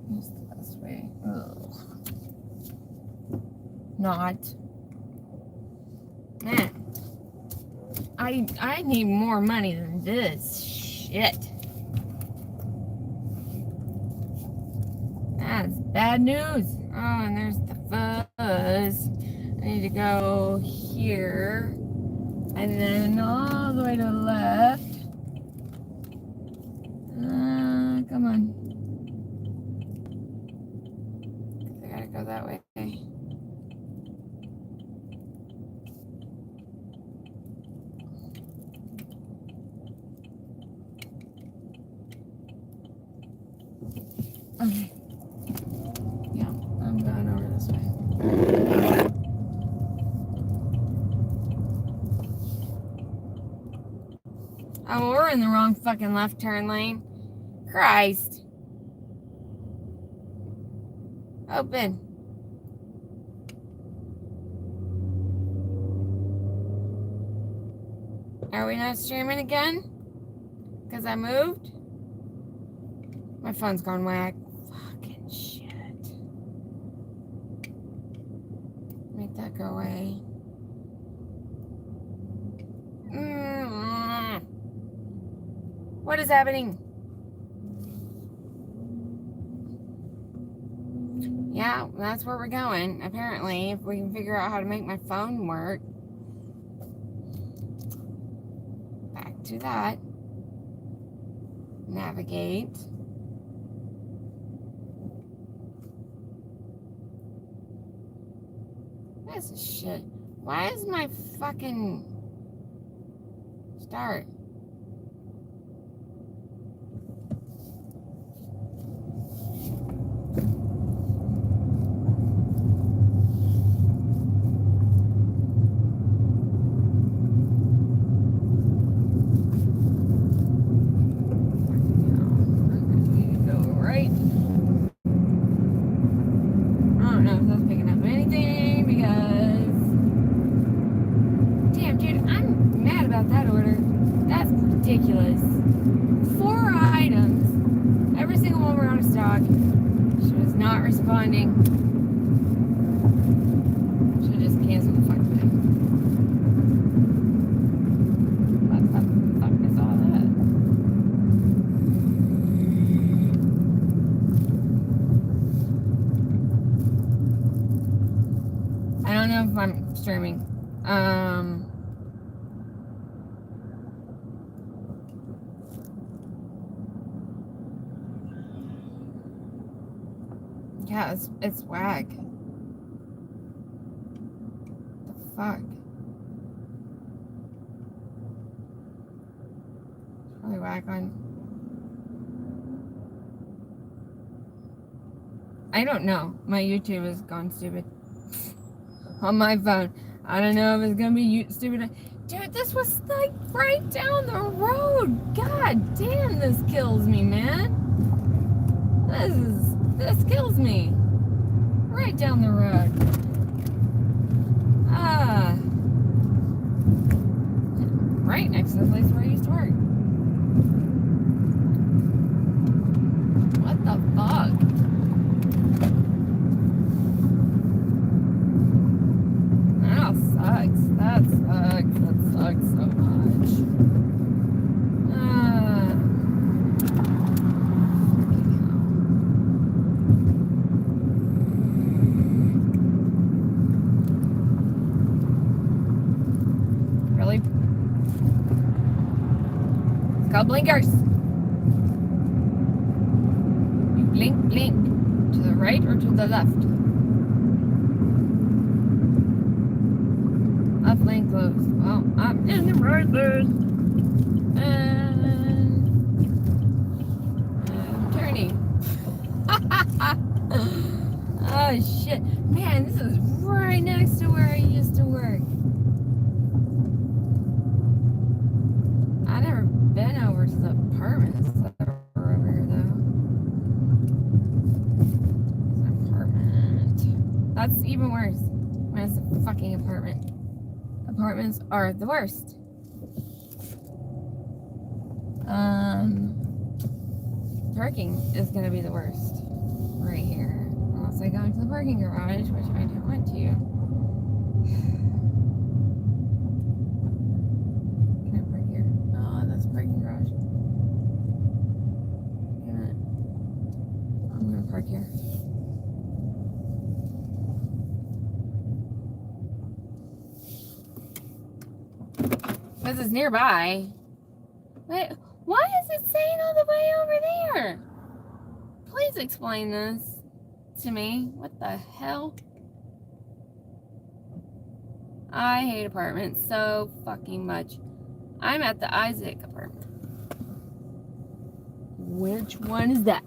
What's the best way? Ugh. Not. Man. I need more money than this. Shit. That's bad news. Oh, and there's the fuzz. I need to go here. And then all the way to the left. Come on. I gotta go that way. Okay. Yeah, I'm going over this way. Oh, we're in the wrong fucking left turn lane. Christ. Open. Are we not streaming again? Because I moved? My phone's gone whack. Fucking shit. Make that go away. What is happening? Yeah, that's where we're going, apparently, if we can figure out how to make my phone work. Back to that. Navigate. This is shit. Why is my fucking start? ridiculous. 4 items. Every single one were out of stock. She was not responding. Should just cancel the fucking thing. What the fuck is all that? I don't know if I'm streaming. Yeah, it's whack. The fuck? It's probably whack on. I don't know. My YouTube has gone stupid. On my phone. I don't know if it's gonna be stupid. Dude, this was like right down the road. God damn, this kills me, man. This kills me. Right down the road. Right next to the place where I used to work. What the fuck? That sucks. That sucks. That sucks so much. Really? It's called blinkers. You blink, blink. To the right or to the left? Left lane closed. Well, I'm in the right lane. And I'm turning. Oh shit. Man, this is right next to where I used to work. I've never been over to the apartments that are over here though. It's an apartment. That's even worse. When it's a fucking apartment. Apartments are the worst. Parking is gonna be the worst right here. Unless I go into the parking garage, which I don't want to. Can I park here? Oh, that's parking garage. Damn it. I'm gonna park here. This is nearby. Wait, why is it saying all the way over there? Please explain this to me. What the hell? I hate apartments so fucking much. I'm at the Isaac apartment. Which one is that?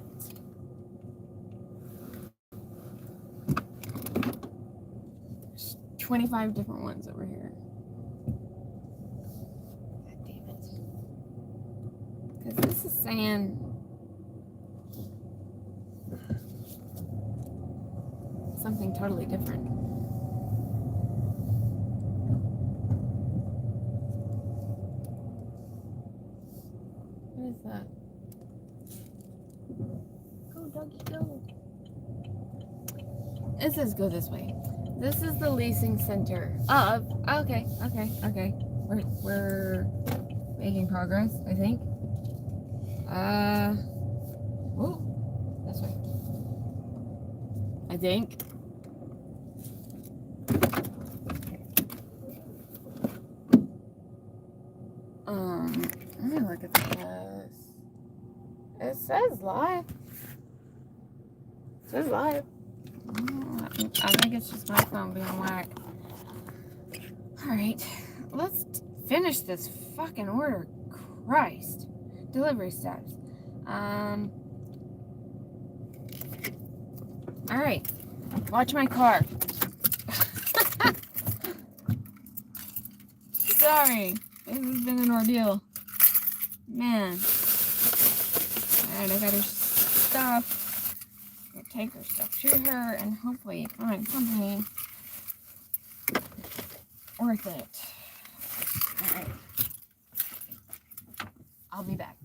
There's 25 different ones over here. Because this is saying something totally different. What is that? Go, doggy, go. It says go this way. This is the leasing center of. Okay. We're making progress, I think. Oh, this way. I think. Let me look at this. It says live. It says live. I think it's just my phone being whack. Alright, let's finish this fucking order. Christ. Delivery status. Alright. Watch my car. Sorry. This has been an ordeal. Man. Alright, I got her stuff. I'm gonna take her stuff to her and hopefully find something worth it. Alright. I'll be back.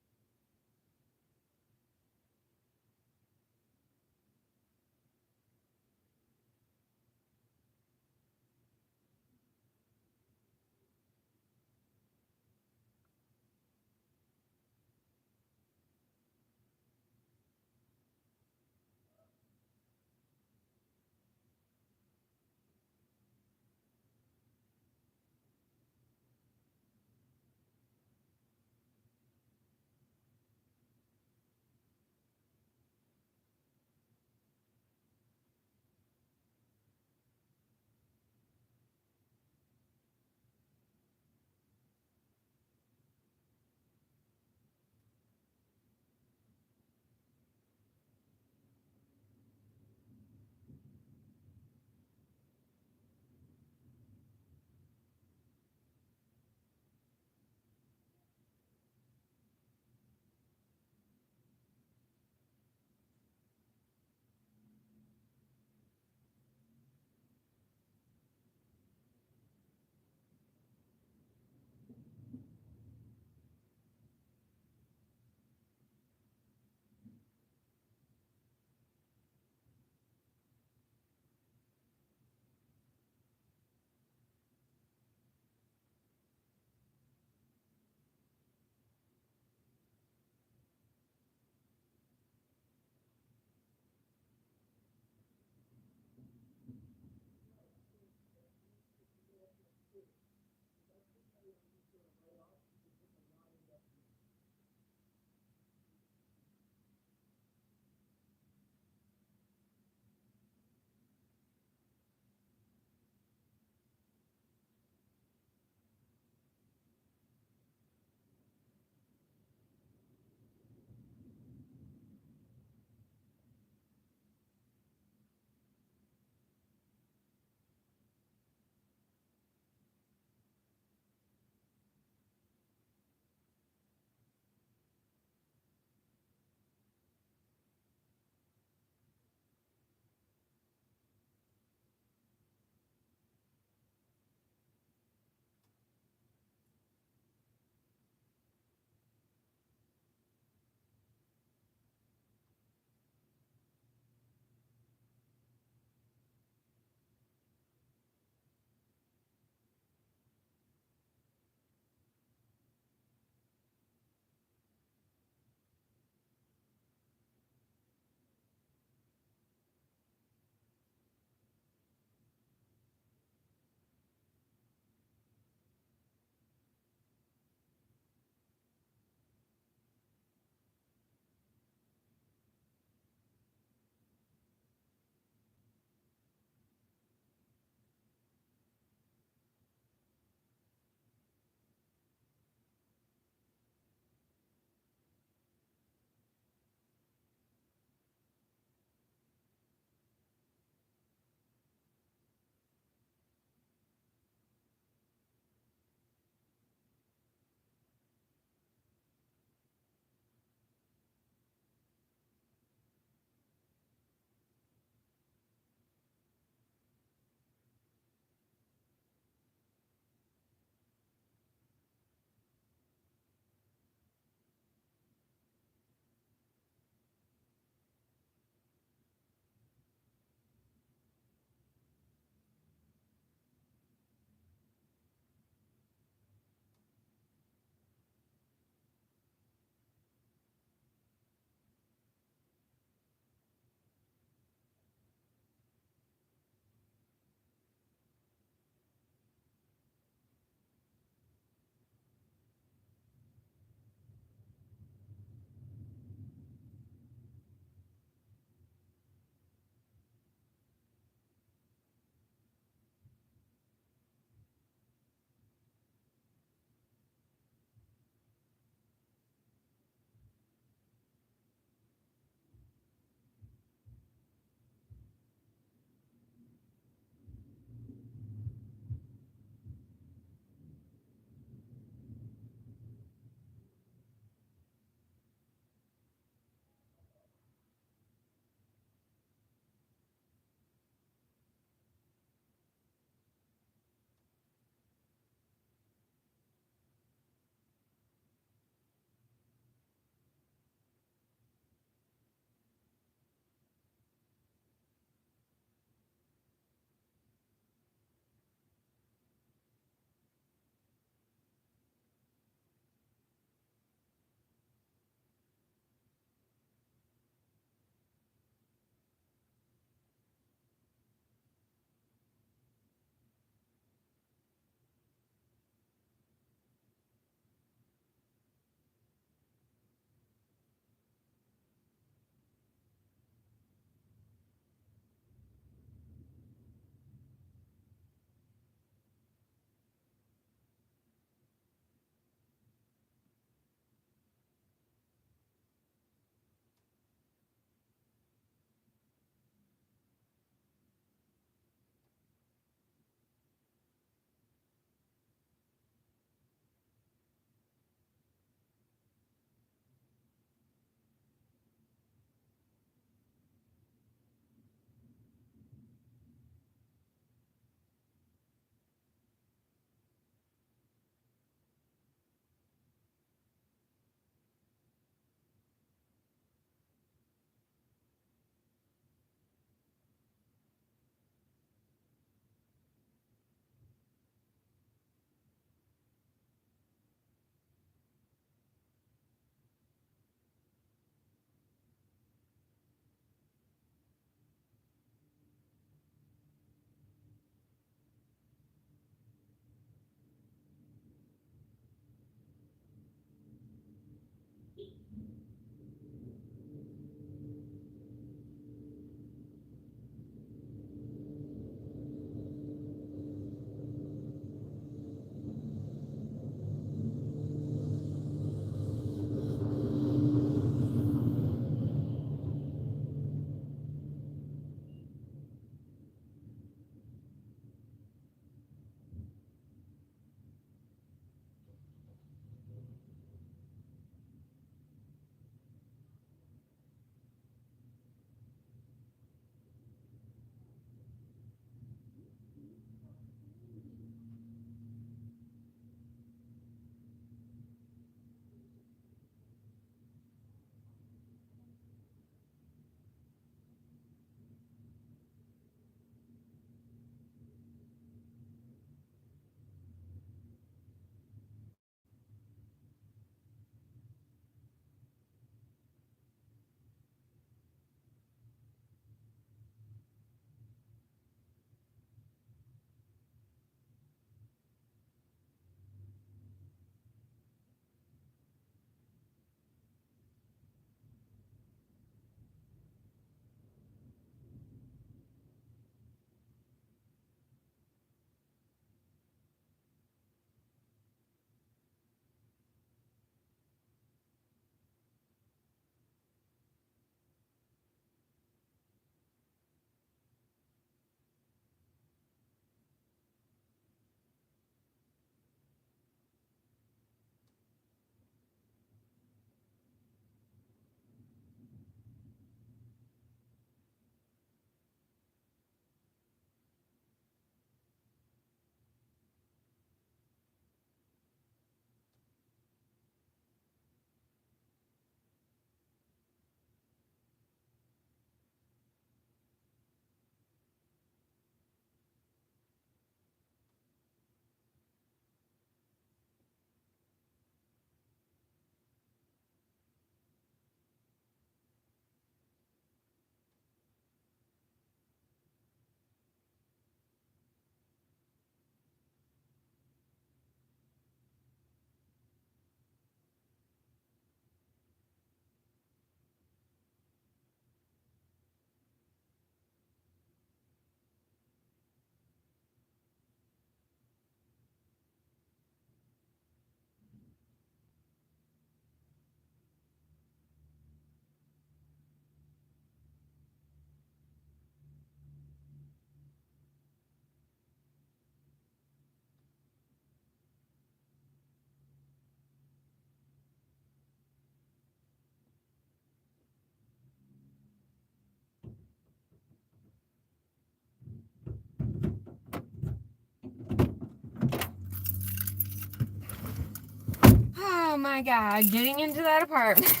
my god, getting into that apartment.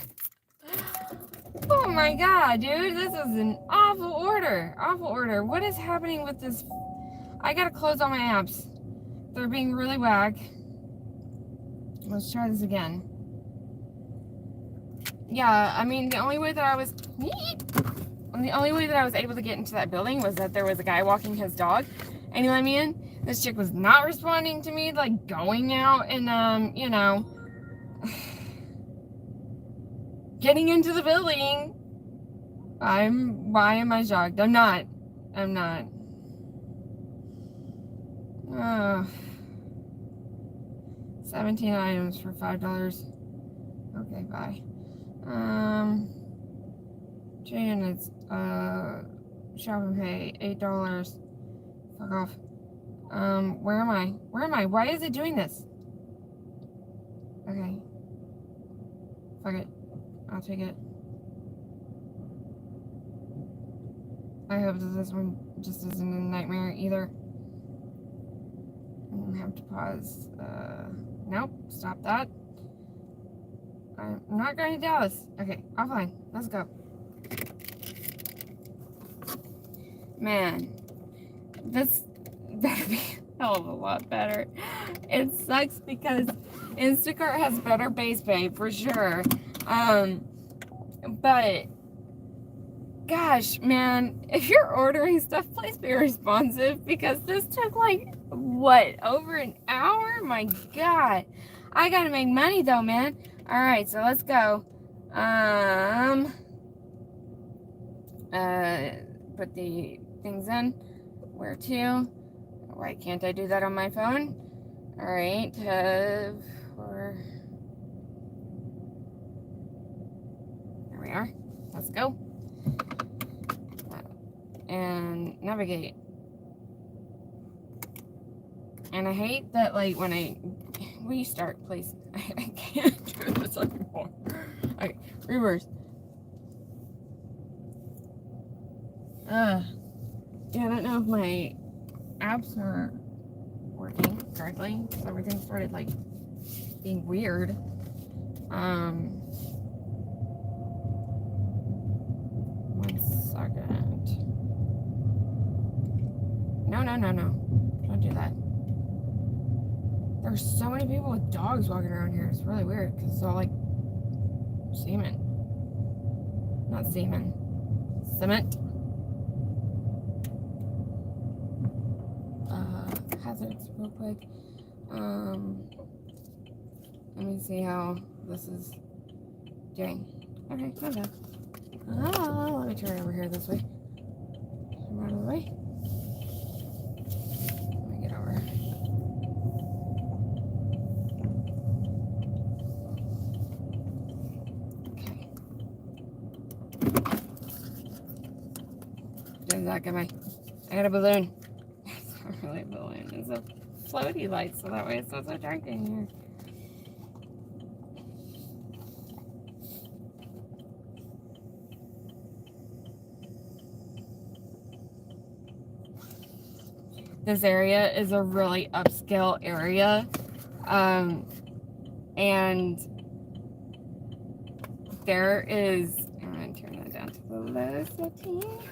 Oh my god, dude, this is an awful order. Awful order. What is happening with this? I gotta close all my apps. They're being really whack. Let's try this again. Yeah, I mean, the only way that I was able to get into that building was that there was a guy walking his dog, and he let me in. This chick was not responding to me, like going out and you know, getting into the building. Why am I shocked? I'm not. 17 items for $5. Okay, bye. 2 units, shop and pay, $8. Fuck off. Where am I? Why is it doing this? Okay. Fuck it. I'll take it. I hope that this one just isn't a nightmare either. I'm gonna have to pause. Nope, stop that. I'm not going to Dallas. Okay, offline. Let's go. Man, this better be a hell of a lot better. It sucks because Instacart has better base pay for sure. But gosh, man, if you're ordering stuff, please be responsive because this took like what, over an hour? My god. I gotta make money though, man. Alright, so let's go. Put the things in. Where to? Why can't I do that on my phone? Alright, there we are. Let's go. And navigate. And I hate that, like, when I restart, please. I can't do this anymore. Okay, reverse. Yeah, I don't know if my apps are working correctly. So everything started, like, being weird. One second. No. Don't do that. There's so many people with dogs walking around here. It's really weird because it's all like semen. Not semen. Cement. Hazards real quick. Let me see how this is doing. Okay, not bad. Let me turn over here this way. I'm out of the way. Let me get over. Does that get my... I got a balloon. It's not really a balloon. It's a floaty light, so that way it's not so dark in here. This area is a really upscale area. And there is... I'm going to turn that down to the low settings.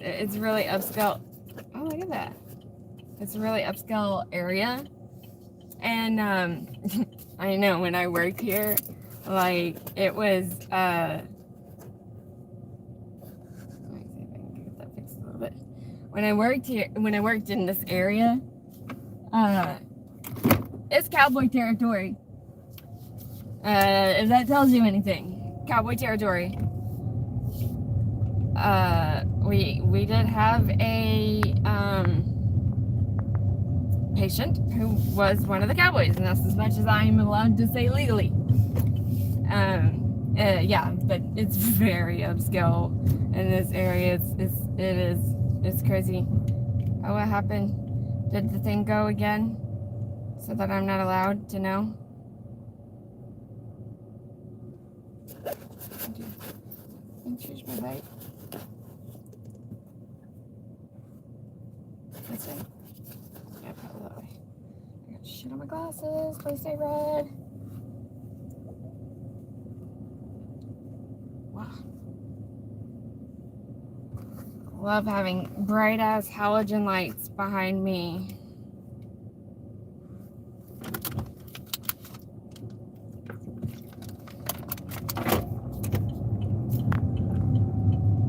It's really upscale. Oh, look at that. It's a really upscale area. And I know when I worked here, like it was let me see if I can get that fixed a little bit. When I worked in this area, it's cowboy territory. If that tells you anything. Cowboy territory. We did have a patient who was one of the cowboys, and that's as much as I'm allowed to say legally. Yeah, but it's very upscale in this area. It's crazy. Oh, what happened? Did the thing go again? So that I'm not allowed to know? Change my light. This way. Yeah, probably that way. I got shit on my glasses. Please stay red. Love having bright ass halogen lights behind me.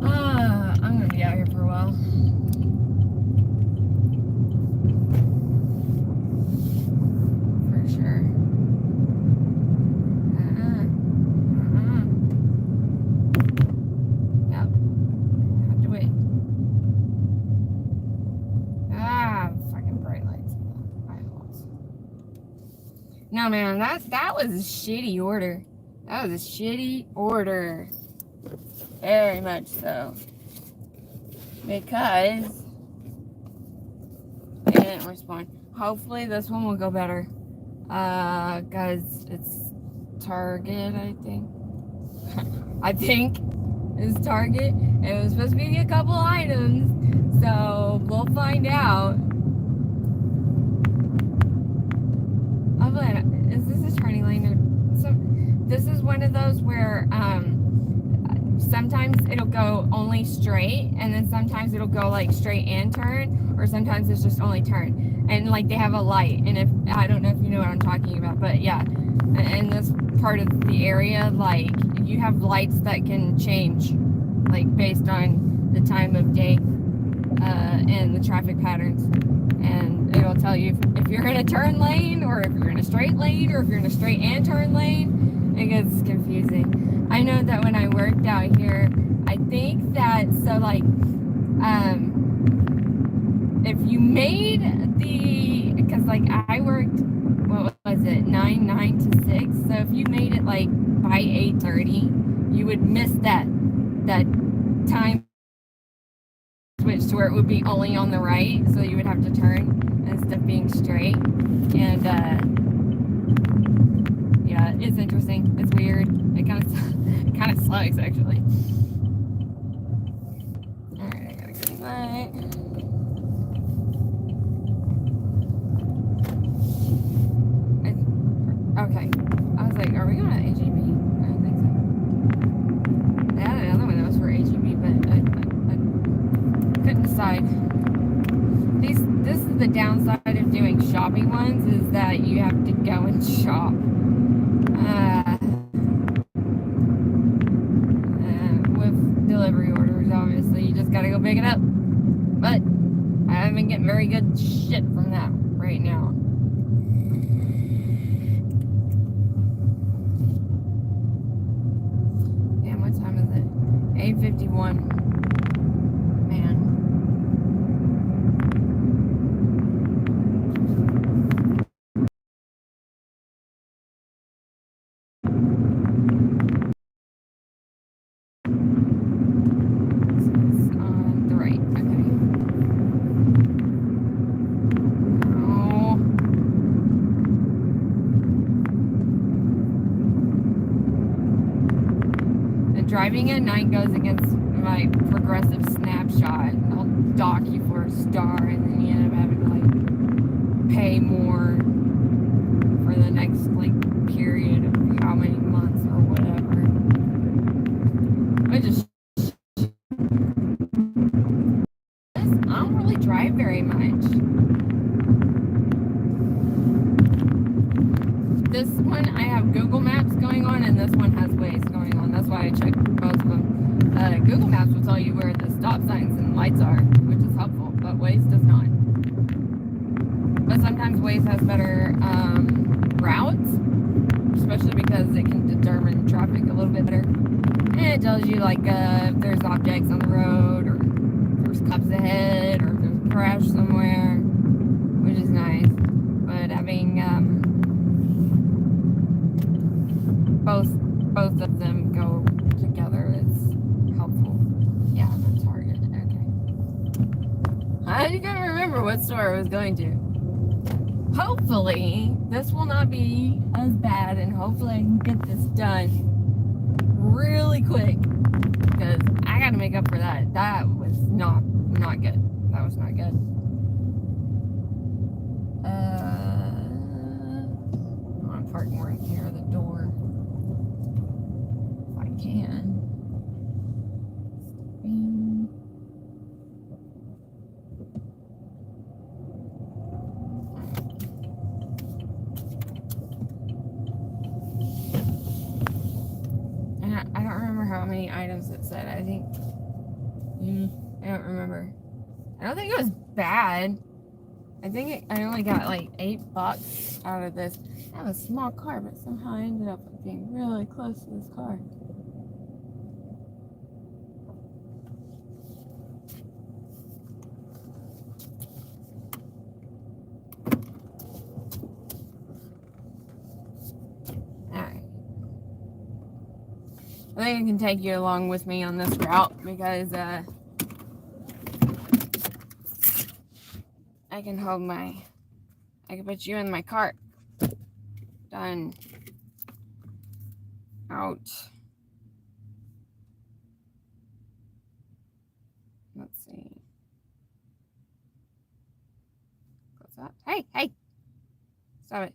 I'm gonna be out here for a while. For sure. Yep. Have to wait. Fucking bright lights in the eyeballs. No, man, that was a shitty order. That was a shitty order. Very much so. Because they didn't respond. Hopefully this one will go better. Guys, it's Target, I think. I think it's Target. It was supposed to be a couple items, so we'll find out. Is this a turning lane or some? This is one of those where sometimes it'll go only straight, and then sometimes it'll go like straight and turn, or sometimes it's just only turn. And like they have a light, and if I don't know if you know what I'm talking about, but yeah, in this part of the area, like you have lights that can change, like based on the time of day and the traffic patterns, and it'll tell you if you're in a turn lane, or if you're in a straight lane, or if you're in a straight and turn lane. It gets confusing. I know that when I worked out here, I think that, so like, if you made because like I worked, what was it, 9 to 6, so if you made it like by 8:30, you would miss that time switch to where it would be only on the right, so you would have to turn instead of being straight, and yeah, it's interesting. It's weird. It kind of sucks, actually. All right, I got a green light. Okay, I was like, are we going to HEB? I don't think so. They had another one that was for HEB, but I couldn't decide. This is the downside of doing shopping ones, is that you have to go and shop. With delivery orders, obviously, you just gotta go pick it up. But I haven't been getting very good shit from that right now. Damn, what time is it? 8:51. Man. Driving at night goes against my progressive snapshot. I'll dock you for a star, and then you end up having to like pay more for the next like period of how many months or whatever. I don't really drive very much. This one I have Google Maps going on, and this one has Waze going on. That's why I check both of them. Google Maps will tell you where the stop signs and lights are, which is helpful, but Waze does not. But sometimes Waze has better routes, especially because it can determine traffic a little bit better. And it tells you like if there's objects on the road, or if there's cops ahead, or if there's a crash somewhere, which is nice. But having both of them go together is helpful. Yeah, the Target. Okay. I can't remember what store I was going to. Hopefully, this will not be as bad, and hopefully I can get this done really quick, because I gotta make up for that. That was not good. That was not good. I want to park more near the door. If I can. I don't remember how many items it said. I think, I don't remember. I don't think it was bad. I think I only got like $8 out of this. I have a small car, but somehow I ended up being really close to this car. Alright. I think I can take you along with me on this route because I can put you in my cart. Done. Out. Let's see. What's that? Hey! Stop it.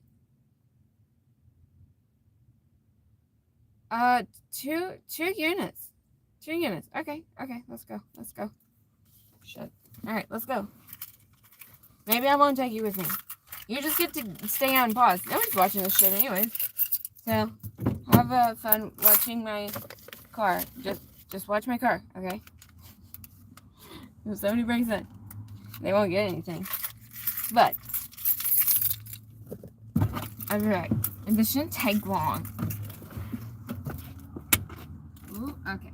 Two units. 2 units. Okay, let's go. Shit. Alright, let's go. Maybe I won't take you with me. You just get to stay on pause. Nobody's watching this shit anyways. So, have fun watching my car. Just watch my car, okay? If somebody breaks in, they won't get anything. But, I'll be right. And this shouldn't take long. Ooh, okay.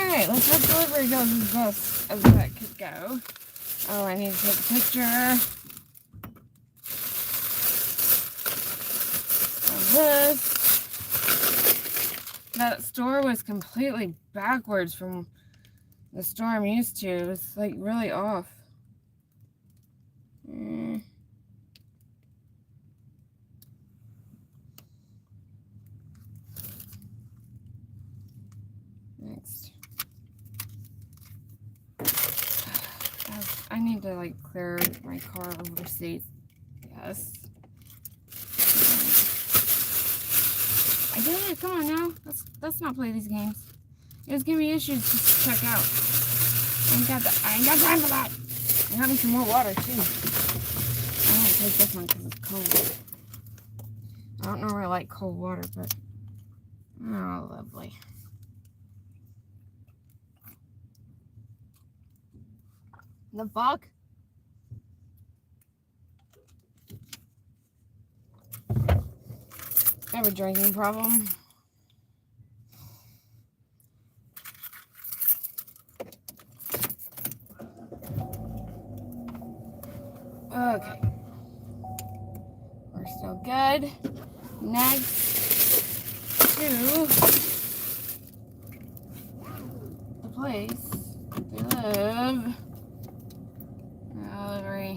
Alright, let's hope delivery goes as best as that could go. Oh, I need to take a picture of this. That store was completely backwards from the store I'm used to. It was like really off. Next. I need to like clear my car of receipts. Yes. I did it. Come on now. Let's not play these games. It was giving me issues just to check out. I ain't got time for that. I'm having some more water too. I won't take this one because it's cold. I don't normally like cold water, but oh, lovely. The fuck? I have a drinking problem. Okay. We're still good. Next to the place they live. Delivery.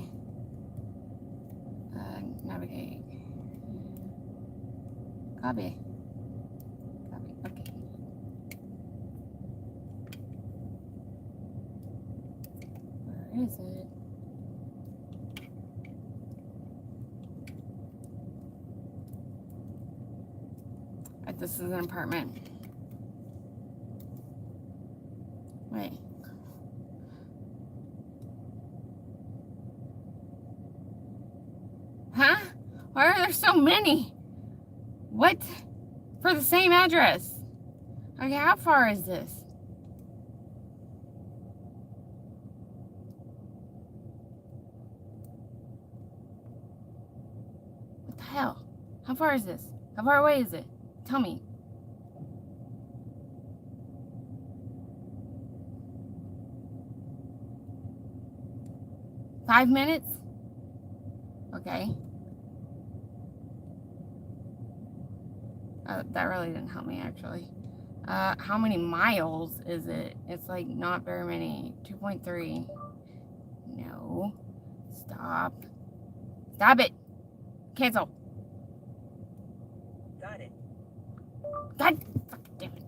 Navigate. Copy. Okay. Where is it? This is an apartment. Wait. Huh? Why are there so many? What? For the same address? Okay, how far is this? What the hell? How far is this? How far away is it? Tell me. Five minutes? Okay. That really didn't help me, actually. How many miles is it? It's like not very many. 2.3. No. Stop. Stop it. Cancel. Got it. God damn it.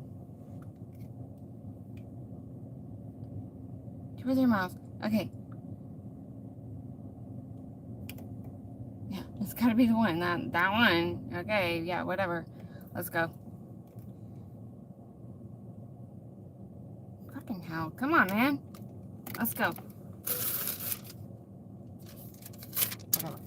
2 or 3 miles. Okay. Yeah, it's gotta be the one. That one. Okay, yeah, whatever. Let's go. Fucking hell. Come on, man. Let's go. Whatever.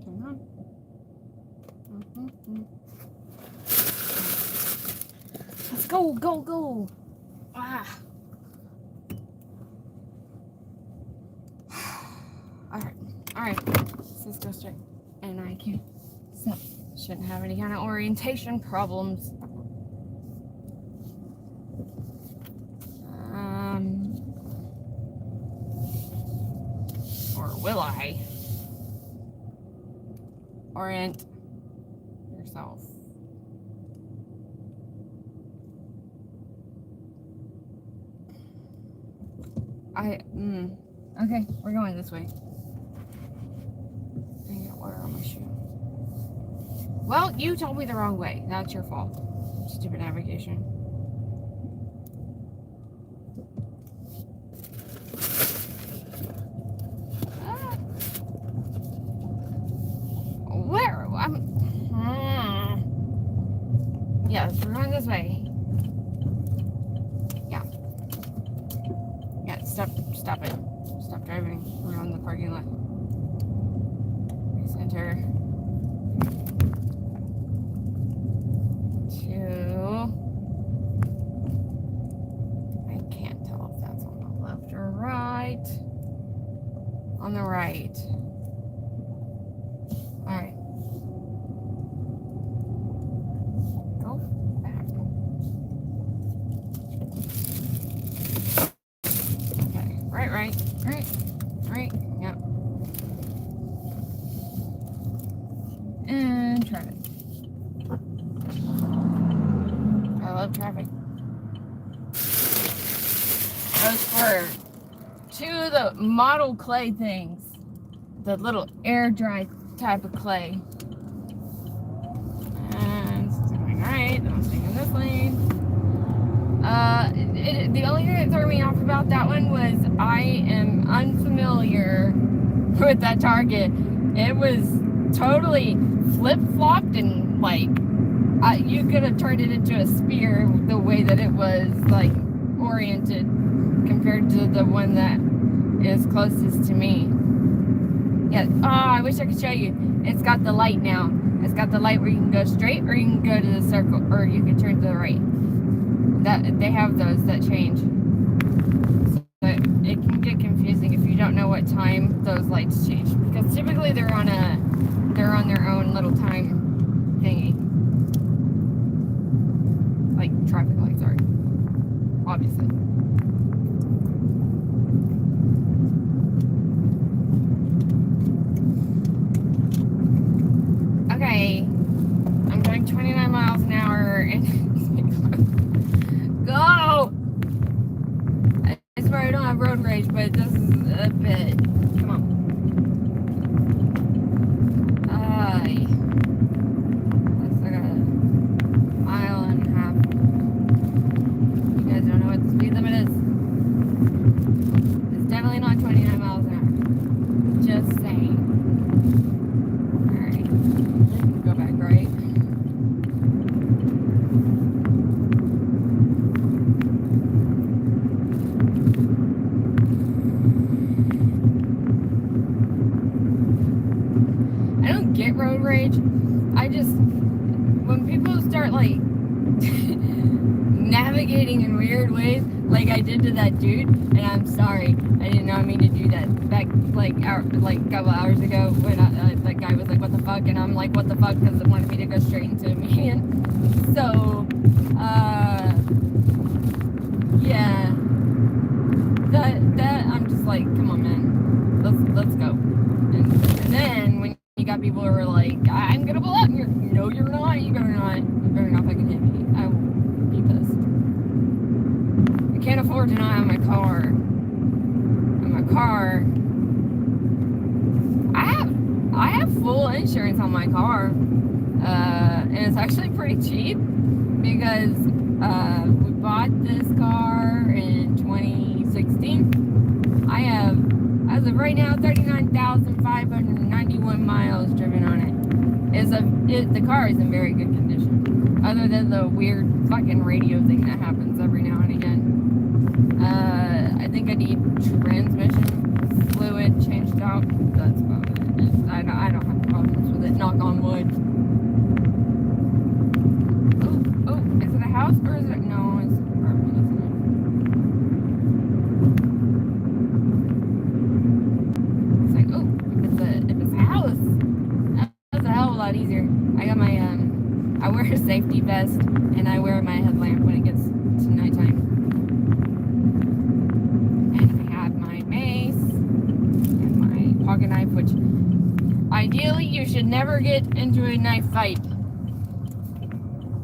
Come on. Let's go, go. Ah. Alright. Let's go straight. And I can't. So, shouldn't have any kind of orientation problems. Or will I? Orient yourself. Okay, we're going this way. I got water on my shoe. Well, you told me the wrong way. That's your fault. Stupid navigation. Where? Yeah, we're going this way. Yeah, stop it. Stop driving around the parking lot. Center. 2. I can't tell if that's on the left or right. right. Alright. Go back. Okay. Right. Yep. And traffic. I love traffic. Those were two of the model clay things. The little air dry type of clay. And it's going right, then I'm staying in this lane. The only thing that threw me off about that one was I am unfamiliar with that target. It was totally flip-flopped and like you could have turned it into a spear the way that it was like oriented compared to the one that is closest to me. Yeah. Oh, I wish I could show you. It's got the light now. It's got the light where you can go straight or you can go to the circle or you can turn to the right. That they have those that change. So it can get confusing if you don't know what time those lights change because typically they're on their own little time thingy. Like traffic lights are. Obviously. Okay, I'm doing 29 miles an hour and go! I swear I don't have road rage, but this is a bit. Come on. That's like a mile and a half. You guys don't know what the speed limit is? It's definitely not 29 miles an hour. Just saying. Go back right. I don't get road rage. I just, when people start like navigating in weird ways, like I did to that dude, and I'm sorry, I did not mean to do that. Back like a couple hours ago, when that guy was like, "What the fuck?" and I'm like, "What the fuck?" because it wanted me to go straight into me. And so, yeah, that I'm just like, come on, man, let's go. And then when you got people who are like, "I'm gonna pull up," and you're, "No, you're not. You better not fucking hit me. I will be pissed." I can't afford to not have my car. And my car, I have full insurance on my car, and it's actually pretty cheap because we bought this car in 2016. I have, as of right now, 39,591 miles driven on it. The car is in very good condition, other than the weird fucking radio thing that happens every now and again. I think I need transmission fluid changed out. That's about it. I don't have problems with it. Knock on wood. Oh, is it a house or is it? No, it's an apartment, isn't it? It's like, if it's a house, that's a hell of a lot easier. I got my I wear a safety vest and I wear my headlamp when it gets to nighttime. Pocket knife, which ideally you should never get into a knife fight.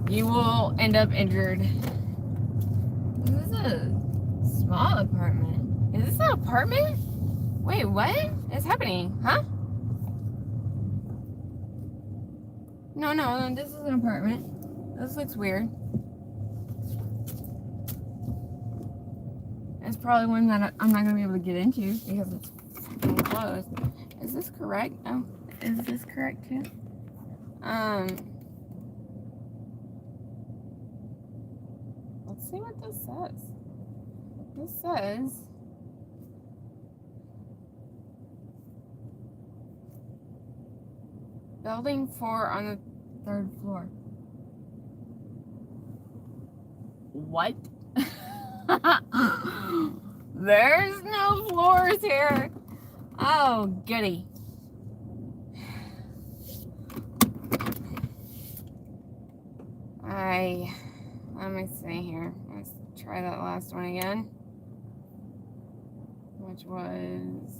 You will end up injured. This is a small apartment. Is this an apartment? Wait, what is happening? Huh? No, this is an apartment. This looks weird. It's probably one that I'm not going to be able to get into because it's closed. Is this correct? Oh, is this correct too? Let's see what this says. This says building 4 on the 3rd floor. What? There's no floors here. Oh, goody. Let me see here. Let's try that last one again. Which was...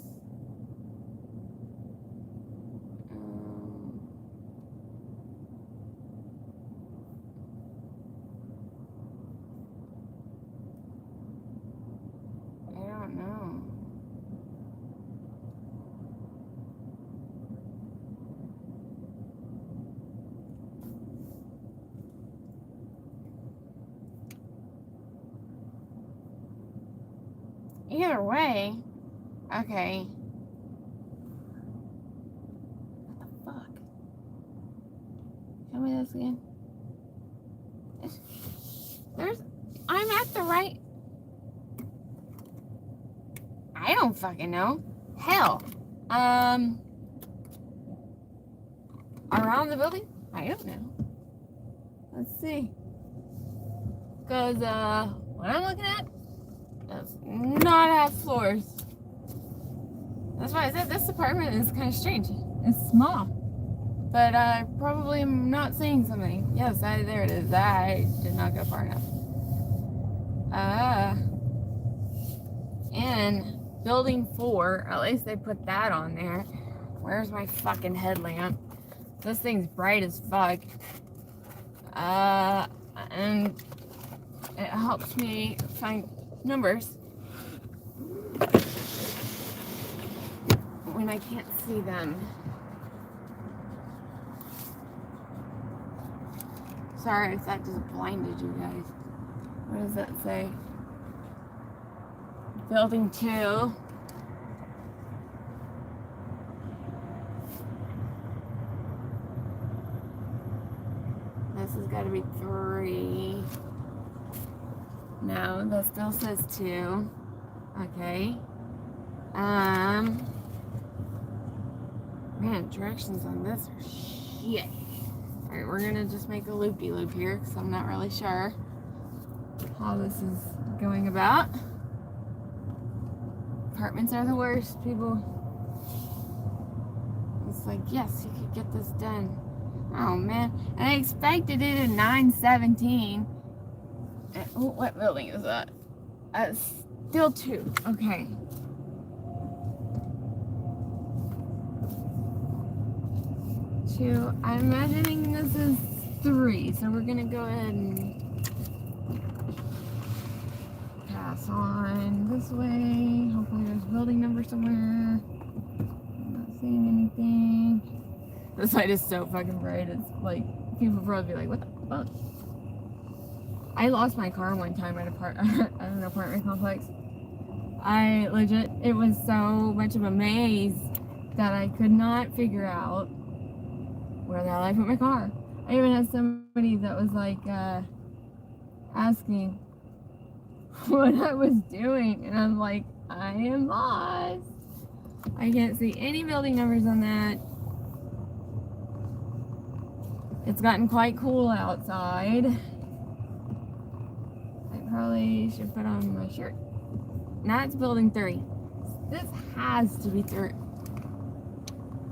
I don't know. Either way, okay. What the fuck? Show me this again. I'm at the right. I don't fucking know. Hell. Around the building? I don't know. Let's see. Because, what I'm looking at does not have floors. That's why I said this apartment is kind of strange. It's small. But I probably am not seeing something. Yes, there it is. I did not go far enough. In building 4, at least they put that on there. Where's my fucking headlamp? This thing's bright as fuck. And it helps me find numbers when I can't see them. Sorry if that just blinded you guys. What does that say? Building 2. This has got to be 3. No, that still says 2. Okay. Man, directions on this are shit. Alright, we're gonna just make a loop-de-loop here because I'm not really sure how this is going about. Apartments are the worst, people. It's like, yes, you could get this done. Oh, man. And I expected it at 9:17. Oh, what building is that? Still 2. Okay. I'm imagining this is 3, so we're gonna go ahead and pass on this way. Hopefully there's a building number somewhere. I'm not seeing anything. This light is so fucking bright. It's like, people probably be like, what the fuck? I lost my car one time at an apartment complex. It was so much of a maze that I could not figure out where the hell I put my car. I even had somebody that was like, asking what I was doing, and I'm like, I am lost. I can't see any building numbers on that. It's gotten quite cool outside. I probably should put on my shirt. Now it's building 3. This has to be 3.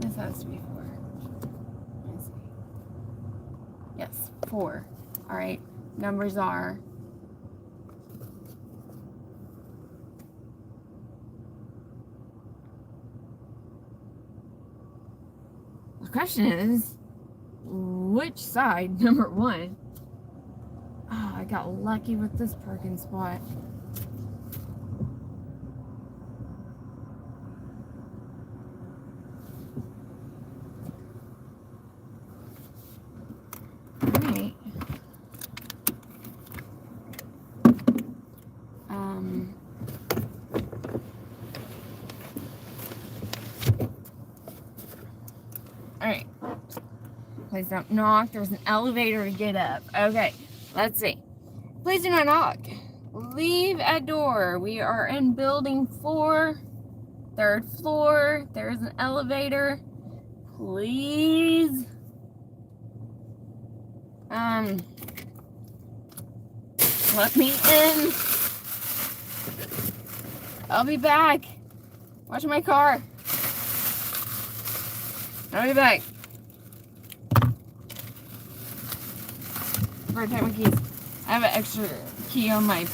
This has to be 4. Let me see. Yes, 4. Alright, numbers are... The question is, which side? Number 1. Oh, I got lucky with this parking spot. Alright. Alright. Please don't knock. There's an elevator to get up. Okay, let's see. Please do not knock. Leave at door. We are in building 4, 3rd floor. There's an elevator. Please. Let me in. I'll be back. Watch my car. I'll be back. Better take my keys. I have an extra key on my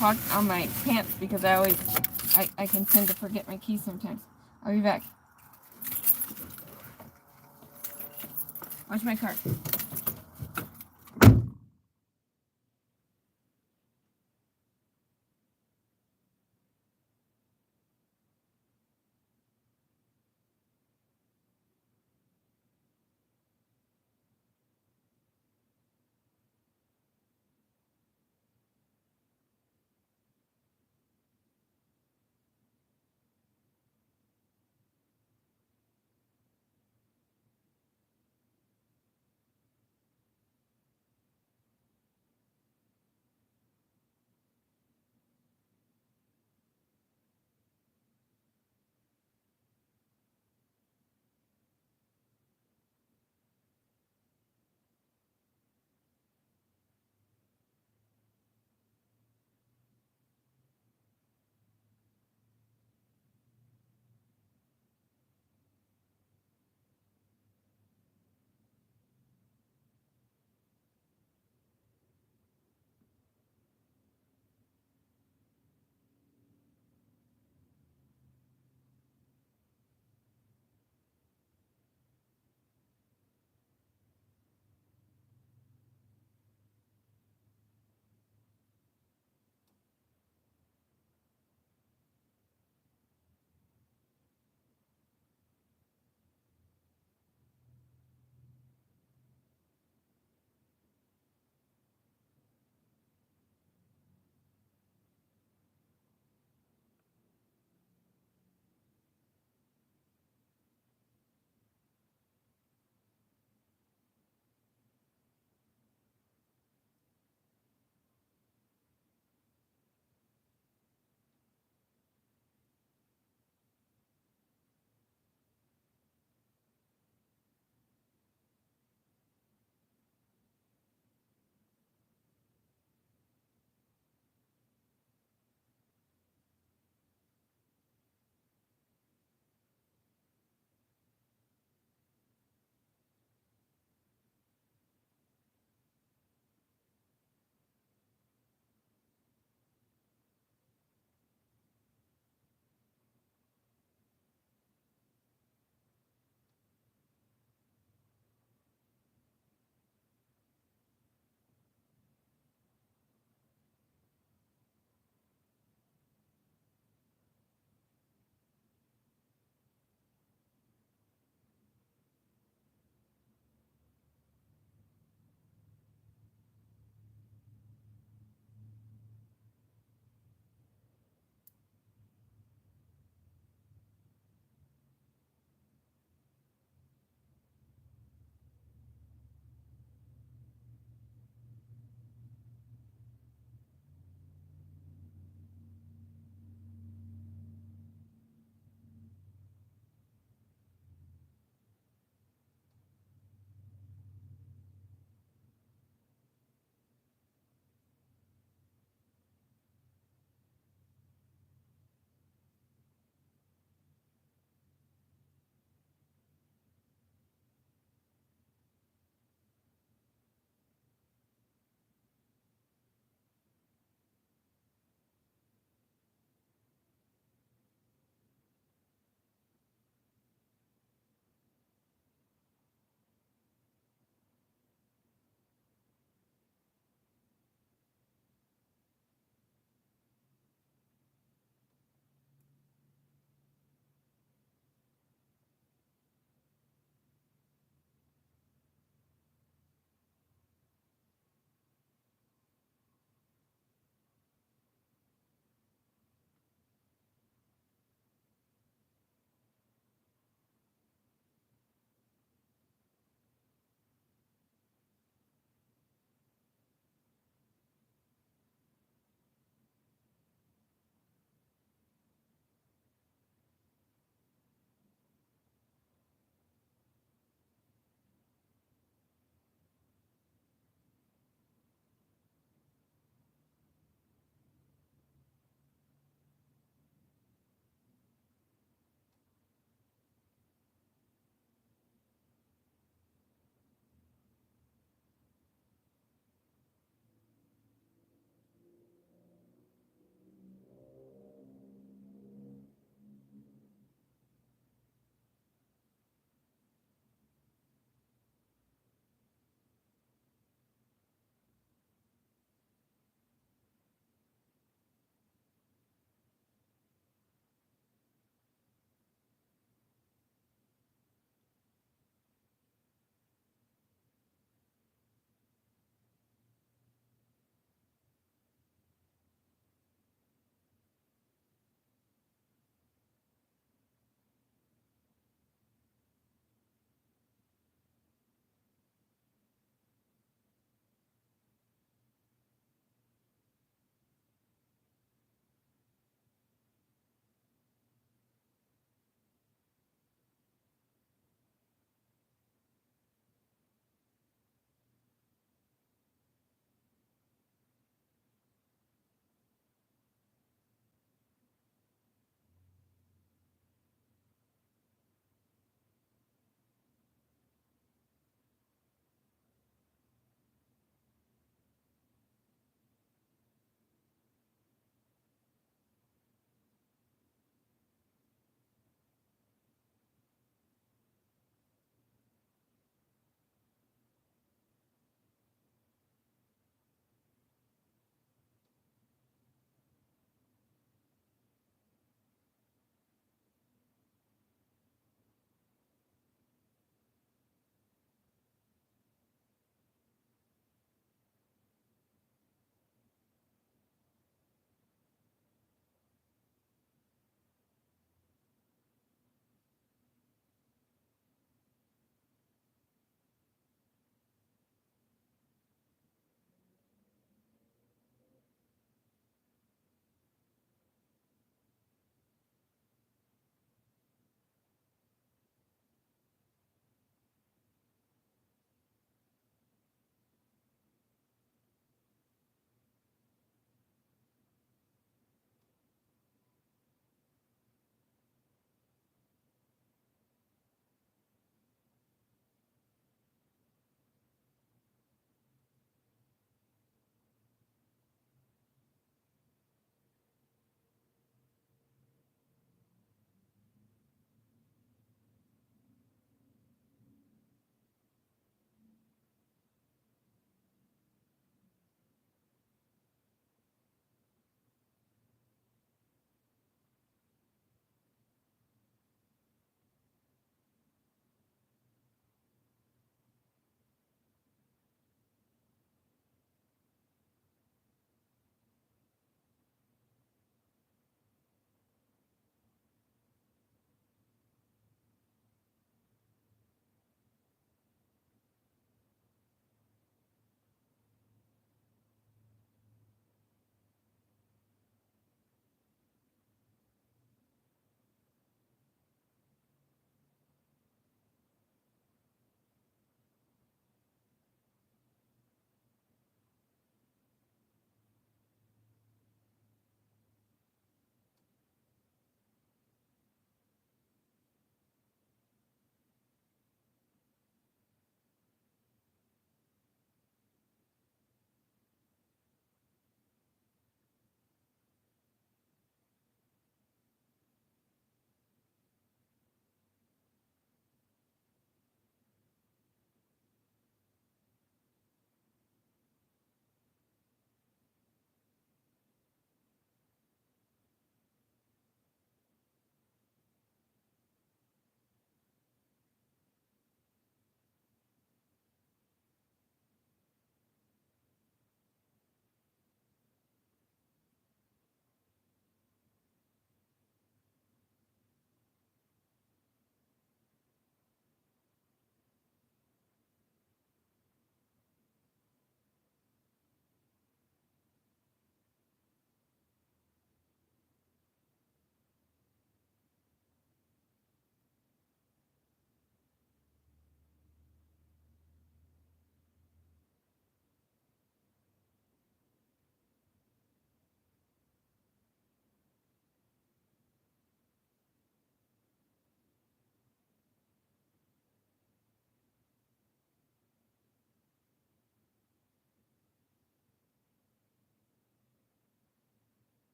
pants because I can tend to forget my keys sometimes. I'll be back. Watch my car.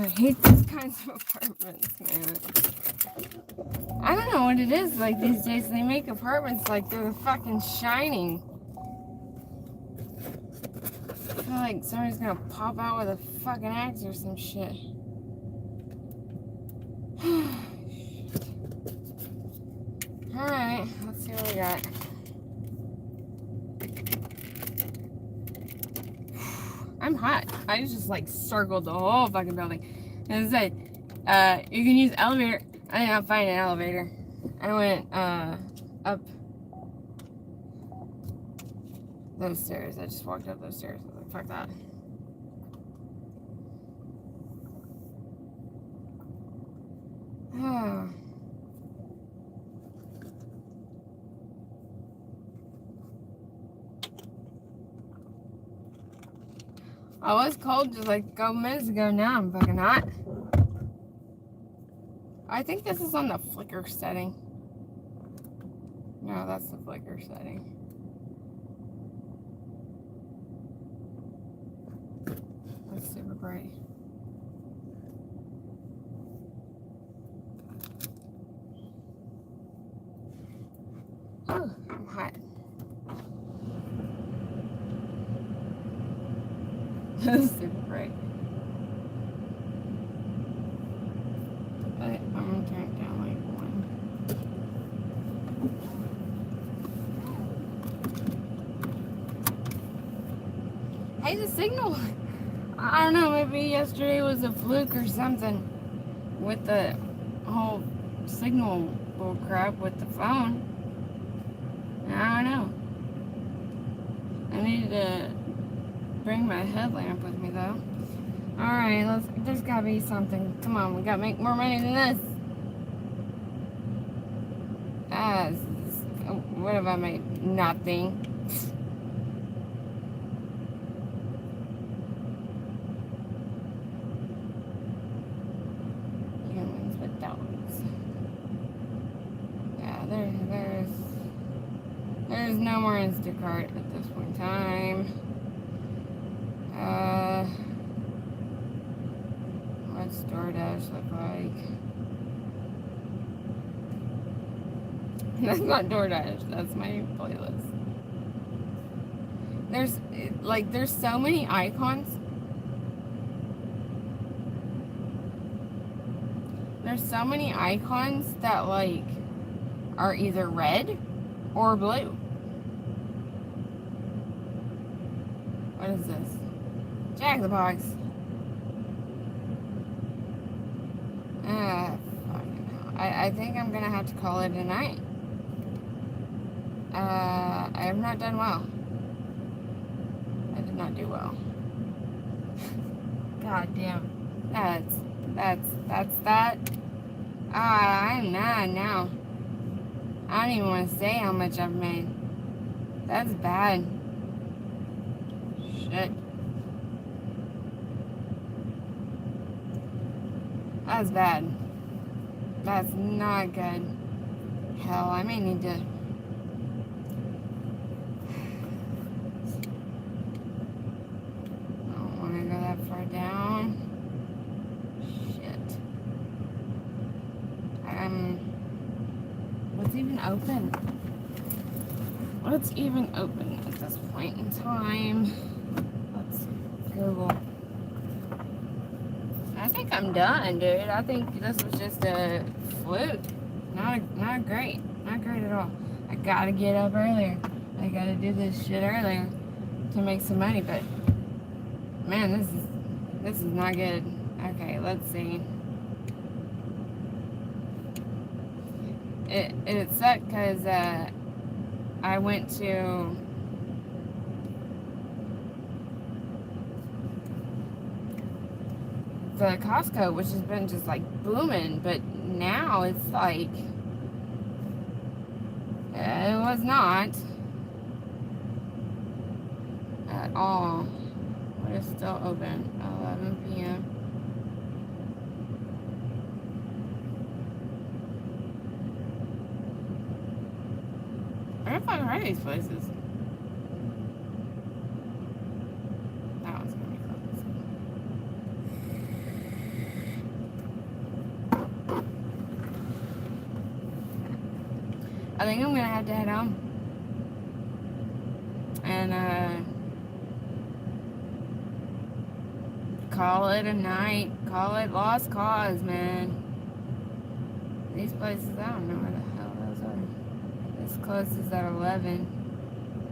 I hate these kinds of apartments, man. I don't know what it is like these days. They make apartments like they're fucking shining. I feel like somebody's gonna pop out with a fucking axe or some shit. Alright, let's see what we got. I'm hot. I just like circled the whole fucking building. And it said, you can use elevator. I did not find an elevator. I went up those stairs. I just walked up those stairs. I was like, fuck that. I was cold just like a couple minutes ago. Now I'm fucking hot. I think this is on the flicker setting. No, that's the flicker setting. That's super bright. Oh, I'm hot. That's super bright. But I'm gonna turn it down like one. Hey, the signal. I don't know, maybe yesterday was a fluke or something with the whole signal bull crap with the phone. I don't know. I needed to bring my headlamp with me though. Alright, there's gotta be something. Come on, we gotta make more money than this. What have I made? Nothing. Humans with dogs. Yeah, there's no more Instacart at this point in time. What's DoorDash look like? That's not DoorDash, that's my playlist. There's so many icons. There's so many icons that like are either red or blue. What is this? Jack in the Box. Fucking hell. I think I'm gonna have to call it a night. I have not done well. I did not do well. God damn. That's that. I'm mad now. I don't even want to say how much I've made. That's bad. Shit. That's bad. That's not good. Hell, I may need to... I don't want to go that far down. Shit. What's even open? What's even open at this point in time? Let's Google. I think I'm done, dude. I think this was just a fluke. Not great. Not great at all. I gotta get up earlier. I gotta do this shit earlier to make some money, but man, this is not good. Okay, let's see. It sucked because I went to the Costco, which has been just like booming, but now it's like it was not at all. What is still open? 11 p.m. Where the fuck are these places? That one's gonna be closed. I think I'm gonna have to head home. And, call it a night. Call it lost cause, man. These places, I don't know where the hell those are. This closes at 11.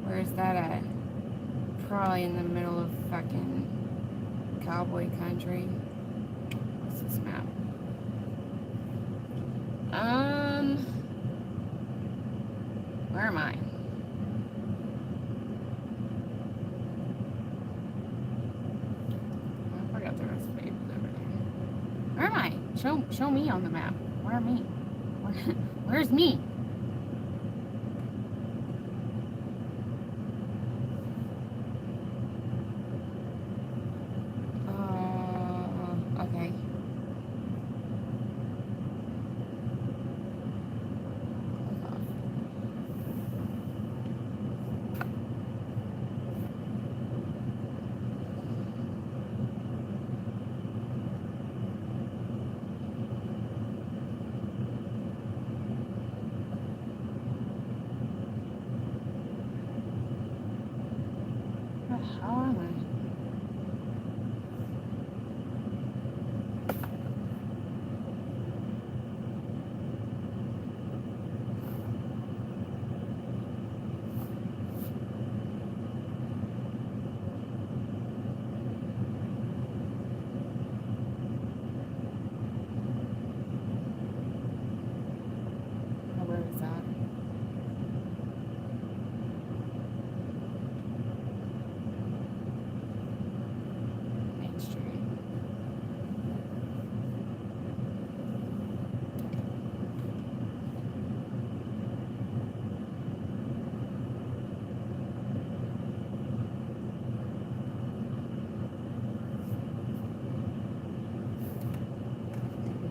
Where's that at? Probably in the middle of fucking cowboy country. What's this map? Where am I? I forgot the rest of the pages over there. Where am I? Show me on the map. Where am I? Where's me? Okay. Where the hell am I? Where is that? Main Street.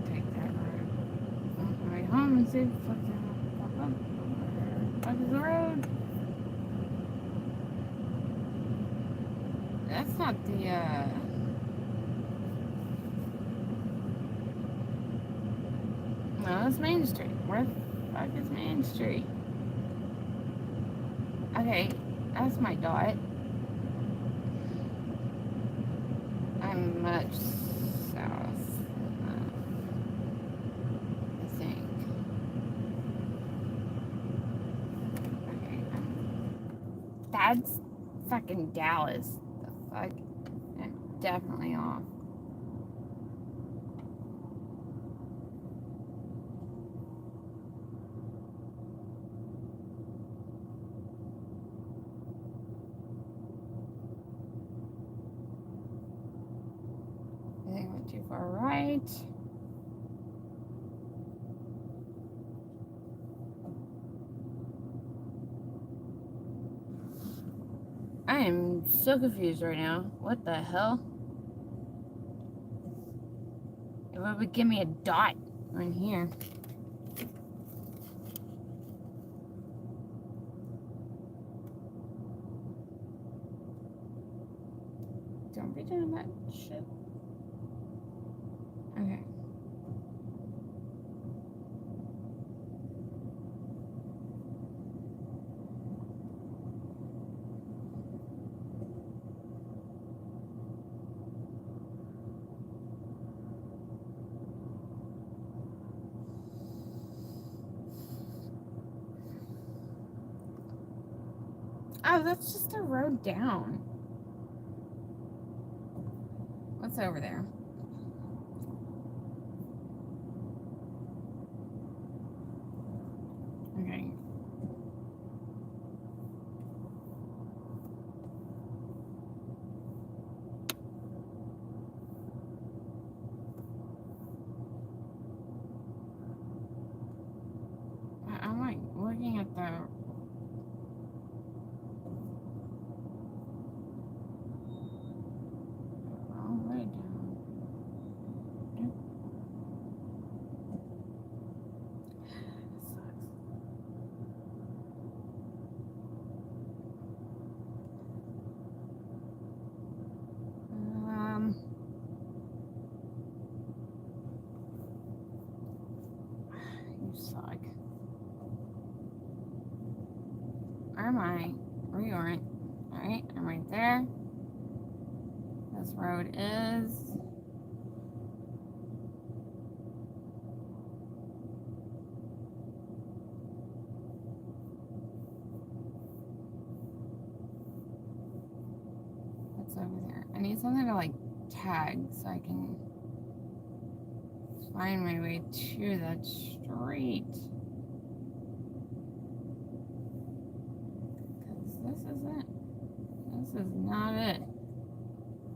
Take that road. On my way home and see what the fuck is the road? That's not the, no, that's Main Street. Where the fuck is Main Street? Okay, that's my dot. I'm much south, I think. Okay, that's fucking Dallas. The fuck? I'm definitely off. I think I went too far right. I am so confused right now. What the hell? It would give me a dot on here. Don't be doing that shit. Okay. Oh, that's just a road down. What's over there? Okay. I'm like looking at the wrong way down. I? Reorient. Alright, I'm right there. This road is... What's over there? I need something to, like, tag so I can find my way to that street. Because this isn't... This is not it.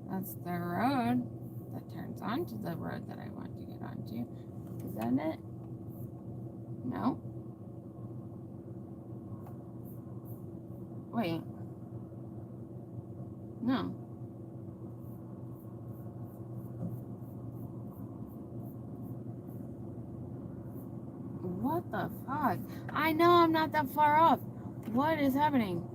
That's the road that turns onto the road that I want to get onto. Is that it? No. Wait. No. What the fuck? I know I'm not that far off. What is happening?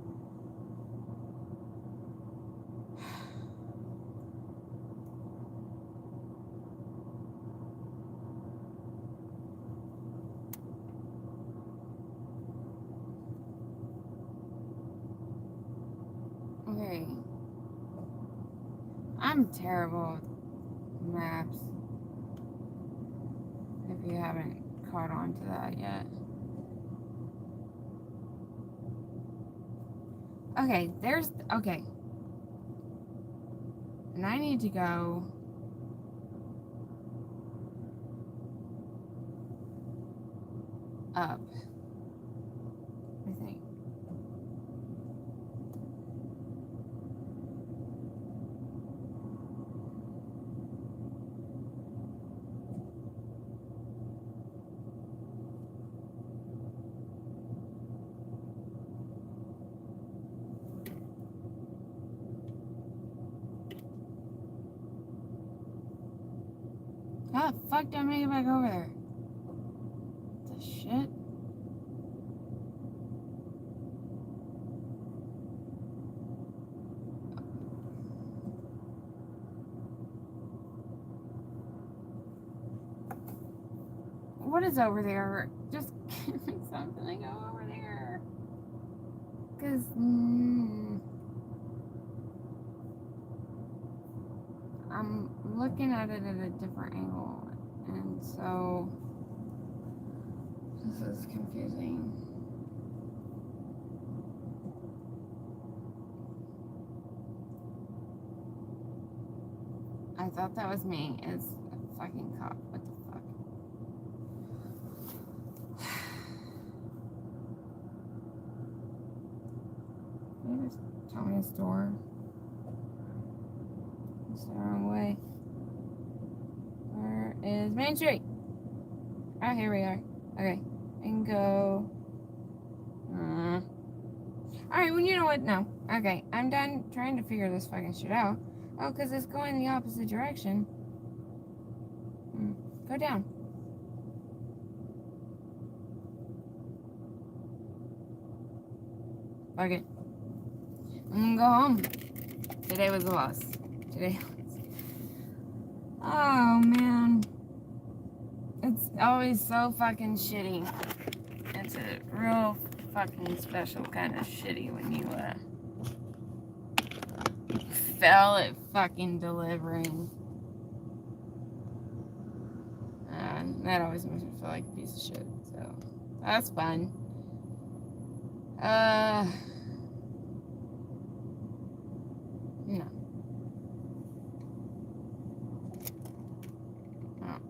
Okay. I'm terrible with maps. If you haven't caught on to that yet. Okay, okay. And I need to go up, I think. How the fuck do I make it back over there? What the shit? What is over there? Just give me something to go over there. Because, I'm looking at it at a different angle. And so, this is confusing. I thought that was me. It's a fucking cop. What the fuck? Can you just tell me a store? It's the wrong way. Where is Main Street? Oh, here we are. Okay. I can go. Alright, well, you know what? No. Okay, I'm done trying to figure this fucking shit out. Oh, because it's going the opposite direction. Go down. Fuck it. I'm gonna go home. Today was a loss. Today was... Oh, man. It's always so fucking shitty. It's a real fucking special kind of shitty when you, fail at fucking delivering. That always makes me feel like a piece of shit, so that's fun. No.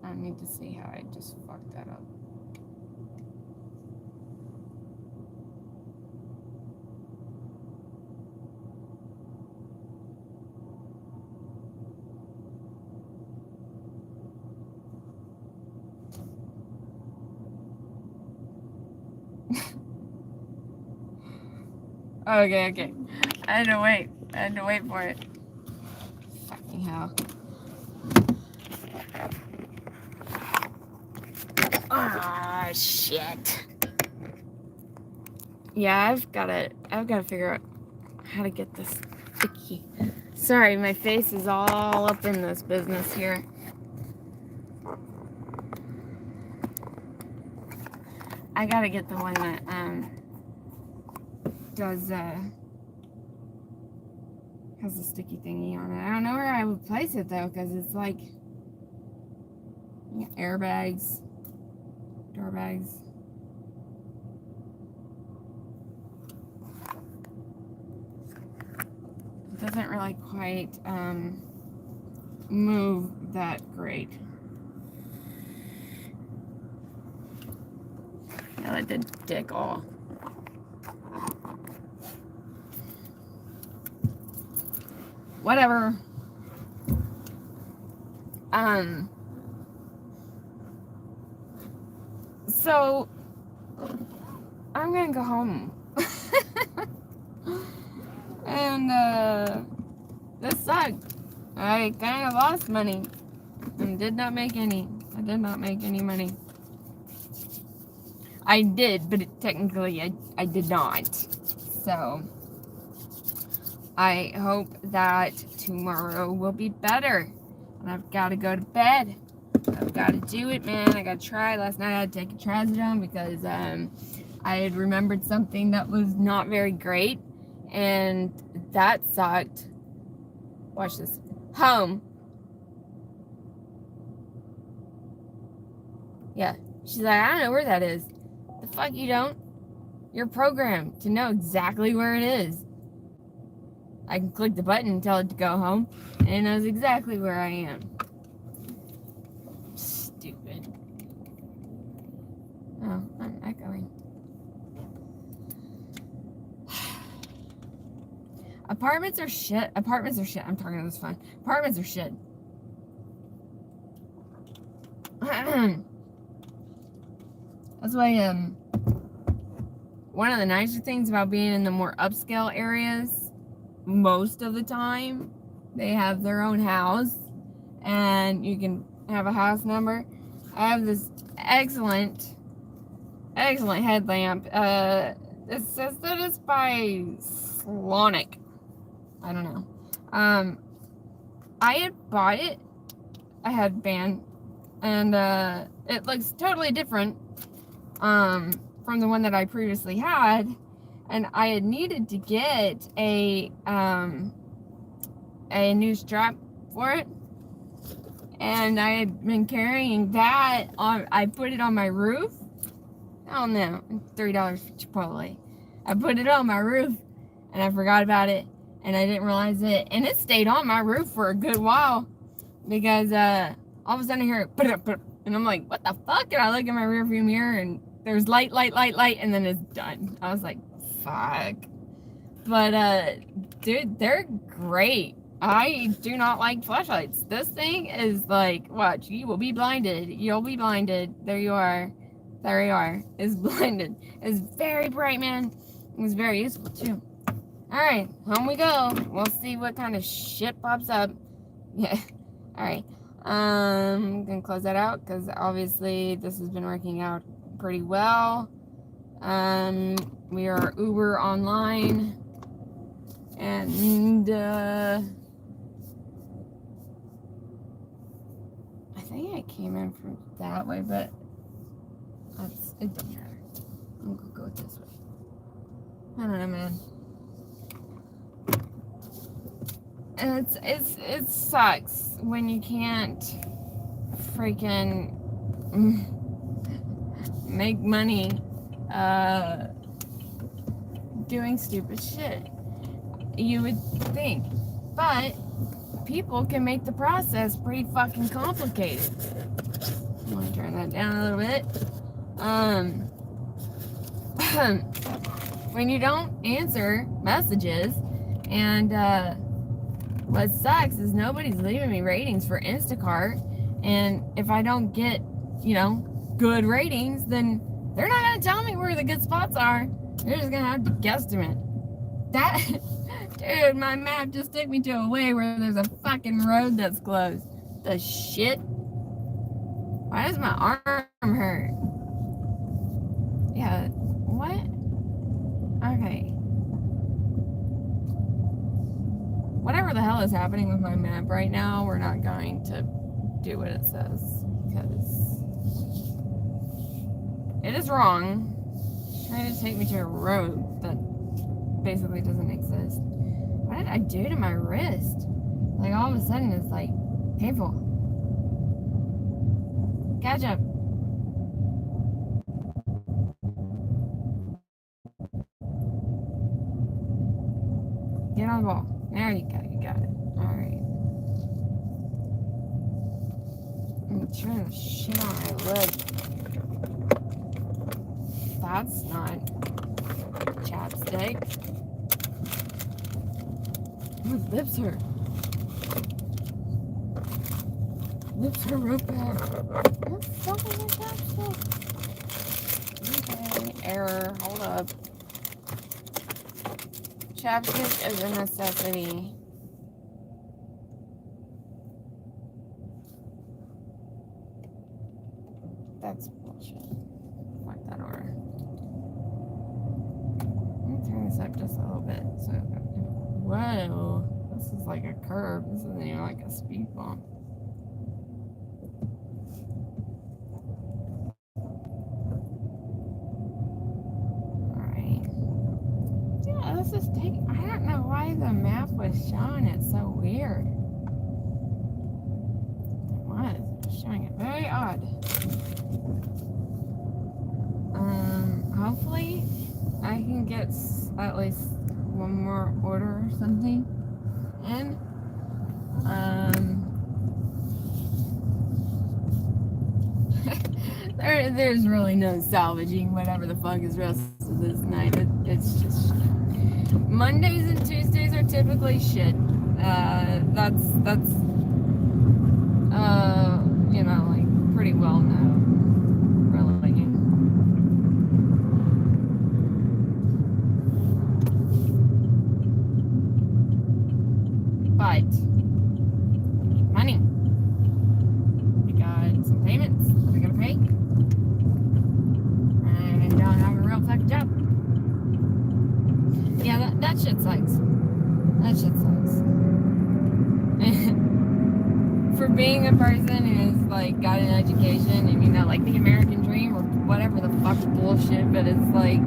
I need to see how I just fucked that up. Okay. I had to wait for it. Fucking hell. Ah, shit. Yeah, I've gotta figure out how to get this sticky. Sorry, my face is all up in this business here. I gotta get the one that, does, has a sticky thingy on it. I don't know where I would place it though, because it's like airbags, door bags. It doesn't really quite move that great. I let the dick all. Whatever. So I'm gonna go home. And this sucked. I kind of lost money and did not make any. I did not make any money. I did, but technically I did not. So I hope that tomorrow will be better. And I've got to go to bed. I've got to do it, man. I got to try. Last night I had to take a trazodone because I had remembered something that was not very great. And that sucked. Watch this. Home. Yeah. She's like, I don't know where that is. The fuck you don't? You're programmed to know exactly where it is. I can click the button and tell it to go home, and it knows exactly where I am. Stupid. Oh, I'm echoing. Apartments are shit. Apartments are shit. I'm talking to this phone. Apartments are shit. That's why, one of the nicer things about being in the more upscale areas, most of the time, they have their own house, and you can have a house number. I have this excellent headlamp. It says that it's by Slonic. I don't know. I had bought it, a headband, and it looks totally different from the one that I previously had, and I had needed to get a new strap for it, and I had been carrying that on. I put it on my roof. I don't know, $3 for Chipotle. I put it on my roof, and I forgot about it, and I didn't realize it, and it stayed on my roof for a good while, because all of a sudden I hear it, and I'm like, what the fuck? And I look in my rearview mirror, and there's light, and then it's done. I was like, fuck. But dude, they're great. I do not like flashlights. This thing is like, watch, you will be blinded. You'll be blinded. There you are. There you are. It's blinded. It's very bright, man. It was very useful too. Alright, home we go. We'll see what kind of shit pops up. Yeah. Alright. I'm gonna close that out because obviously this has been working out pretty well. We are Uber online. And I think I came in from that way, but it doesn't matter. I'm gonna go this way. I don't know, man. And it sucks when you can't freaking make money doing stupid shit. You would think, but people can make the process pretty fucking complicated. I'm gonna turn that down a little bit. When you don't answer messages, and what sucks is nobody's leaving me ratings for Instacart, and if I don't get, good ratings, then they're not gonna tell me where the good spots are. They're just gonna have to guesstimate. That, dude, my map just took me to a way where there's a fucking road that's closed. The shit? Why does my arm hurt? Yeah, what? Okay. Whatever the hell is happening with my map right now, we're not going to do what it says, because it is wrong. It's trying to take me to a road that basically doesn't exist. What did I do to my wrist? Like all of a sudden it's like painful. Catch up. Get on the ball. There you go. You got it. Alright. I'm trying to shit on my lip. That's not chapstick. My lips hurt. Lips hurt real bad. What the fuck is my chapstick? Okay, error. Hold up. Chapstick is a necessity. That's bullshit. Fuck that order. Let me turn this up just a little bit. So, whoa. This is like a curb. This isn't even like a speed bump. This is taking. I don't know why the map was showing it so weird. It was showing it very odd. Hopefully I can get at least one more order or something in. There's really no salvaging whatever the fuck is rest of this night. It's just shit. Mondays and Tuesdays are typically shit. That's you know, like pretty well known, really. But money. We got some payments that we gotta pay. And I don't have a real fucking job. Yeah, that shit sucks. That shit sucks. For being a person who's like got an education and you know like the American dream or whatever the fuck bullshit, but it's like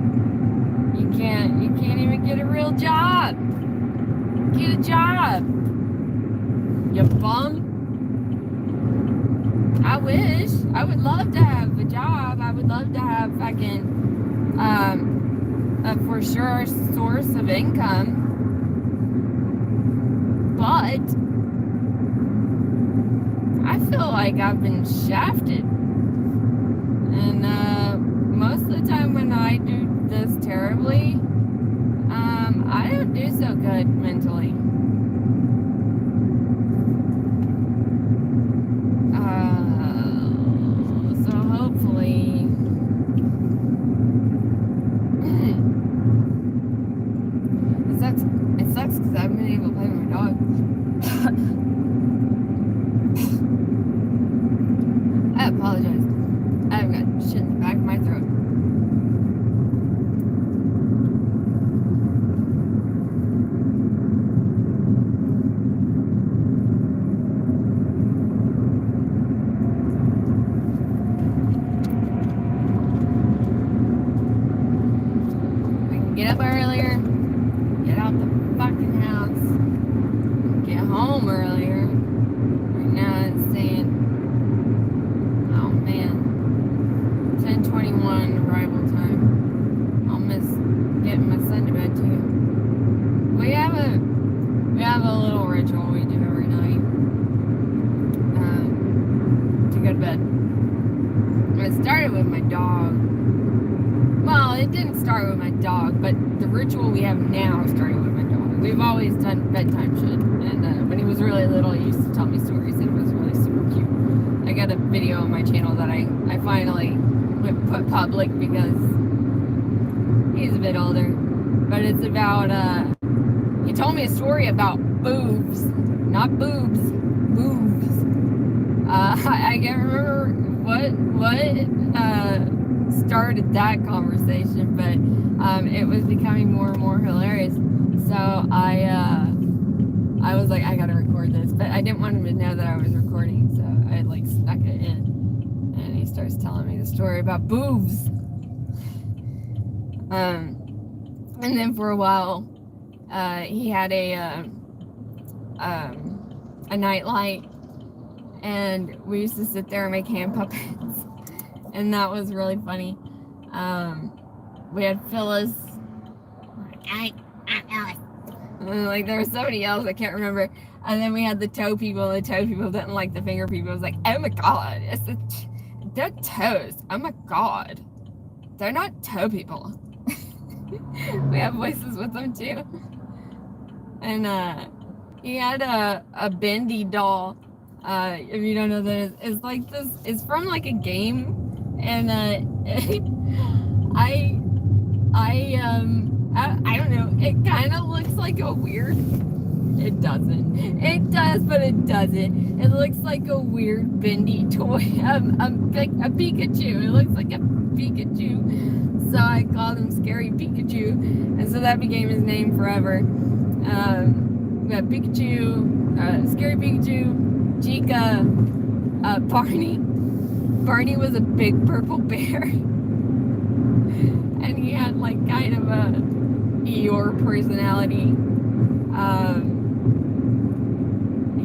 you can't even get a real job. Get a job. You bum. I wish. I would love to have a job. I would love to have fucking a for sure source of income. But I feel like I've been shafted. And most of the time when I do this terribly, I don't do so good mentally. So hopefully it sucks because I haven't been able to play with my dog. I apologize. I've got shit in the back of my throat. We can get up earlier, get out the fucking house, get home earlier. Right now it's saying, oh man, 10:21 arrival time. I'll miss getting my son to bed too. We have a little ritual we do every night to go to bed. It started with my dog. Well, it didn't start with my dog, but the ritual we have now started with my dog. We've always done bedtime shit, and when he was really little, he used to tell me stories, and it was really super cute. I got a video on my channel that I finally put public because he's a bit older, but it's about he told me a story about boobs, not boobs, boobs. I can't remember what started that conversation, but it was becoming more and more hilarious. So I was like, I gotta record this, but I didn't want him to know that I was recording, so I like snuck it in. And he starts telling me the story about boobs. And then for a while, he had a nightlight, and we used to sit there and make hand puppets, and that was really funny. We had Phyllis. I'm Phyllis. Like, there was somebody else, I can't remember. And then we had the toe people. The toe people didn't like the finger people. It was like, oh my god, they're toes. Oh my god, they're not toe people. We have voices with them too. And he had a bendy doll. If you don't know that, it's like this. It's from like a game, and I don't know. It kind of looks like a weird. It doesn't. It does, but it doesn't. It looks like a weird bendy toy. A Pikachu. It looks like a Pikachu. So I called him Scary Pikachu, and so that became his name forever. We had Pikachu, Scary Pikachu, Chica, Barney. Barney was a big purple bear. And he had like kind of a Eeyore personality.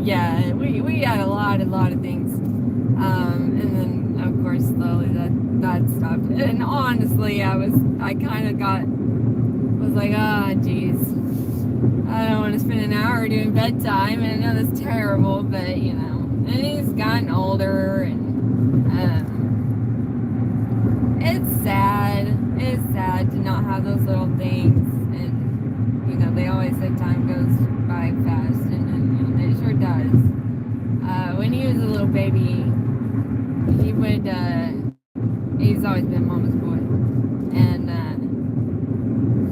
Yeah, we had a lot of things. And then of course slowly that stopped. And honestly, I kind of was like, ah, geez, I don't want to spend an hour doing bedtime, and I know that's terrible, but you know, and he's gotten older, and it's sad. It's sad to not have those little things, and you know, they always say time goes by fast, and it sure does. When he was a little baby, he would, he's always been mama's boy, and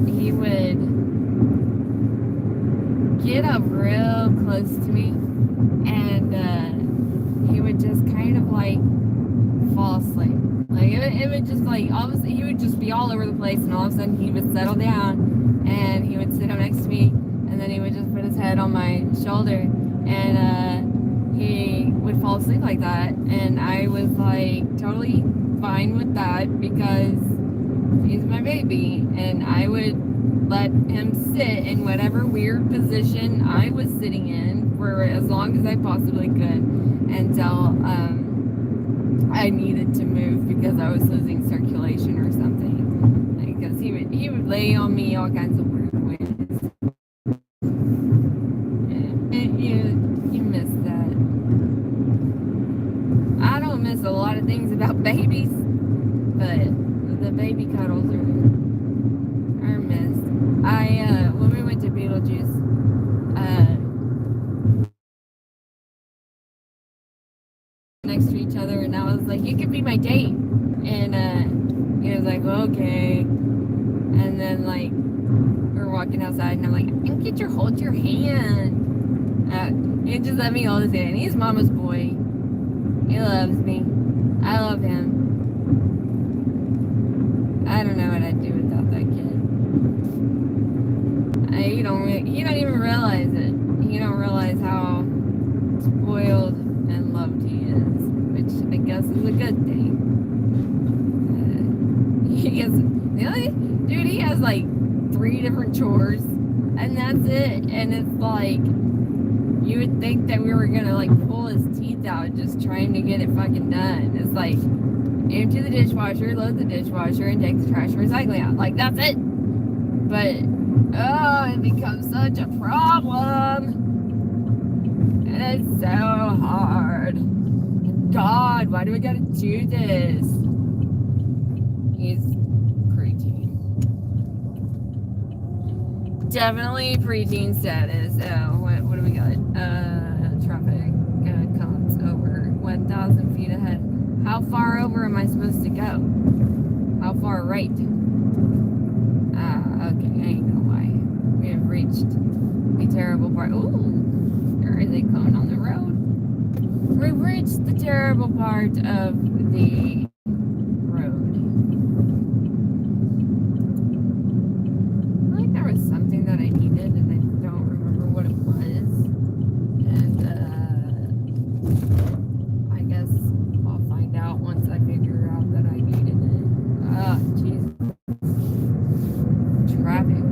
he would get up real close to me, and he would just kind of like fall asleep. Like it would just like, obviously he would just be all over the place, and all of a sudden he would settle down, and he would sit up next to me, and then he would just put his head on my shoulder, and he would fall asleep like that, and I was like totally fine with that because he's my baby, and I would let him sit in whatever weird position I was sitting in for as long as I possibly could until I needed to move because I was losing circulation or something. Because he would lay on me all kinds of weird ways. And you miss that. I don't miss a lot of things about babies, but the baby cuddles are missed. When we went to Beetlejuice, next to each other, and I was like, you could be my date, and he was like, well, okay, and then like we're walking outside, and I'm like, I can get hold your hand. He just let me hold his hand. He's mama's boy. He loves me. I love him. I don't know what I'd do without that kid. You don't even realize it. You don't realize how spoiled and loved he is, which I guess is a good thing. He has like 3 different chores, and that's it. And it's like, you would think that we were gonna like pull his teeth out just trying to get it fucking done. It's like, empty the dishwasher, load the dishwasher, and take the trash and recycling out. Like, that's it. But oh, it becomes such a problem. And it's so hard. God, why do we gotta do this? He's preteen. Definitely preteen status. Oh, what do we got? Traffic comes over 1,000 feet ahead. How far over am I supposed to go? How far right? Okay, I ain't gonna lie. We have reached the terrible part. Ooh, there is a cone on the road. We've reached the terrible part of the road. I think there was something that I needed, and I don't remember what it was. And I guess I'll find out once I figure out that I needed it. Jesus. Traffic.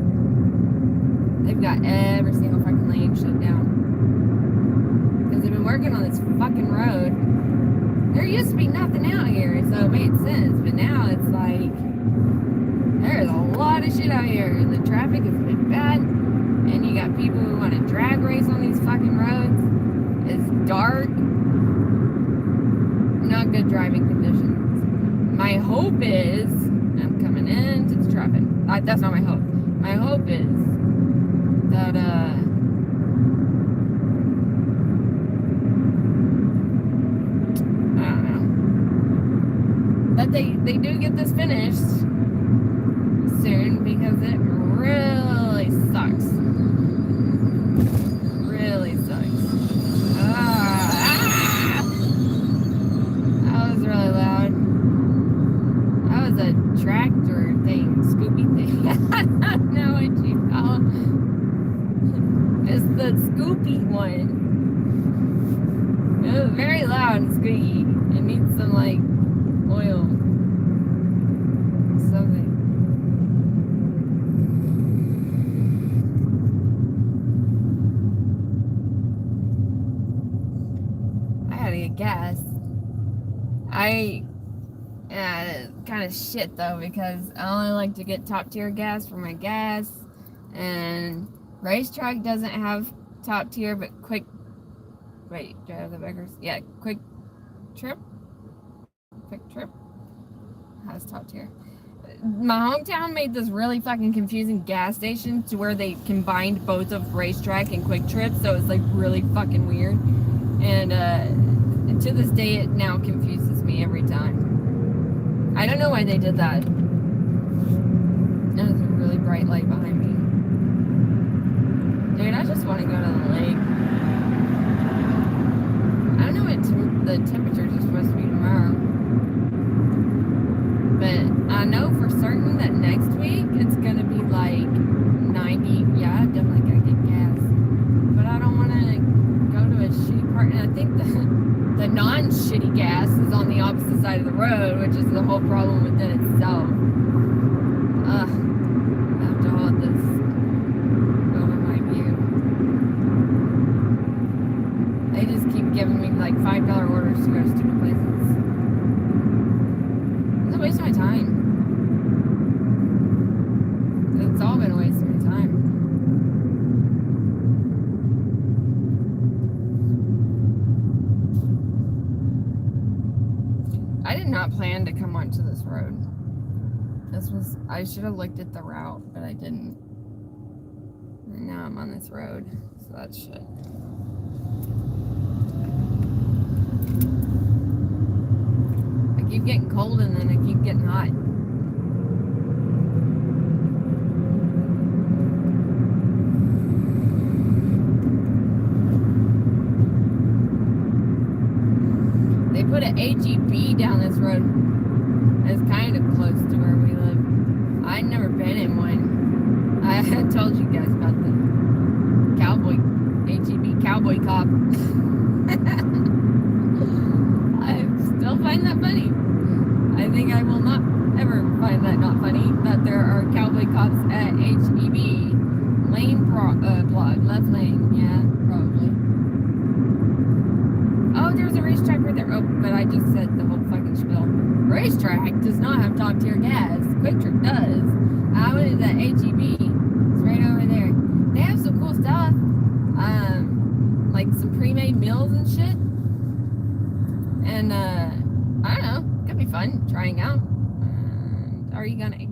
made sense, but now it's like there's a lot of shit out here, and the traffic has been bad, and you got people who want to drag race on these fucking roads. It's dark. Not good driving conditions. My hope is, I'm coming into the traffic. That's not my hope. My hope is that, I don't know, that they do get this finished soon, because it really sucks. Really sucks. That was really loud. That was a tractor thing, Scoopy thing. I don't know what you call it. It's the Scoopy one. It was very loud and squeaky. It needs some, like, oil. Something. I gotta get gas. I kind of shit though, because I only like to get top tier gas for my gas, and Racetrack doesn't have top tier, but Quick Trip has top tier. My hometown made this really fucking confusing gas station to where they combined both of Racetrack and Quick Trip, so it's like really fucking weird, and to this day it now confuses me every time. I don't know why they did that. There's a really bright light behind me. Dude, I just want to go to the lake. I don't know what the temperatures are supposed to be tomorrow. But I know for certain that next week it's going to be like 90. Yeah, I definitely got to get gas. But I don't want to go to a shitty part. And I think the non-shitty gas is on the opposite side of the road, which is the whole problem within itself. I have to hold this over my view. They just keep giving me like $5 orders to go to stupid places. It's a waste of my time. It's all been a waste of my time. I did not plan to come onto this road. I should have looked at the route, but I didn't. And now I'm on this road, so that's shit. I keep getting cold and then I keep getting hot. They put an HEB down this road. It's kind of close to where we live. I'd never been in one. I had told you guys about the HEB cowboy cop. I still find that funny. I think I will not ever find that not funny, that there are cowboy cops at HEB. Lane blog, left lane, yeah, probably. Oh, there's a Racetrack right there. Oh, but I just said the whole fucking spiel. Racetrack does not have top tier gas. Quick Trip does. I went to that HEB. It's right over there. They have some cool stuff. Like some pre-made meals and shit. And, I don't know. Could be fun trying out.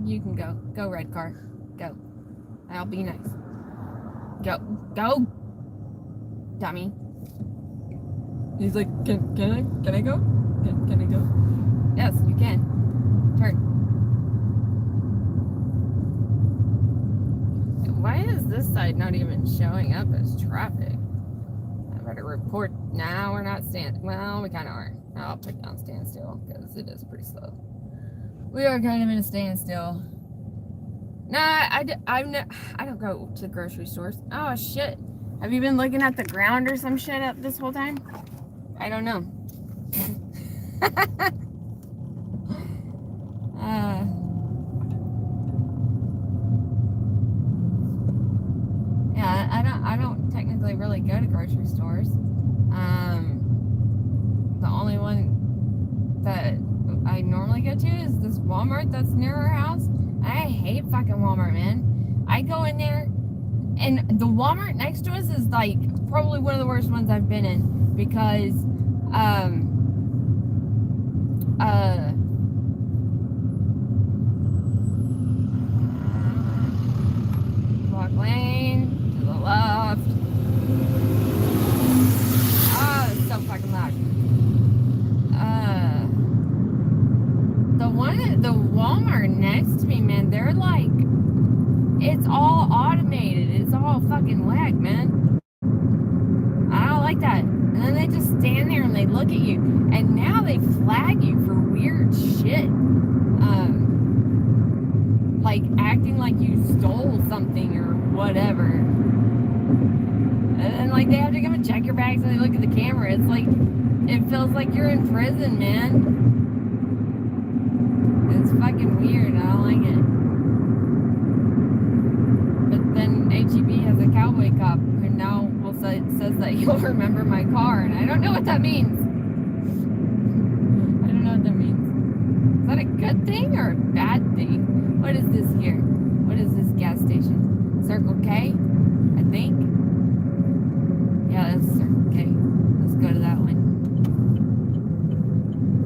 You can go. Go, red car. Go. I'll be nice. Go. Go! Dummy. He's like, can I go? Can I go? Yes, you can. Turn. Why is this side not even showing up as traffic? I better report. Nah, we're not well, we kind of are. I'll put down standstill because it is pretty slow. We are kind of in a standstill. Nah, I don't go to the grocery stores. Oh, shit. Have you been looking at the ground or some shit up this whole time? I don't know. Yeah, I don't technically really go to grocery stores. The only one that I normally go to is this Walmart that's near our house. I hate fucking Walmart, man. I go in there, and the Walmart next to us is like probably one of the worst ones I've been in because, walk lane to the left. Oh, it's so fucking loud. The Walmart next to me, man, they're like, it's all automated. It's all fucking whack, man. I don't like that. And then they just stand there and they look at you. And now they flag you for weird shit. Like acting like you stole something or whatever. And then like they have to come and check your bags and they look at the camera. It's like, it feels like you're in prison, man. It's fucking weird. I don't like it. But then HEB has a cowboy cop who now says that he'll remember my car, and I don't know what that means. I don't know what that means. Is that a good thing or a bad thing? What is this here? What is this gas station? Circle K, I think. Yeah, that's Circle K. Let's go to that one.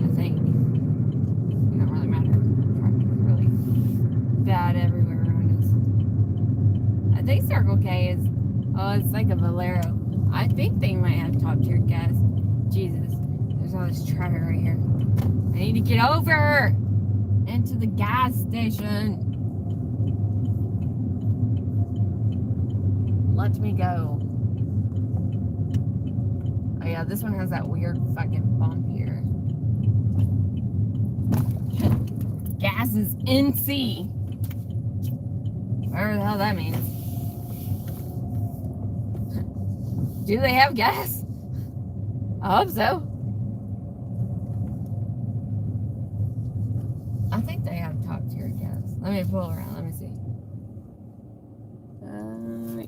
I think. It don't really matter. Traffic is really bad everywhere around us. I think Circle K is, oh, it's like a Valero. I think they might have top tier gas. Jesus, there's all this traffic right here. I need to get over into the gas station. Let me go. Oh yeah, this one has that weird fucking bump here. Gas is NC. Whatever the hell that means. Do they have gas? I hope so. I think they have top tier gas. Let me pull around. Let me see.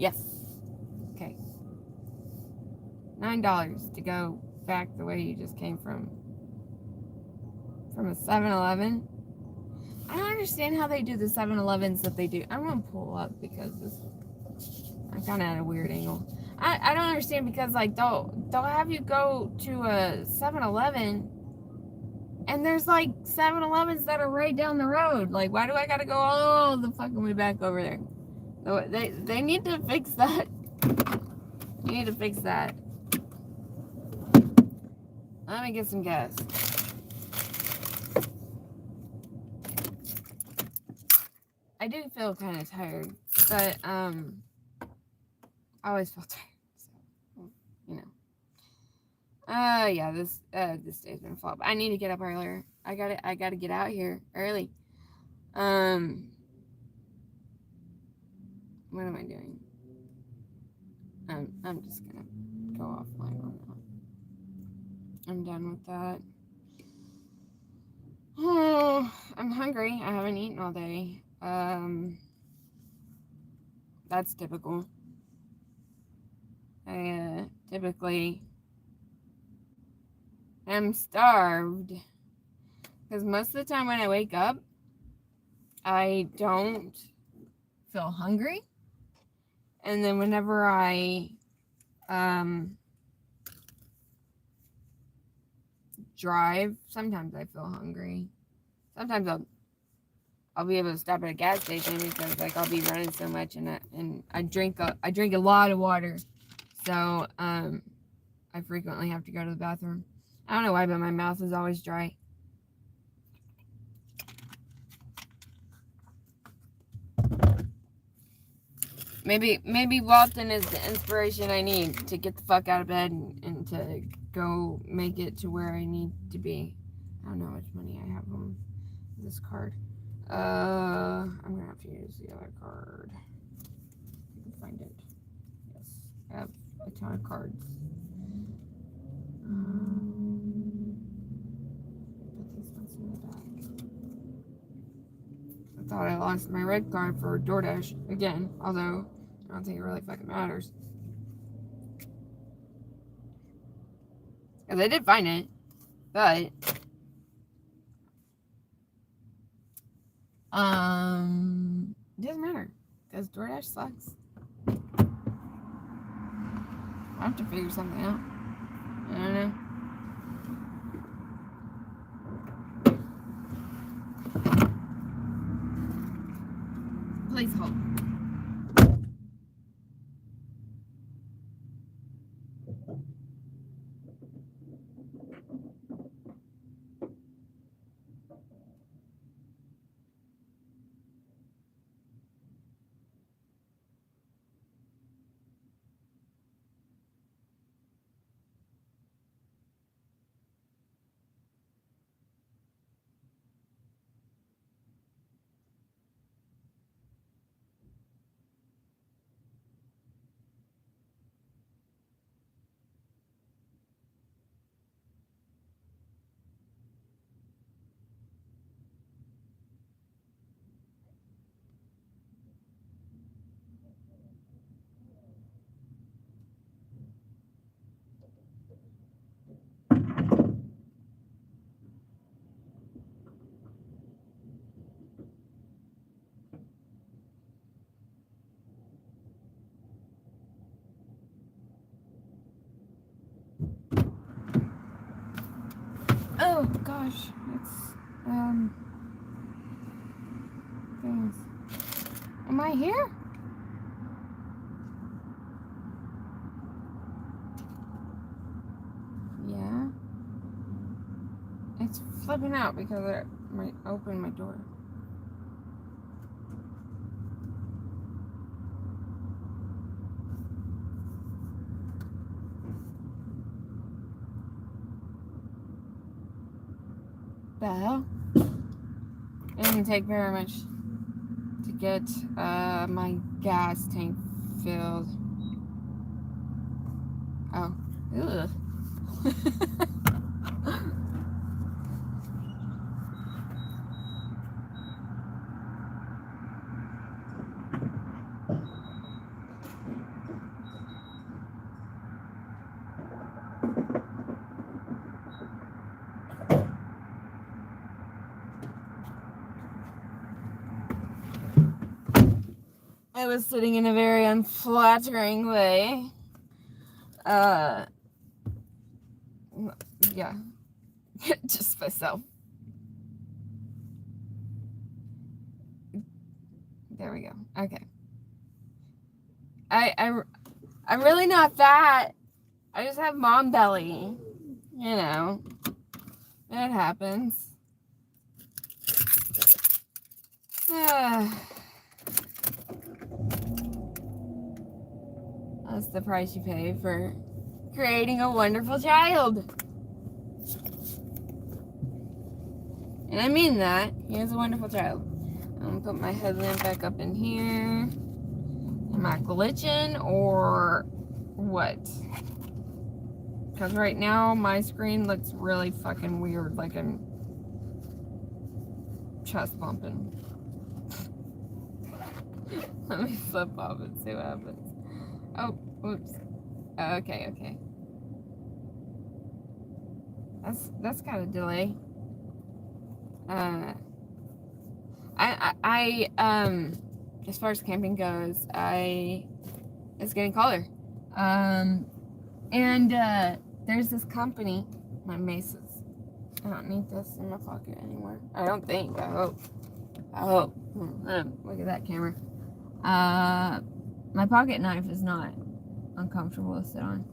Yes. Okay. $9 to go back the way you just came from a 7-Eleven. I don't understand how they do the 7-Elevens that they do. I'm gonna pull up because I'm kind of at a weird angle. I don't understand because like they'll have you go to a 7-Eleven and there's like 7-Elevens that are right down the road. Like, why do I gotta go all the fucking way back over there? So they need to fix that. You need to fix that. Let me get some gas. I do feel kind of tired, but I always feel tired, so you know. Yeah, this day's been flop. I need to get up earlier. I gotta get out here early. What am I doing? I'm just gonna go offline on that. I'm done with that. Oh, I'm hungry. I haven't eaten all day. That's typical. I typically am starved because most of the time when I wake up, I don't feel hungry, and then whenever I drive, sometimes I feel hungry. Sometimes I'll be able to stop at a gas station because like I'll be running so much, and I drink a lot of water, so I frequently have to go to the bathroom. I don't know why, but my mouth is always dry. Maybe Walton is the inspiration I need to get the fuck out of bed and to go make it to where I need to be. I don't know how much money I have on this card. I'm gonna have to use the other card. I can find it. Yes, I have a ton of cards. Put these ones in the back. I thought I lost my red card for DoorDash again, although I don't think it really fucking matters. Because I did find it, but It doesn't matter because DoorDash sucks. I have to figure something out. I don't know. Please hold. Oh gosh, it's things. Am I here? Yeah. It's flipping out because I might open my door. The hell? It didn't take very much to get my gas tank filled. Oh. Ugh. I was sitting in a very unflattering way. Yeah. Just myself. There we go. Okay. I'm really not fat. I just have mom belly. You know. It happens. That's the price you pay for creating a wonderful child. And I mean that. He is a wonderful child. I'm gonna put my headlamp back up in here. Am I glitching or what? Because right now my screen looks really fucking weird, like I'm chest bumping. Let me flip off and see what happens. Oh, oops. Okay. That's got a delay. As far as camping goes, it's getting colder. There's this company, my Maces. I don't need this in my pocket anymore. I don't think. I hope. Look at that camera. My pocket knife is not uncomfortable to sit on.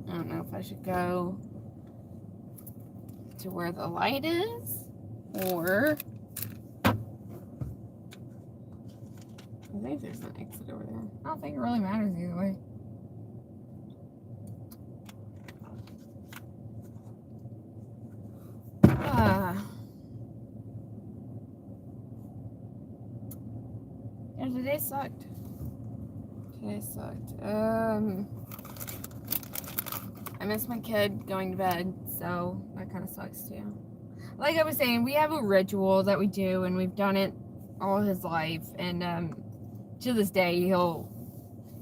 I don't know if I should go to where the light is or I think there's an exit over there. I don't think it really matters either way. Yeah, today sucked. I miss my kid going to bed, so that kind of sucks too. Like I was saying, we have a ritual that we do, and we've done it all his life, and to this day, he'll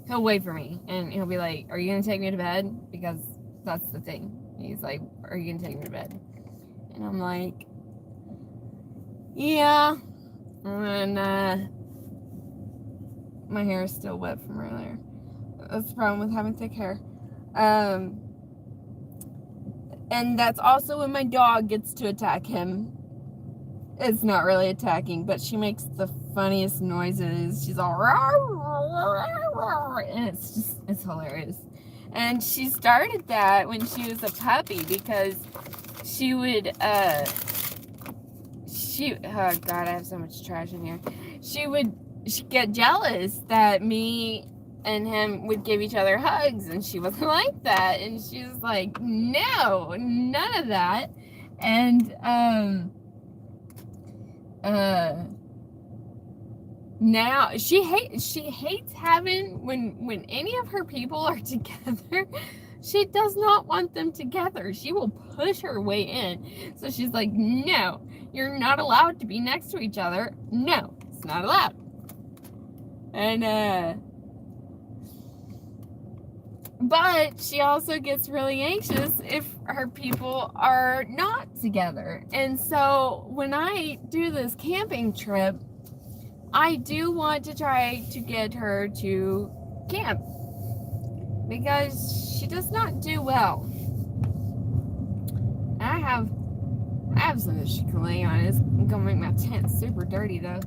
wait for me, and he'll be like, "Are you gonna take me to bed?" Because That's the thing. He's like, are you gonna take me to bed? And I'm like, yeah. And my hair is still wet from earlier. That's the problem with having thick hair. And that's also when my dog gets to attack him. It's not really attacking, but she makes the funniest noises. She's all and it's hilarious. And she started that when she was a puppy because she would oh god, I have so much trash in here. She'd get jealous that me and him would give each other hugs, and she wasn't like that, and she was like, no, none of that. And now she hates having when any of her people are together. She does not want them together. She will push her way in. So she's like, no, you're not allowed to be next to each other. No, it's not allowed. And but she also gets really anxious if her people are not together. And so when I do this camping trip, I do want to try to get her to camp because she does not do well. I have some that she can lay on. It's gonna make my tent super dirty though.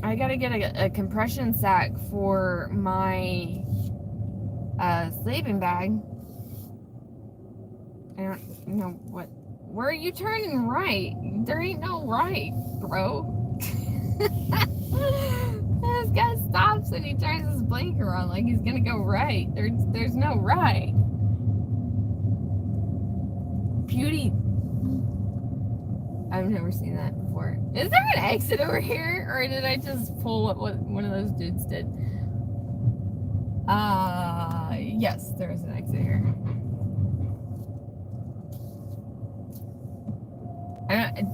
I gotta get a compression sack for my sleeping bag. I don't know what. Where are you turning right? There ain't no right, bro. This guy stops and he turns his blinker on like he's gonna go right. There's no right. Beauty. I've never seen that before. Is there an exit over here, or did I just pull what one of those dudes did? Yes, there is an exit here.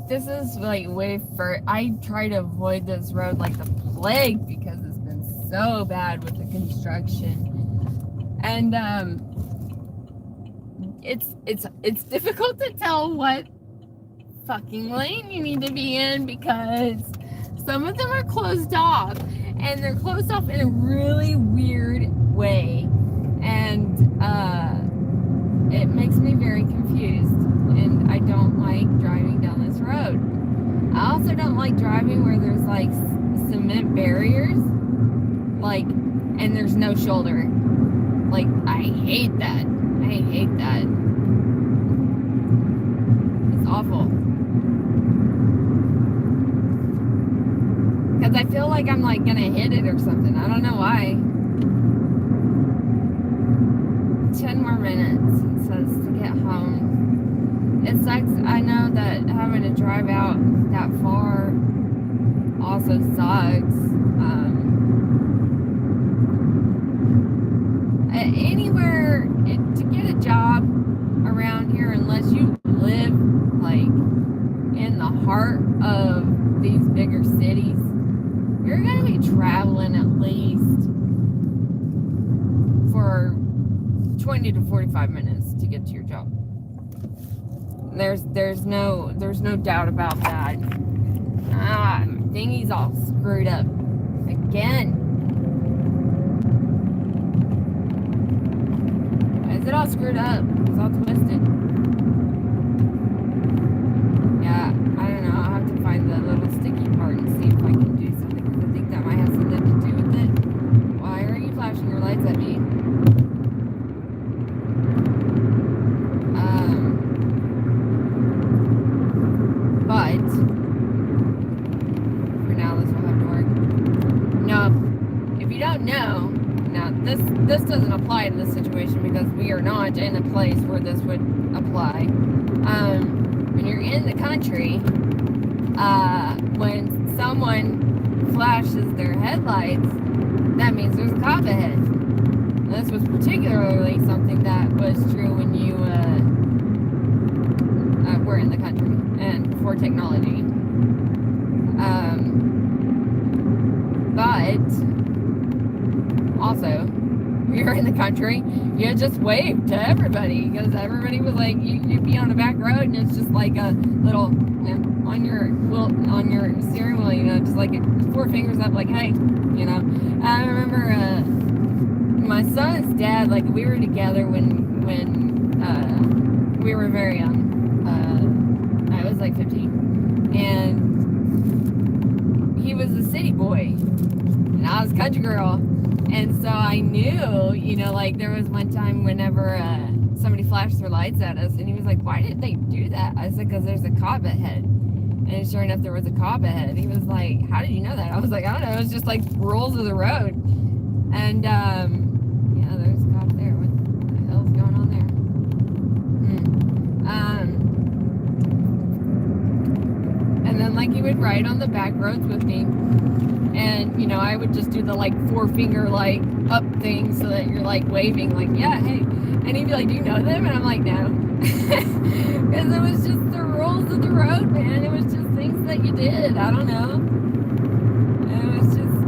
This is like way further. I try to avoid this road like the plague because it's been so bad with the construction. And it's difficult to tell what fucking lane you need to be in because some of them are closed off, and they're closed off in a really weird way, and it makes me very confused, and I don't like driving down this road. I also don't like driving where there's like cement barriers, like, and there's no shoulder. Like, I hate that. I hate that. It's awful. Because I feel like I'm like gonna hit it or something. I don't know why. 10 more minutes, it says, to get home. It sucks. I know that having to drive out that far also sucks. Anywhere to get a job around here, unless you live like in the heart of these bigger cities, you're gonna be traveling at least for 20 to 45 minutes to get to your job. There's no doubt about that. My thingy's all screwed up again. Why is it all screwed up? It's all twisted. Yeah, I don't know. I'll have to find the little sticky part and see if I can do something, because I think that might have something to do with it. Why are you flashing your lights at me? But for now, this will have to work. Now, if you don't know, now this doesn't apply to this situation because we are not in a place where this would apply. When you're in the country, when someone flashes their headlights, that means there's a cop ahead. And this was particularly something that was true when you were in the country and before technology. But also, we were in the country, you just waved to everybody because everybody was like, you'd be on a back road and it's just like a little, on your steering wheel, just like 4 fingers up, like, hey, I remember my son's dad, like, we were together when we were very young. I was like 15, and he was a city boy, and I was a country girl, and so I knew, like, there was one time whenever somebody flashed their lights at us, and he was like, why did they do that? I said, because there's a cop ahead. And sure enough, there was a cop ahead. He was like, how did you know that? I was like, I don't know, it was just like rules of the road. And yeah, there's a cop there. What the hell's going on there? And then, like, he would ride on the back roads with me, and I would just do the like 4 finger like up thing so that you're like waving, like, yeah, hey. And he'd be like, do you know them? And I'm like, no. Because it was just the rules of the road, man. It was just things that you did. I don't know. It was just,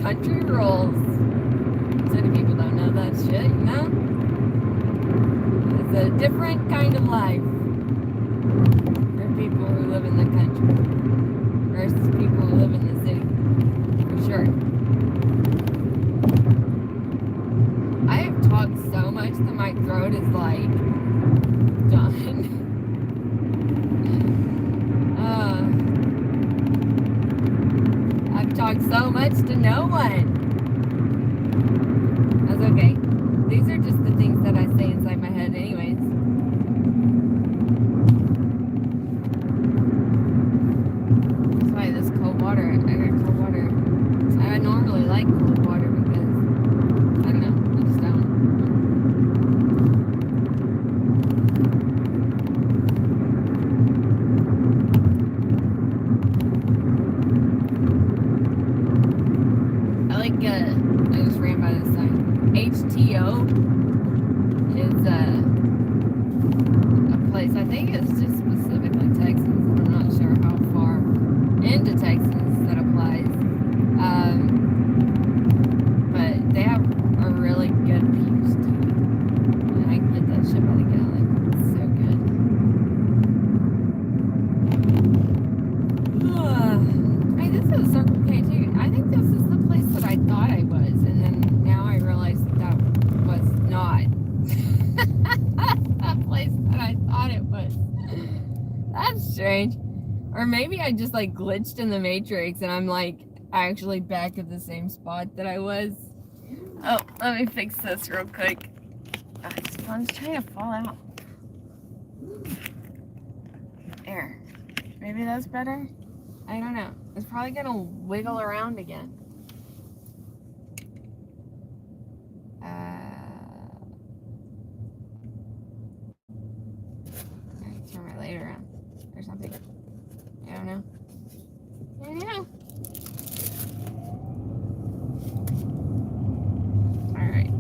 country rules. City people don't know that shit, It's a different kind of life for people who live in the country versus people who live in the city, for sure. I have talked so much that my throat is like done. I've talked so much to no one. That's okay. These are just the things that I say inside my head anyways. That's why this cold water, I got cold water. I normally like cold water because, I don't know, I just don't. I just ran by this sign. HTO is a place, I think it's just specifically Texas. I'm not sure how far into Texas that applies. But they have a really good peach tea. And I can get that shit by the gallon. It's so good. Hey, this is Circle K too. I think this is the place that I thought I was, and then now I realize that was not that place that I thought it was. That's strange. Or maybe I just like glitched in the Matrix and I'm like actually back at the same spot that I was. Oh, let me fix this real quick. This phone's trying to fall out. There. Maybe that's better? I don't know. It's probably gonna wiggle around again. Turn my light around or something. I don't know. I don't know. Alright.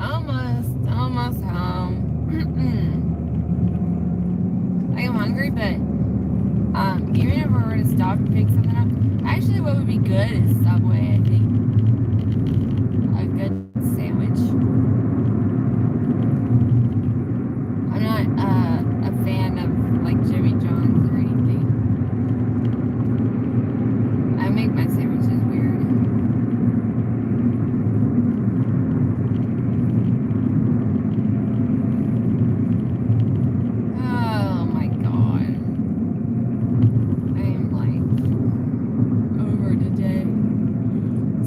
Almost home. I am hungry, but even if we were to stop and pick something up, actually what would be good is Subway, I think. A good sandwich. I'm not a fan of like Jimmy John's or anything. I make my sandwiches weird. Oh my god. I am like over today.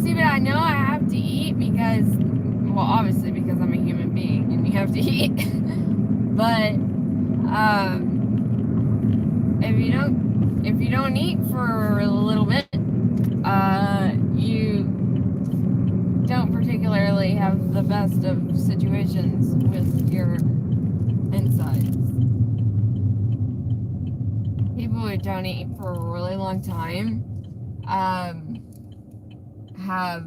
See, but I know I have to eat because, well, obviously because I'm a human being and you have to eat. But if you don't eat for a little bit, you don't particularly have the best of situations with your insides. People who don't eat for a really long time I'm kind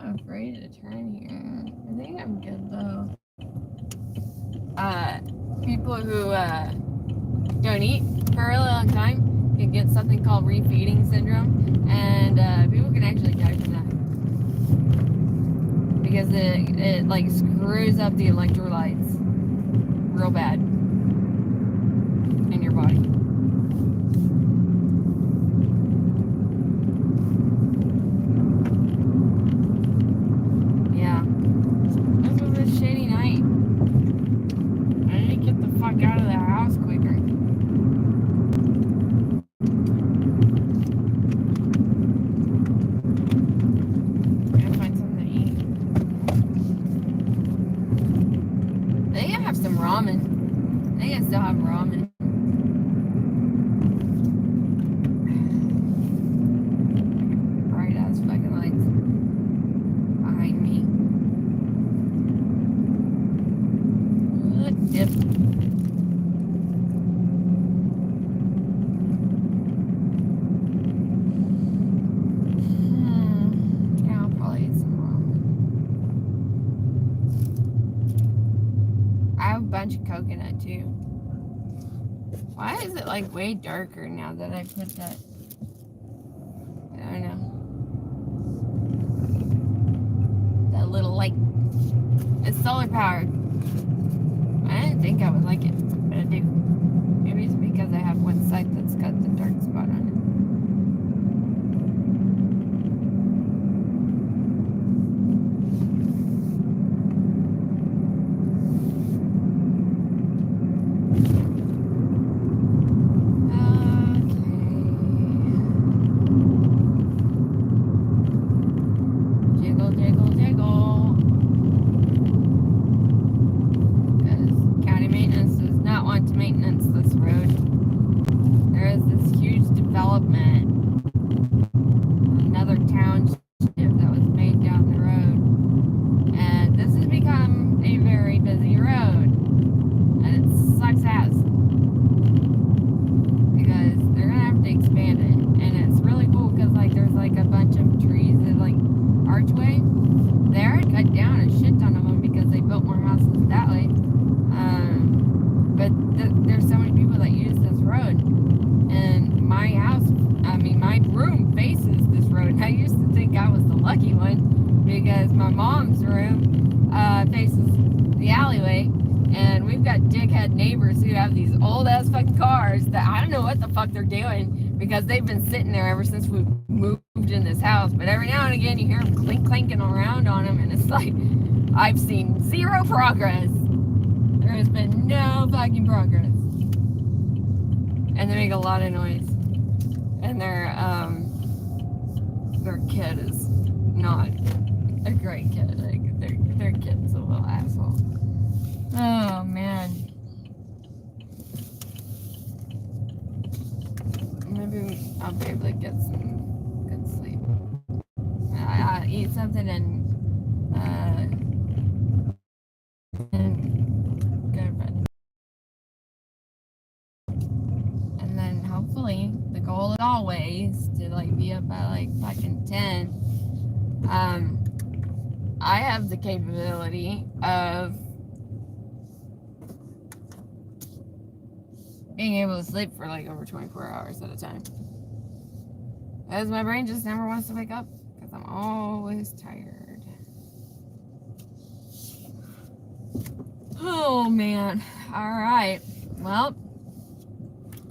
of afraid to turn here. I think I'm good though. People who don't eat for a really long time can get something called refeeding syndrome, and people can actually die from that. it like screws up the electrolytes real bad in your body. Yeah. This was a shitty night. I need to get the fuck out of the house quicker. Gotta find something to eat. They have some ramen. They can still have ramen. Bright ass fucking lights behind me. Dip. Yeah, I'll probably eat some ramen. I have a bunch of coconut too. Why is it like way darker now that I put that? I don't know. That little light. It's solar powered. I didn't think I would like it, but I do. Maybe it's because I have one side that's got the dark spot on it. Jiggle, jiggle, jiggle. Because county maintenance does not want to maintenance this road. There is this huge development, another township that was made down the road. And this has become a very busy road. And it sucks ass. Because they're gonna have to expand it. And it's really cool because like there's like a bunch of trees that like archway. They already cut down a shit ton of them because they built more houses that way. But there's so many people that use this road. And my house, my room faces this road. I used to think I was the lucky one because my mom's room faces the alleyway. And we've got dickhead neighbors who have these old ass fucking cars that I don't know what the fuck they're doing because they've been sitting there ever since we moved in this house. But every now and again you hear them clanking around on them, and it's like I've seen zero progress. There has been no fucking progress. And they make a lot of noise. And their kid is not a great kid. Like their kid's a little asshole. Oh man. Maybe I'll be able to get some good sleep. I'll eat something and go to bed. And then hopefully the goal is always to like be up by like fucking 10. I have the capability of being able to sleep for like over 24 hours at a time. As my brain just never wants to wake up because I'm always tired. Oh man. Alright. Well,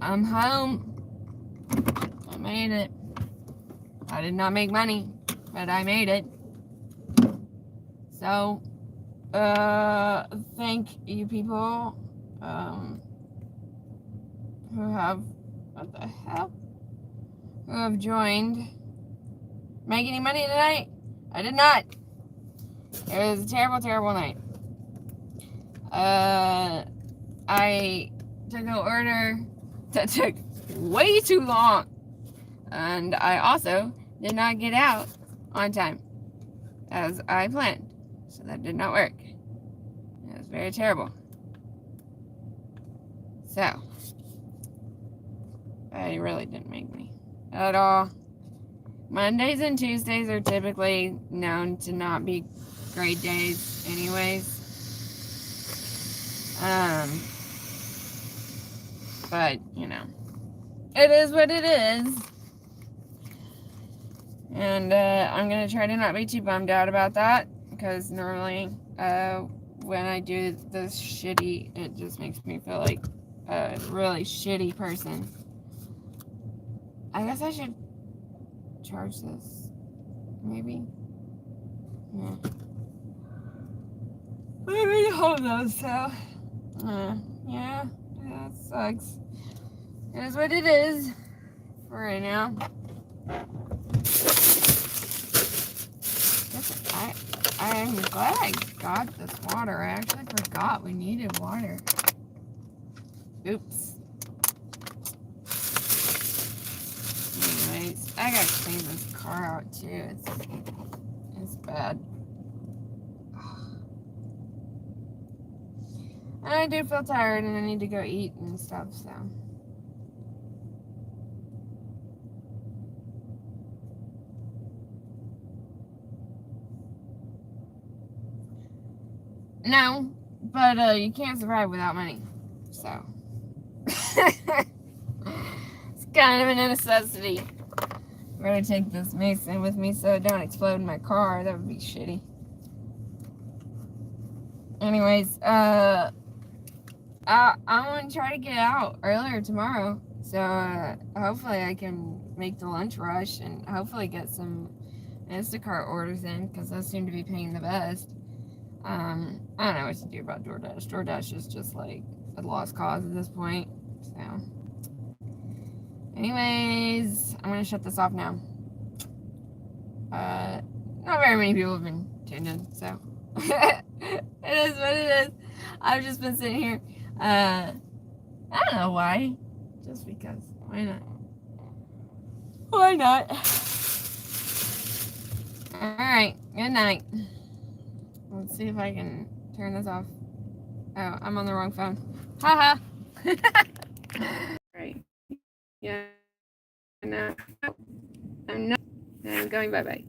I'm home. I made it. I did not make money, but I made it. So, thank you people, who have, what the hell? Who have joined. Make any money tonight? I did not. It was a terrible, terrible night. I took an order that took way too long. And I also did not get out on time as I planned. So that did not work. It was very terrible. So, I really didn't make me at all. Mondays and Tuesdays are typically known to not be great days anyways. But, you know, it is what it is. And I'm going to try to not be too bummed out about that. because normally when I do this shitty, it just makes me feel like a really shitty person. I guess I should charge this. Maybe. Yeah. I really hope though, so. Yeah, that sucks. It is what it is for right now. I'm glad I got this water. I actually forgot we needed water. Oops. Anyways, I gotta clean this car out too. It's bad. And I do feel tired and I need to go eat and stuff, so. No, but you can't survive without money. So. It's kind of a necessity. I'm gonna take this mason with me so it don't explode in my car. That would be shitty. Anyways, I want to try to get out earlier tomorrow. So hopefully I can make the lunch rush and hopefully get some Instacart orders in because those seem to be paying the best. I don't know what to do about DoorDash. DoorDash is just like a lost cause at this point. So, anyways, I'm gonna shut this off now. Not very many people have been tuned in, so it is what it is. I've just been sitting here. I don't know why. Just because. Why not? Why not? Alright, good night. Let's see if I can turn this off. Oh, I'm on the wrong phone. Haha. Right. Yeah. No. I'm not. I'm going bye-bye.